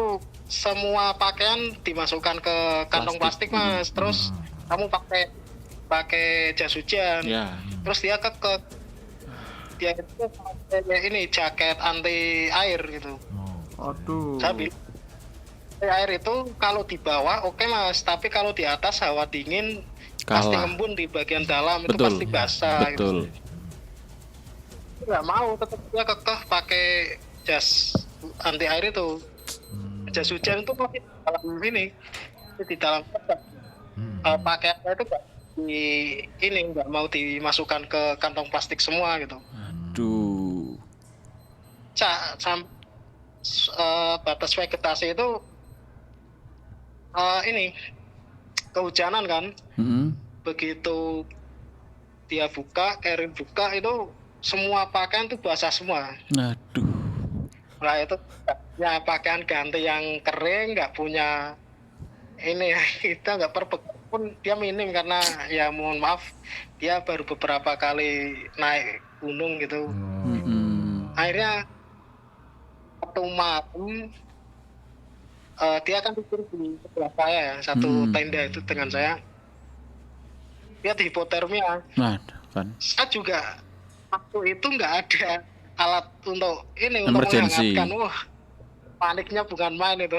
semua pakaian dimasukkan ke kantong plastik Mas, terus kamu pakai jas hujan. Ya. Terus dia dia itu pakai ini jaket anti air gitu. Aduh. Saya bilang air itu kalau di bawah oke Mas, tapi kalau di atas hawa dingin pasti Kalah. ngembun di bagian dalam, itu Betul. pasti basah. Betul. Gitu. Nggak mau, tetap dia kekeh pakai jas anti air itu. Jas hujan itu masih di dalam ini, di dalam pakaiannya itu nggak nggak mau dimasukkan ke kantong plastik semua gitu. Aduh. Batas vegetasi itu ini kehujanan kan, begitu dia buka, Erin buka itu semua pakaian tuh basah semua. Aduh. Nah itu ya pakaian ganti yang kering, nggak punya ini kita nggak pun dia minim karena ya mohon maaf dia baru beberapa kali naik gunung gitu. Akhirnya satu malam dia kan tidur di sebelah saya ya, satu tenda itu dengan saya. Dia hipotermia. Nah, kan. Saya juga waktu itu nggak ada alat untuk ini Emergency. untuk menghangatkan. Wah, paniknya bukan main itu.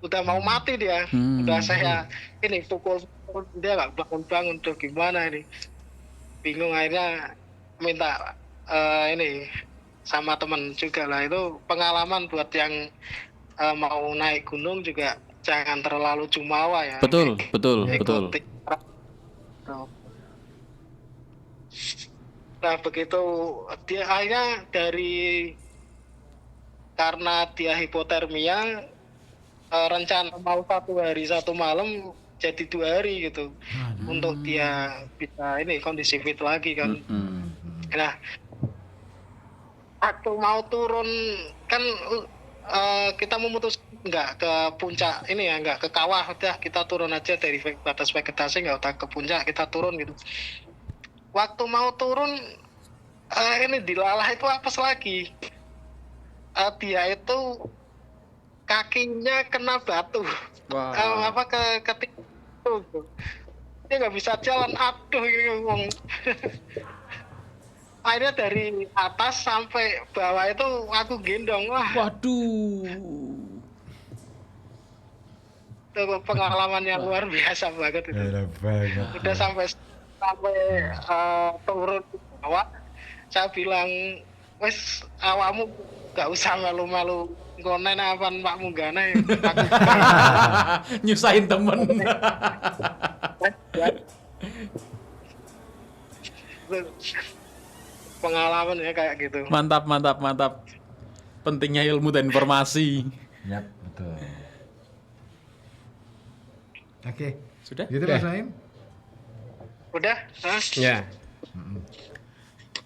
Udah mau mati dia. Udah saya ini pukul dia nggak bangun-bangun, tuh gimana ini? Bingung, akhirnya minta ini sama teman juga lah. Itu pengalaman buat yang mau naik gunung juga jangan terlalu jumawa ya. Betul. Ikuti. Nah begitu dia akhirnya karena dia hipotermia, rencana mau 1 hari 1 malam jadi 2 hari gitu, untuk dia bisa ini kondisi fit lagi kan. Nah waktu mau turun kan kita memutus nggak ke puncak ini ya, nggak ke kawah, udah kita turun aja dari batas vegetasi, nggak usah ke puncak, kita turun gitu. Waktu mau turun ini dilalah itu apes lagi. Dia itu kakinya kena batu. Ketipu. Dia nggak bisa jalan. Aduh ini ngomong. Akhirnya dari atas sampai bawah itu aku gendong. Waduh. Itu pengalaman yang luar biasa banget itu. Udah sampai turun ke bawah, saya bilang, wes awakmu gak usah melu-melu ngonen apaan Pak Munggana ya. Nyusahin temen. Pengalaman ya kayak gitu. Mantap. Pentingnya ilmu dan informasi. Yap, betul. Oke. Sudah? Gitu Mas Naim? Udah? Ya.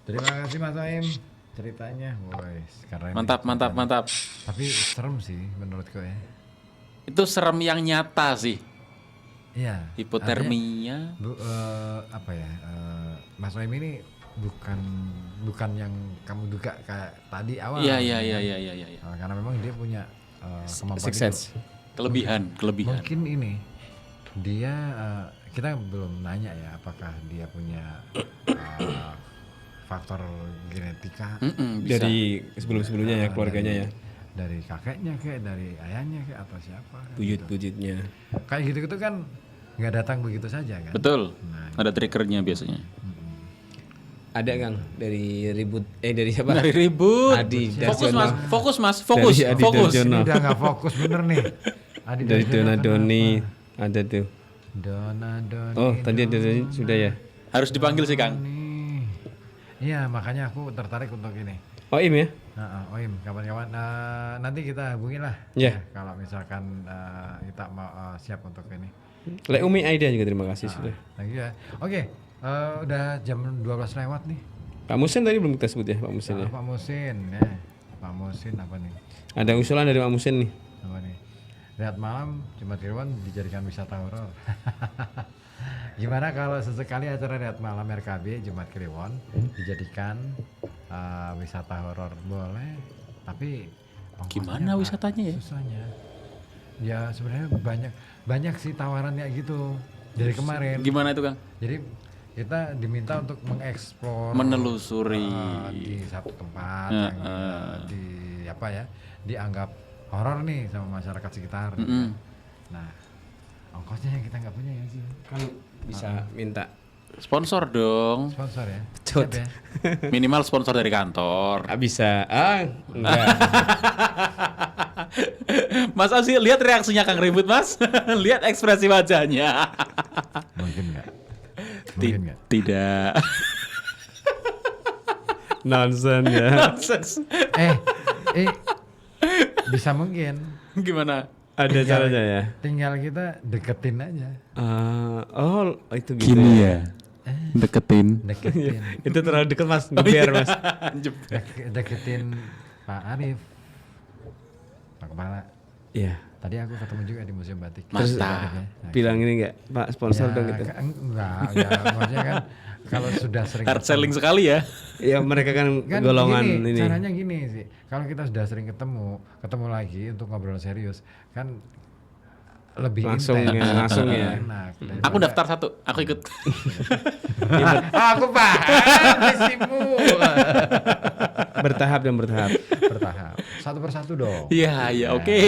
Terima kasih Mas Naim ceritanya. Woi, keren. Mantap. Tapi serem sih menurutku ya. Itu serem yang nyata sih. Iya. Hipotermia. Apa ya? Mas Naim ini bukan yang kamu duga kayak tadi awal. Iya. Karena memang dia punya kemampuan Six sense. Kelebihan. Mungkin ini dia kita belum nanya ya apakah dia punya faktor genetika Bisa. Dari sebelum-sebelumnya ya, keluarganya ya. dari kakeknya kayak dari ayahnya kayak atau siapa Buyut-buyutnya. kayak gitu kan nggak datang begitu saja kan. Betul. Nah, Ada triggernya biasanya. Ada Kang dari dari siapa? Dari ribut. Adi Fokus mas. Dari Adi Darjono. udah nggak fokus bener nih. Adi Dari Darjono Dona Doni kenapa? ada tuh. Dona Doni. Oh, tadi ada sudah ya. Harus dipanggil sih Kang. Iya makanya aku tertarik untuk ini. Oh, Im ya? Oim, kawan-kawan, nanti kita hubungin lah. Ya. Kalau misalkan kita mau siap untuk ini. Le Umi Aida juga terima kasih sudah. Lagi ya. Oke, udah jam 12 lewat nih. Pak Musin tadi belum kita sebut ya, Pak Musin ya. Pak Musin, ya. Pak Musin apa nih? Ada usulan dari Pak Musin nih. Apa nih? Lihat malam Jumat Kliwon dijadikan wisata horor. Gimana kalau sesekali acara Lihat Malam RKB Jumat Kliwon dijadikan wisata horor? Boleh, tapi Gimana wisatanya ya? susahnya. Ya sebenarnya banyak sih tawaran kayak gitu dari kemarin. Gimana itu Kang? Jadi kita diminta untuk mengeksplor, Menelusuri. di satu tempat yang di apa ya, dianggap horor nih sama masyarakat sekitar. Nah, ongkosnya yang kita nggak punya ya sih. Kan bisa minta Sponsor dong. Sponsor ya. Cut. Siap ya. Minimal sponsor dari kantor. Bisa. Enggak. Mas Asi, lihat reaksinya Kang Ribut, Mas. Lihat ekspresi wajahnya. Mungkin nggak? Mungkin nggak? Tidak. Nonsense ya. Nonsense. Bisa mungkin. Gimana? Ada caranya ya. Tinggal kita deketin aja. Itu gitu. Gini ya. Deketin. Deketin. Itu terlalu deket Mas, ngebiar Mas. Deketin Pak Arif, Pak Kepala. Iya. Tadi aku ketemu juga di Museum Batik. Mantap. Bilang ini enggak, Pak sponsor dong gitu. Enggak, maksudnya kan kalau sudah sering Hard selling sekali ya. Ya mereka kan kan golongan gini, ini. caranya gini sih. Kalau kita sudah sering ketemu lagi untuk ngobrol serius, kan lebih Langsung intens, ya, langsung ya. enak. Aku daftar 1, aku ikut. Aku paham visimu. Bertahap dan bertahap. Bertahap. Satu persatu dong. Iya, iya, oke.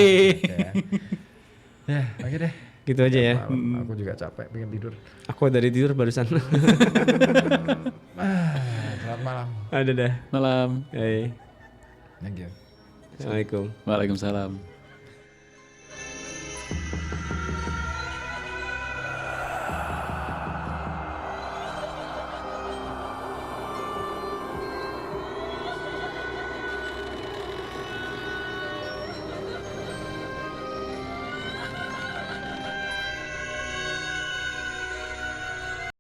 Ya, oke deh. Gitu aja ya. Aku juga capek, pengen tidur. Aku dari tidur barusan. Selamat malam. Ada dah. Malam. Hey. Thank you. Assalamualaikum. Waalaikumsalam.